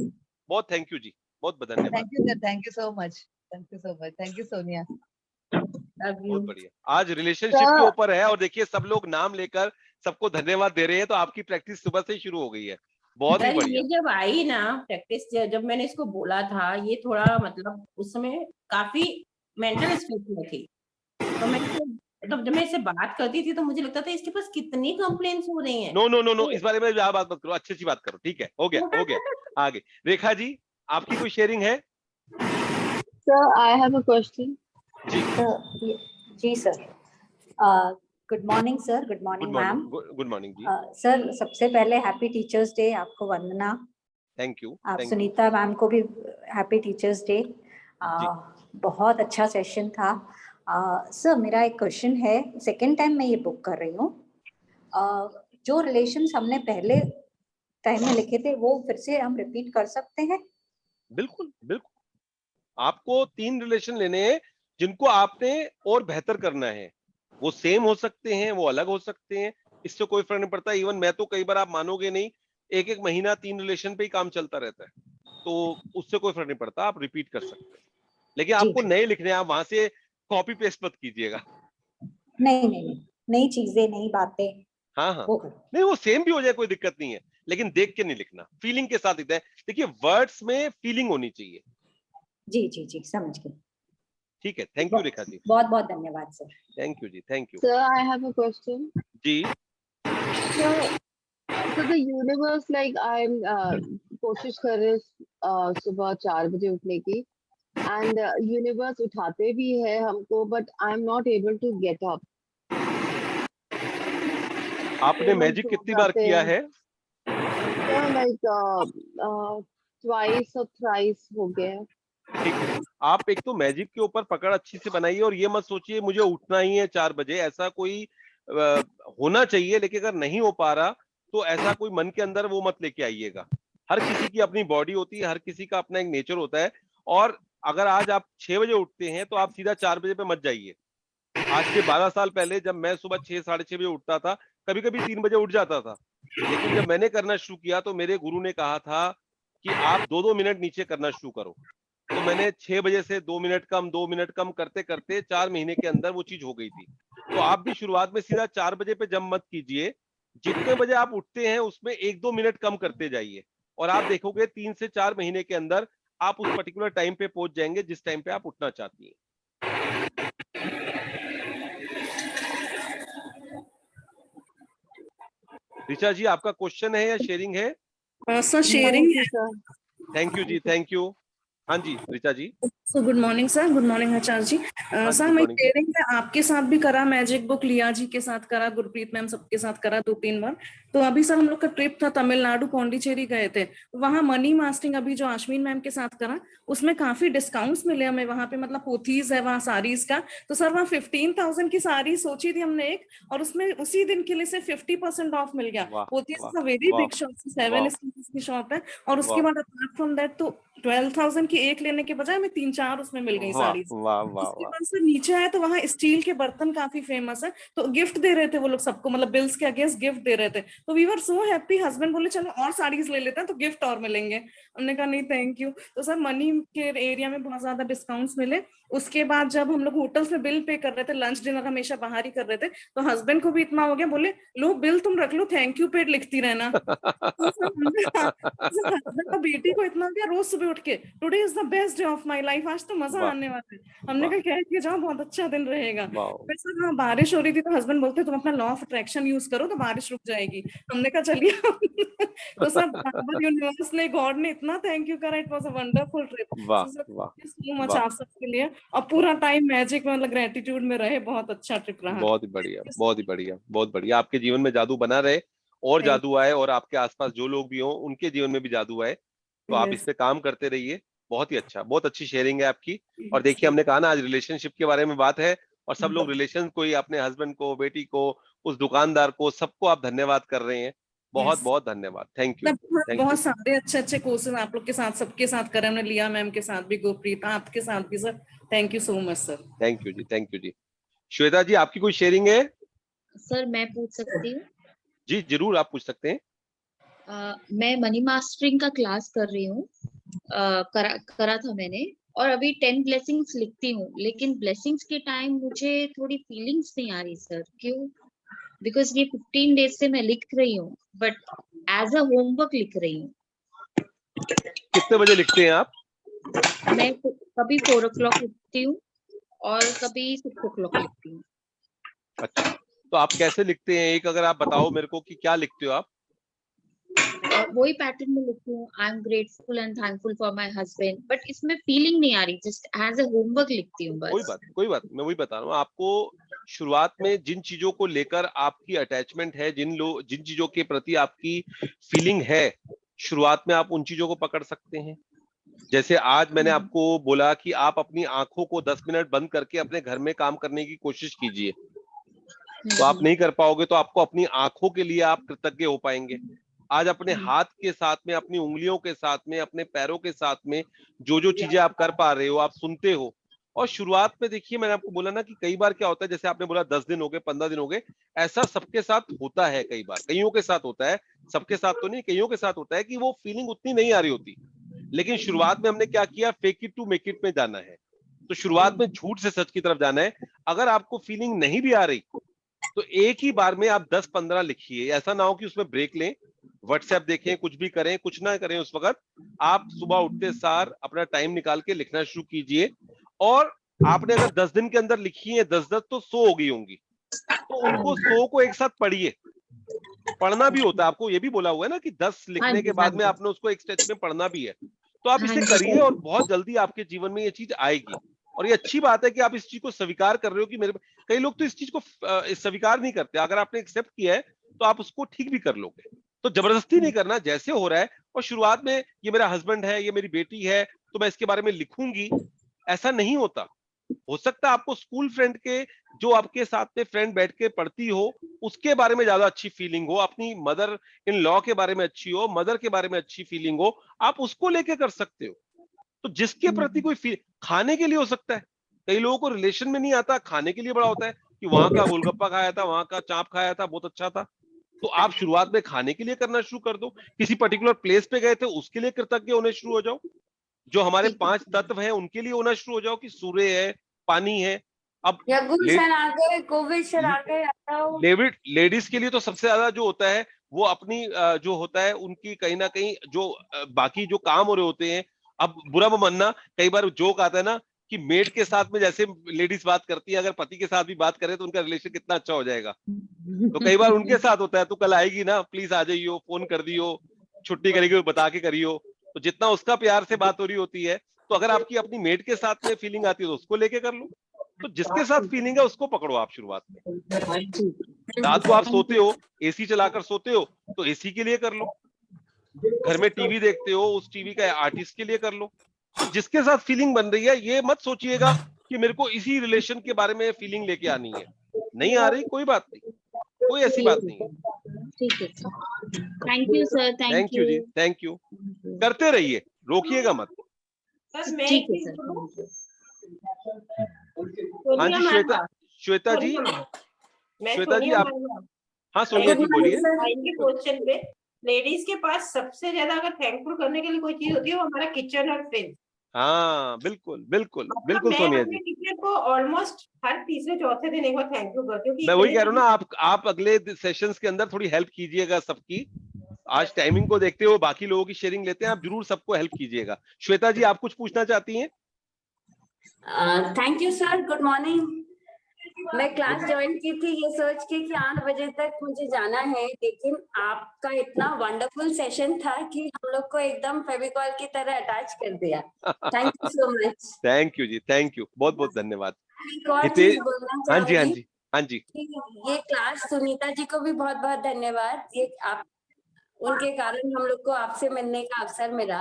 बहुत थैंक यू जी, बहुत बहुत धन्यवाद। Thank you sir, thank you so much, thank you so much, thank you Sonia, love you. बहुत बढ़िया, आज रिलेशनशिप के सर ऊपर है, और देखिए सब लोग नाम लेकर सबको धन्यवाद दे रहे हैं, तो आपकी प्रैक्टिस सुबह से ही शुरू हो गई है, बहुत ही सर ये बढ़िया। जब आई ना प्रैक्टिस, जब मैंने इसको बोला था, ये थोड़ा मतलब उस समय काफी मेंटल स्ट्रेस में थी, तो मैं जब मैं इससे बात करती थी तो मुझे लगता था इसके पास कितनी कंप्लेंट्स हो रही हैं। नो नो नो नो, तो इस बारे में ज्यादा बात मत करो, अच्छी अच्छी बात करो, ठीक है, हो गया हो गया। आगे रेखा जी, आपकी कोई शेयरिंग है? Sir, I have a question. जी sir. Good morning sir, good morning ma'am. Good morning जी। सर सबसे पहले हैप्पी टीचर्स डे, आपको वंदना। Thank you. आप सुनीता मैम को भी हैप्पी टीचर्स डे। बहुत अच्छा सेशन था। सर मेरा एक क्वेश्चन है, सेकेंड टाइम मैं ये बुक कर रही हूँ। जो रिलेशंस हमने पहले टाइम में लिखे थे वो फिर से हम रिपीट कर सकते हैं? बिल्कुल बिल्कुल, आपको 3 रिलेशन लेने हैं जिनको आपने और बेहतर करना है। वो सेम हो सकते हैं, वो अलग हो सकते हैं, इससे कोई फर्क नहीं पड़ता। इवन मैं तो कई बार, आप मानोगे नहीं, एक महीना 3 रिलेशन पे ही काम चलता रहता है, तो उससे कोई फर्क नहीं पड़ता, आप रिपीट कर सकते हैं। लेकिन आपको नए लिखने हैं, आप वहां से कॉपी पेस्ट मत कीजिएगा। नहीं, नई चीजें, नई बातें। हाँ, नहीं वो सेम भी हो जाए कोई दिक्कत नहीं है, लेकिन देख के नहीं लिखना, फीलिंग के साथ लिखना है। देखिए वर्ड्स में फीलिंग होनी चाहिए। जी समझ गई। ठीक है, थैंक यू रेखा जी। बहुत बहुत धन्यवाद सर। थैंक यू जी, thank you. Sir, I have a question. जी। So the universe, like I'm कोशिश कर रहे सुबह 4 बजे उठने की, and universe उठाते भी है हमको, but I'm not able to get up. आपने मैजिक कितनी बार किया है? So like twice or thrice हो गया। ठीक है, आप एक तो मैजिक के ऊपर पकड़ अच्छी से बनाइए, और ये मत सोचिए मुझे उठना ही है 4 बजे, ऐसा कोई होना चाहिए, लेकिन अगर नहीं हो पा रहा तो ऐसा कोई मन के अंदर वो मत लेके आइएगा। हर किसी की अपनी बॉडी होती है, हर किसी का अपना एक नेचर होता है, और अगर आज आप 6 बजे उठते हैं तो आप सीधा 4 बजे पे मत जाइए। आज से 12 साल पहले जब मैं सुबह 6 साढ़े 6 बजे उठता था, कभी कभी 3 बजे उठ जाता था, लेकिन जब मैंने करना शुरू किया तो मेरे गुरु ने कहा था कि आप 2-2 मिनट नीचे करना शुरू करो। तो मैंने 6 बजे से 2 मिनट कम करते करते 4 महीने के अंदर वो चीज हो गई थी। तो आप भी शुरुआत में सीधा 4 बजे पे जंप मत कीजिए, जितने बजे आप उठते हैं उसमें 1-2 मिनट कम करते जाइए, और आप देखोगे 3 से 4 महीने के अंदर आप उस पर्टिकुलर टाइम पे पहुंच जाएंगे जिस टाइम पे आप उठना चाहती हैं। ऋचा जी, आपका क्वेश्चन है या शेयरिंग है? सर शेयरिंग है। थैंक यू जी, थैंक यू। हाँ जी Richa ji. So good morning sir, good morning Acharya ji. Sir मैं शेयरिंग में आपके साथ भी करा, मैजिक बुक लिया जी के साथ करा, गुरप्रीत मैम सबके साथ करा 2-3 बार। तो अभी सर हम लोग का ट्रिप था, तमिलनाडु पौंडीचेरी गए थे, वहां मनी मास्टरिंग अभी जो आश्विन मैम के साथ करा, उसमें काफी डिस्काउंट्स मिले हमें वहां पे, मतलब पोथीज है वहाँ साड़ीज का। तो सर वहाँ 15,000 की साड़ी सोची थी हमने एक, और उसमें उसी दिन के लिए से 50% ऑफ मिल गया। पोथीज का वेरी बिग शॉप, 7 स्टार्स की शॉप है, और उसके बाद अपार्ट फ्रॉम दैट तो 12,000 की एक लेने के बजाय हमें 3-4 उसमें मिल गई साड़ी। उसके बाद से नीचे आए तो वहाँ स्टील के बर्तन काफी फेमस है, तो गिफ्ट दे रहे थे वो लोग सबको, मतलब बिल्स के अगेंस्ट गिफ्ट दे रहे थे। तो we were so happy, husband बोले चलो और साड़ीज ले लेते हैं तो गिफ्ट और मिलेंगे। हमने कहा नहीं थैंक यू। तो सर मनी के एरिया में बहुत ज्यादा डिस्काउंट्स मिले। उसके बाद जब हम लोग होटल्स में बिल पे कर रहे थे, लंच डिनर हमेशा बाहर ही कर रहे थे, तो हस्बैंड को भी इतना हो गया, बोले लो बिल तुम रख लो, थैंक यू पेड लिखती रहना। तो बेटी को इतना हो गया, रोज सुबह उठ के today is the best day of my life, आज तो मजा आने वाला है। हमने कहा कह के जाओ, बहुत अच्छा दिन रहेगा। फिर सर हाँ बारिश हो रही थी, तो हस्बैंड बोलते तुम अपना लॉ ऑफ अट्रैक्शन यूज करो तो बारिश रुक जाएगी। हमने कहा चलिए। तो सब यूनिवर्स ने, गॉड ने इतना थैंक यू करा, it was a wonderful trip. So much आप सबके लिए, और पूरा टाइम मैजिक में, मतलब ग्रेटिट्यूड में रहे, बहुत अच्छा ट्रिप रहा। बहुत ही बढ़िया, बहुत ही बढ़िया, बहुत बढ़िया। आपके जीवन में जादू बना रहे, और जादू आए, और आपके आसपास जो लोग भी हों उनके जीवन में भी जादू आए, तो आप इस पे काम करते रहिए। बहुत ही अच्छा, बहुत अच्छी शेयरिंग है आपकी। और देखिए हमने कहा ना आज रिलेशनशिप के बारे में बात है, और सब लोग रिलेशन को ही, अपने हस्बैंड को, बेटी को, उस दुकानदार को, सबको आप धन्यवाद कर रहे हैं। बहुत बहुत धन्यवाद, थैंक यू। बहुत सारे अच्छे अच्छे कोर्सेज आप लोग के साथ, सबके साथ करे हमने, लिया मैम के साथ भी, गुरप्रीत आपके साथ भी sir. Thank you so much sir. Thank you जी, थैंक यू जी। श्वेता जी, आपकी कोई शेयरिंग है? सर मैं पूछ सकती हूँ? जी जरूर, आप पूछ सकते हैं। मैं मनी मास्टरिंग का क्लास कर रही हूँ, करा था मैंने, और अभी 10 ब्लेसिंग्स लिखती हूँ, लेकिन ब्लेसिंग्स के टाइम मुझे थोड़ी फीलिंग्स नहीं आ रही सर, क्यों? बिकॉज ये 15 डेज से मैं लिख रही हूँ, बट एज अ होमवर्क लिख रही हूँ। कितने बजे लिखते हैं आप? मैं कभी 4 o'clock लिखती हूँ और कभी 6 o'clock लिखती हूँ। अच्छा, तो आप कैसे लिखते हैं? एक अगर आप बताओ मेरे को कि क्या लिखते हो आप? वही पैटर्न में लिखती हूँ, I am grateful and thankful for my husband, but इसमें फीलिंग नहीं आ रही, जस्ट एज अ होमवर्क लिखती हूँ बस। कोई बात, मैं वही बता रहा हूँ आपको। शुरुआत में जिन चीजों को लेकर आपकी अटैचमेंट है, जिन चीजों के प्रति आपकी फीलिंग है, शुरुआत में आप उन चीजों को पकड़ सकते हैं। जैसे आज मैंने आपको बोला कि आप अपनी आंखों को 10 मिनट बंद करके अपने घर में काम करने की कोशिश कीजिए, तो आप नहीं कर पाओगे, तो आपको अपनी आंखों के लिए आप कृतज्ञ हो पाएंगे। आज अपने हाथ के साथ में, अपनी उंगलियों के साथ में, अपने पैरों के साथ में जो चीजें आप कर पा रहे हो, आप सुनते हो। और शुरुआत में देखिए, मैंने आपको बोला ना कि कई बार क्या होता है, जैसे आपने बोला 10 दिन हो गए, 15 दिन हो गए, ऐसा सबके साथ होता है। कई बार कईयों के साथ होता है, सबके साथ तो नहीं, कईयों के साथ होता है कि वो फीलिंग उतनी नहीं आ रही होती। लेकिन शुरुआत में हमने क्या किया, fake it to make it में जाना है। तो शुरुआत में झूठ से सच की तरफ जाना है। अगर आपको फीलिंग नहीं भी आ रही तो एक ही बार में आप 10-15 लिखिए। ऐसा ना हो कि उसमें ब्रेक लें, व्हाट्सएप देखें, कुछ भी करें, कुछ ना करें। उस वक्त आप सुबह उठते सार अपना टाइम निकाल के लिखना शुरू कीजिए। और आपने अगर 10 दिन के अंदर लिखी है 10 तो 100 हो गई होंगी, तो उनको 100 को एक साथ पढ़िए। पढ़ना भी होता है, आपको ये भी बोला हुआ है ना कि 10 लिखने के बाद में आपने उसको एक स्टेच में पढ़ना भी है। तो आप इसे करिए और बहुत जल्दी आपके जीवन में ये चीज आएगी। और ये अच्छी बात है कि आप इस चीज को स्वीकार कर रहे हो कि मेरे, कई लोग तो इस चीज को स्वीकार नहीं करते। अगर आपने एक्सेप्ट किया है तो आप उसको ठीक भी कर लोगे। तो जबरदस्ती नहीं करना, जैसे हो रहा है। और शुरुआत में ये मेरा हस्बैंड है, ये मेरी बेटी है, तो मैं इसके बारे में लिखूंगी, ऐसा नहीं होता। हो सकता है आपको स्कूल फ्रेंड के, जो आपके साथ में फ्रेंड बैठ के पढ़ती हो, उसके बारे में ज्यादा अच्छी फीलिंग हो, अपनी मदर इन लॉ के बारे में अच्छी हो, मदर के बारे में अच्छी फीलिंग हो, आप उसको लेके कर सकते हो। तो जिसके प्रति कोई खाने के लिए हो सकता है, कई लोगों को रिलेशन में नहीं आता, खाने के लिए बड़ा होता है कि वहां का गोलगप्पा खाया था, वहां का चाप खाया था, बहुत अच्छा था। तो आप शुरुआत में खाने के लिए करना शुरू कर दो। किसी पर्टिकुलर प्लेस पे गए थे, उसके लिए कृतज्ञ होने शुरू हो जाओ। जो हमारे 5 तत्व हैं उनके लिए होना शुरू हो जाओ कि सूर्य है, पानी है। अब लेडीज के लिए तो सबसे ज्यादा जो होता है वो अपनी जो होता है उनकी कहीं ना कहीं जो बाकी जो काम हो रहे होते हैं। अब बुरा मत मानना, कई बार जोक आता है ना कि मेड के साथ में जैसे लेडीज बात करती है, अगर पति के साथ भी बात करे तो उनका रिलेशन कितना अच्छा हो जाएगा। तो कई बार उनके साथ होता है, तो कल आएगी ना, प्लीज आ जाइयो, फोन कर दियो, छुट्टी करेगी बता के करियो। तो जितना उसका प्यार से बात हो रही होती है, तो अगर आपकी अपनी मेड के साथ में फीलिंग आती है तो उसको लेके कर लो। तो जिसके साथ फीलिंग है उसको पकड़ो आप शुरुआत में। रात को आप सोते हो, एसी चलाकर सोते हो, तो एसी के लिए कर लो। घर में टीवी देखते हो, उस टीवी का आर्टिस्ट के लिए कर लो। तो जिसके साथ फीलिंग बन रही है, ये मत सोचिएगा कि मेरे को इसी रिलेशन के बारे में फीलिंग लेके आनी है। नहीं आ रही, कोई बात नहीं, कोई ऐसी बात नहीं है। ठीक है, thank you sir, thank you जी, थैंक यू। करते रहिए, रोकिएगा मत। ठीक है सर। हाँ जी, श्वेता जी, श्वेता जी आप, हाँ सोनिया जी बोलिए। क्वेश्चन पे लेडीज के पास सबसे ज्यादा अगर थैंकफुल करने के लिए कोई चीज होती है वो हमारा किचन और फ्रिज। हाँ बिल्कुल बिल्कुल बिल्कुल सोनिया जी, किचन को ऑलमोस्ट हर तीसरे चौथे दिन एक बार थैंक यू करती हूँ। मैं वही कह रहा हूँ ना, आप अगले सेशंस के अंदर थोड़ी हेल्प कीजिएगा सबकी। आज टाइमिंग को देखते हुए बाकी लोगों की शेयरिंग लेते हैं, आप जरूर सबको हेल्प कीजिएगा। श्वेता जी आप कुछ पूछना चाहती हैं? Thank you sir, good morning. मैं क्लास ज्वाइन की थी ये सोच के कि 8 बजे तक मुझे जाना है, लेकिन आपका इतना वंडरफुल सेशन था कि हम लोग को एकदम फेविकॉल की तरह अटैच कर दिया। Thank you so much. Thank you जी, थैंक यू, बहुत बहुत धन्यवाद। एक और चीज बोलना हाँ जी, हाँ चाहूंगी। जी, हाँ जी। ये क्लास सुनीता जी को भी बहुत बहुत धन्यवाद। ये आप उनके कारण हम लोग को आपसे मिलने का अवसर मिला।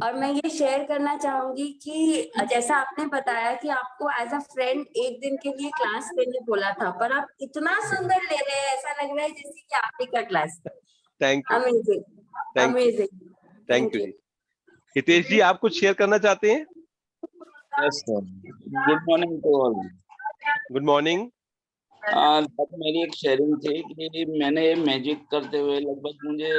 और मैं ये शेयर करना चाहूंगी कि जैसा आपने बताया कि आपको एज अ फ्रेंड एक दिन के लिए क्लास लेने बोला था, पर आप इतना सुंदर ले रहे हैं, ऐसा लग रहा है जैसे कि आप ही का class. Thank you, amazing, amazing, thank you जी। हितेश जी आप कुछ शेयर करना चाहते हैं? Yes sir, good morning to all. Good morning. मेरी एक शेयरिंग थी कि मैंने मैजिक करते हुए लगभग मुझे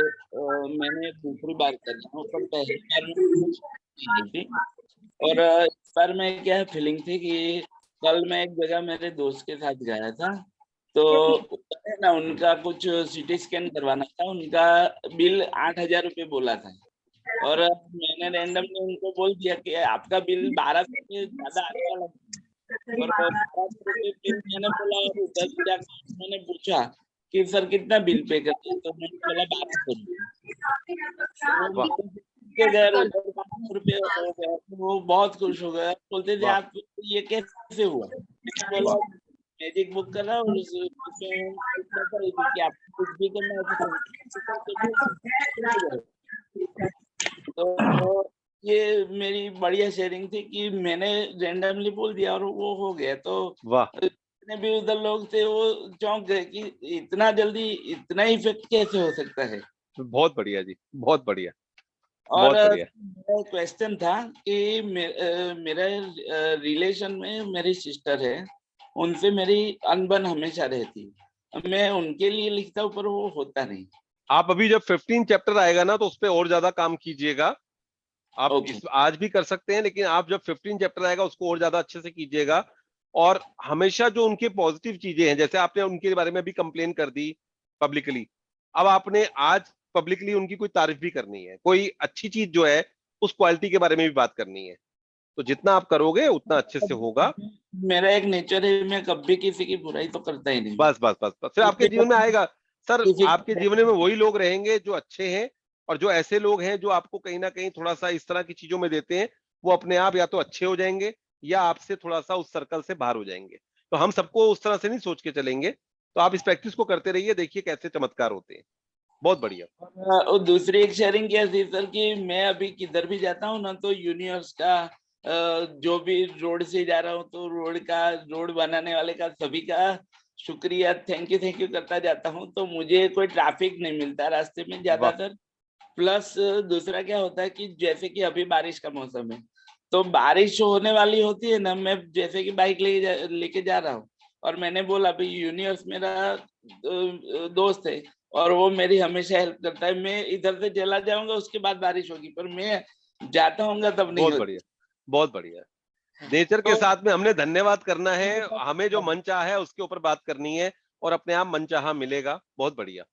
मैंने दूसरी बार कर रहा हूँ, पर पहली बार में थी। और इस बार में क्या फीलिंग थी कि कल मैं एक जगह मेरे दोस्त के साथ गया था, तो ना उनका कुछ सीटी स्कैन करवाना था, उनका बिल 8,000 रुपये बोला था। और मैंने रैंडमली उनको बोल दिया कि आपका बिल 1200 से ज्यादा आने वाला है। और 1200 रुपये बिल मैंने बोला, और उधर जाकर मैंने पूछा कि सर कितना बिल पे करते हैं, तो मैंने बोला 1200 रुपये हो गया। तो वो बहुत खुश हो गया, बोलते थे आप ये कैसे हुआ। मैंने बोला मैजिक बुक कर रहा हूँ, कि आप कुछ भी करना है तो ये मेरी बढ़िया शेयरिंग थी कि मैंने रैंडमली बोल दिया और वो हो गया। तो जितने भी उधर लोग थे वो चौंक गए कि इतना जल्दी इतना इफेक्ट कैसे हो सकता है। बहुत बढ़िया जी, बहुत बढ़िया। और बहुत बढ़िया। मेरा क्वेश्चन था कि मेरे रिलेशन में मेरी सिस्टर है, उनसे मेरी अनबन हमेशा रहती। मैं उनके लिए लिखता हूँ पर वो होता नहीं। आप अभी जब 15 चैप्टर आएगा ना तो उस पर और ज्यादा काम कीजिएगा। आप आज भी कर सकते हैं, लेकिन आप जब 15 चैप्टर आएगा उसको और ज्यादा अच्छे से कीजिएगा। और हमेशा जो उनके पॉजिटिव चीजें हैं, जैसे आपने उनके बारे में भी कंप्लेन कर दी पब्लिकली, अब आपने आज पब्लिकली उनकी कोई तारीफ भी करनी है, कोई अच्छी चीज जो है उस क्वालिटी के बारे में भी बात करनी है। तो जितना आप करोगे उतना अच्छे से होगा। मेरा एक नेचर है, मैं कभी किसी की बुराई तो करता ही नहीं। बस बस बस बस फिर आपके जीवन में आएगा सर। आपके जीवन में वही लोग रहेंगे जो अच्छे हैं, और जो ऐसे लोग हैं जो आपको कहीं ना कहीं थोड़ा सा इस तरह की चीजों में देते हैं, वो अपने आप या तो अच्छे हो जाएंगे या आपसे थोड़ा सा उस सर्कल से बाहर हो जाएंगे। तो हम सबको उस तरह से नहीं सोच के चलेंगे। तो आप इस प्रैक्टिस को करते रहिए, देखिए कैसे चमत्कार होते हैं। बहुत बढ़िया। और दूसरी एक शेयरिंग क्या थी सर कि मैं अभी किधर भी जाता हूँ ना तो यूनिवर्स का जो भी रोड से जा रहा हूँ तो रोड बनाने वाले का सभी का शुक्रिया थैंक यू करता जाता हूँ। तो मुझे कोई ट्रैफिक नहीं मिलता रास्ते में ज्यादातर। प्लस दूसरा क्या होता है कि जैसे कि अभी बारिश का मौसम है तो बारिश होने वाली होती है ना, मैं जैसे कि बाइक लेके जा रहा हूँ और मैंने बोला भाई यूनिवर्स मेरा दोस्त है और वो मेरी हमेशा हेल्प करता है। मैं इधर से चला जाऊंगा उसके बाद बारिश होगी पर मैं जाता हूँगा तब नहीं। बहुत बढ़िया, बहुत बढ़िया। नेचर के साथ में हमने धन्यवाद करना है, हमें जो मन चाहा है उसके ऊपर बात करनी है और अपने आप मन चाहा मिलेगा। बहुत बढ़िया,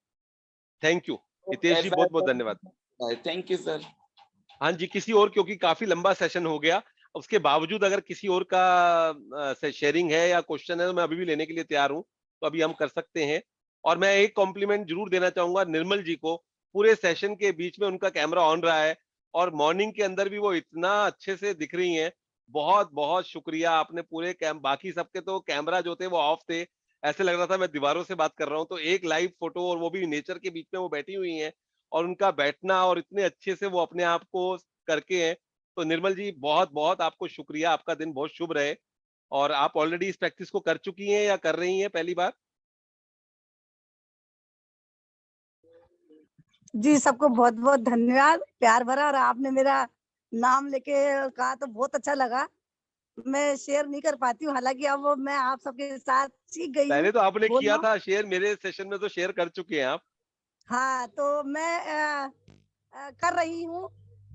थैंक यू हितेश जी, बहुत बहुत धन्यवाद। Thank you sir. हाँ जी, किसी और, क्योंकि काफी लंबा सेशन हो गया, उसके बावजूद अगर किसी और का शेयरिंग है या क्वेश्चन है तो मैं अभी भी लेने के लिए तैयार हूँ। तो अभी हम कर सकते हैं। और मैं एक कॉम्प्लीमेंट जरूर देना चाहूंगा निर्मल जी को। पूरे सेशन के बीच में उनका कैमरा ऑन रहा है और मॉर्निंग के अंदर भी वो इतना अच्छे से दिख रही हैं। बहुत बहुत शुक्रिया। आपने पूरे बाकी सबके तो कैमरा जो थे वो ऑफ थे, ऐसे लग रहा था मैं दीवारों से बात कर रहा हूँ। तो एक लाइव फोटो, और वो भी नेचर के बीच में वो बैठी हुई हैं और उनका बैठना और इतने अच्छे से वो अपने आप को करके हैं। तो निर्मल जी बहुत बहुत आपको शुक्रिया। आपका दिन बहुत शुभ रहे। और आप ऑलरेडी इस प्रैक्टिस को कर चुकी हैं या कर रही हैं पहली बार? जी, सबको बहुत बहुत धन्यवाद, प्यार भरा। और आपने मेरा नाम लेके कहा तो बहुत अच्छा लगा। मैं शेयर नहीं कर पाती हूँ, हालांकि अब मैं आप सबके साथ सीख गई हूँ। पहले तो आपने किया बोलना। था शेयर, मेरे सेशन में तो शेयर कर चुके हैं आप। हाँ, तो मैं कर रही हूँ,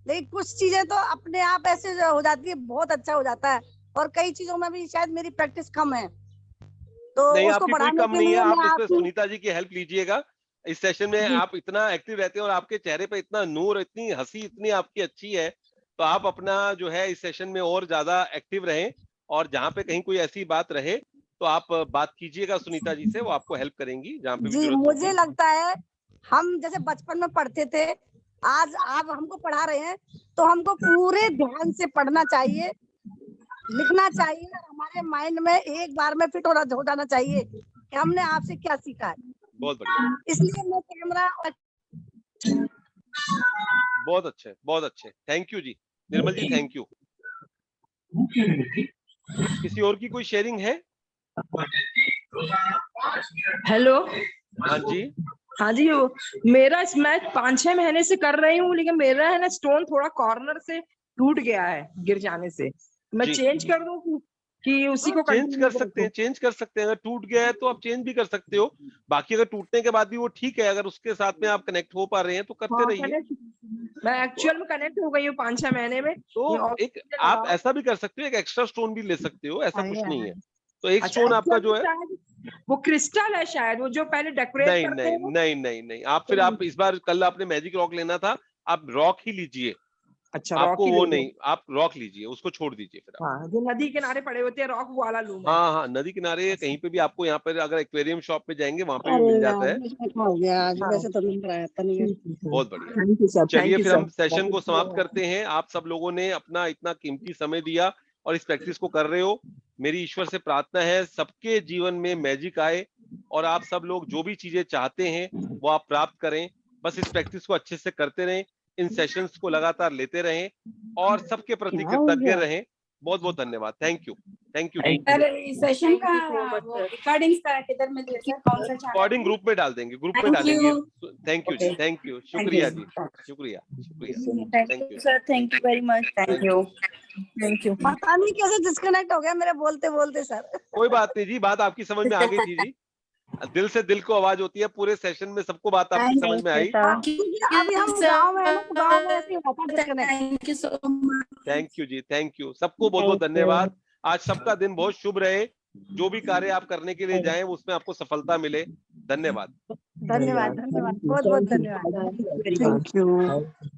लेकिन कुछ चीजें तो अपने आप ऐसे हो जाती है, बहुत अच्छा हो जाता है। और कई चीजों में भी शायद मेरी प्रैक्टिस कम है, तो नहीं, उसको आपकी कोई बढ़ाने कम के नहीं है। लिए आप मैं इसमें आपकी सुनीता जी की हेल्प लीजिएगा। इस सेशन में आप इतना एक्टिव रहते हैं और आपके चेहरे पे इतना नूर, इतनी हंसी, इतनी आपकी अच्छी है। तो आप अपना जो है इस सेशन में और ज्यादा एक्टिव रहें। और जहाँ पे कहीं कोई ऐसी बात रहे तो आप बात कीजिएगा सुनीता जी से, वो आपको हेल्प करेंगी जहाँ पे भी जी, जरूरत मुझे होगी। लगता है हम जैसे बचपन में पढ़ते थे, आज आप हमको पढ़ा रहे हैं, तो हमको पूरे ध्यान से पढ़ना चाहिए, लिखना चाहिए, और हमारे माइंड में एक बार में फिट हो जाना चाहिए कि हमने आपसे क्या सीखा है। बहुत बढ़िया, इसलिए मैं कैमरा बहुत अच्छे, बहुत अच्छे। थैंक यू जी निर्मल जी, थैंक यू। किसी और की कोई शेयरिंग है? हेलो। हाँ जी। हाँ जी, मेरा मैं 5-6 महीने से कर रही हूँ, लेकिन मेरा है ना स्टोन थोड़ा कॉर्नर से टूट गया है गिर जाने से। मैं चेंज कर दूं कि उसी को चेंज कर सकते हैं, चेंज कर सकते हैं। अगर टूट गया है तो आप चेंज भी कर सकते हो। बाकी अगर टूटने के बाद भी वो ठीक है, अगर उसके साथ में आप कनेक्ट हो पा रहे हैं तो करते रहिए। मैं एक्चुअल में कनेक्ट हो गई हूँ 5-6 महीने में। तो एक आप ऐसा भी कर सकते हो, एक एक्स्ट्रा स्टोन भी ले सकते हो, ऐसा कुछ नहीं है। तो एक स्टोन आपका जो है वो क्रिस्टल है शायद, वो जो पहले डेकोरेट नहीं करते नहीं हैं। नहीं नहीं नहीं, आप फिर आप इस बार, कल आपने मैजिक रॉक लेना था, आप रॉक ही लीजिए। अच्छा, आपको रॉक वो नहीं, आप रॉक लीजिए, उसको छोड़ दीजिए फिर आप। हाँ, जो नदी किनारे पड़े होते हैं रॉक वाला लूं मैं। हाँ हाँ, नदी किनारे कहीं पे भी आपको, यहाँ पर अगर एक्वेरियम शॉप में जाएंगे वहां पे भी अरे मिल जाता यार है। मुझे हो गया आज, वैसे तो मिल रहा है पनीर। बहुत बढ़िया। थैंक यू सर, चलिए थैंक यू फिर हम सर। सेशन को समाप्त करते हैं। आप सब लोगों ने अपना इतना कीमती समय दिया और इस प्रैक्टिस को कर रहे हो। मेरी ईश्वर से प्रार्थना है सबके जीवन में मैजिक आए और आप सब लोग जो भी चीजें चाहते हैं वो आप प्राप्त करें। बस इस प्रैक्टिस को अच्छे से करते रहें, इन सेशंस को लगातार लेते रहें और सबके प्रति क्या हो कृतज्ञ गया? रहें। बहुत बहुत धन्यवाद। Thank you, thank you. Sir इस सेशन का वो रिकॉर्डिंग्स का किधर मिलते हैं सर, कौन सा चैनल? रिकॉर्डिंग ग्रुप में डाल देंगे, ग्रुप में थैंक डालेंगे। यू। थैंक यू जी, थैंक यू, शुक्रिया जी, शुक्रिया शुक्रिया। Thank you sir, thank you very much, thank you, thank you. पता नहीं कैसे डिस्कनेक्ट हो गया मेरे बोलते बोलते सर। कोई बात नहीं जी, बात आपकी समझ में आ गई थी जी। दिल से दिल को आवाज होती है, पूरे सेशन में सबको बात आपकी समझ में आई। अभी हम गांव में है ना, गांव में ऐसे ही होता है disconnect. Thank you so much. Thank you जी, थैंक यू, सबको बहुत बहुत धन्यवाद। आज सबका दिन बहुत शुभ रहे। जो भी कार्य आप करने के लिए जाएं उसमें आपको सफलता मिले। धन्यवाद। धन्यवाद, धन्यवाद, बहुत बहुत धन्यवाद। Thank you.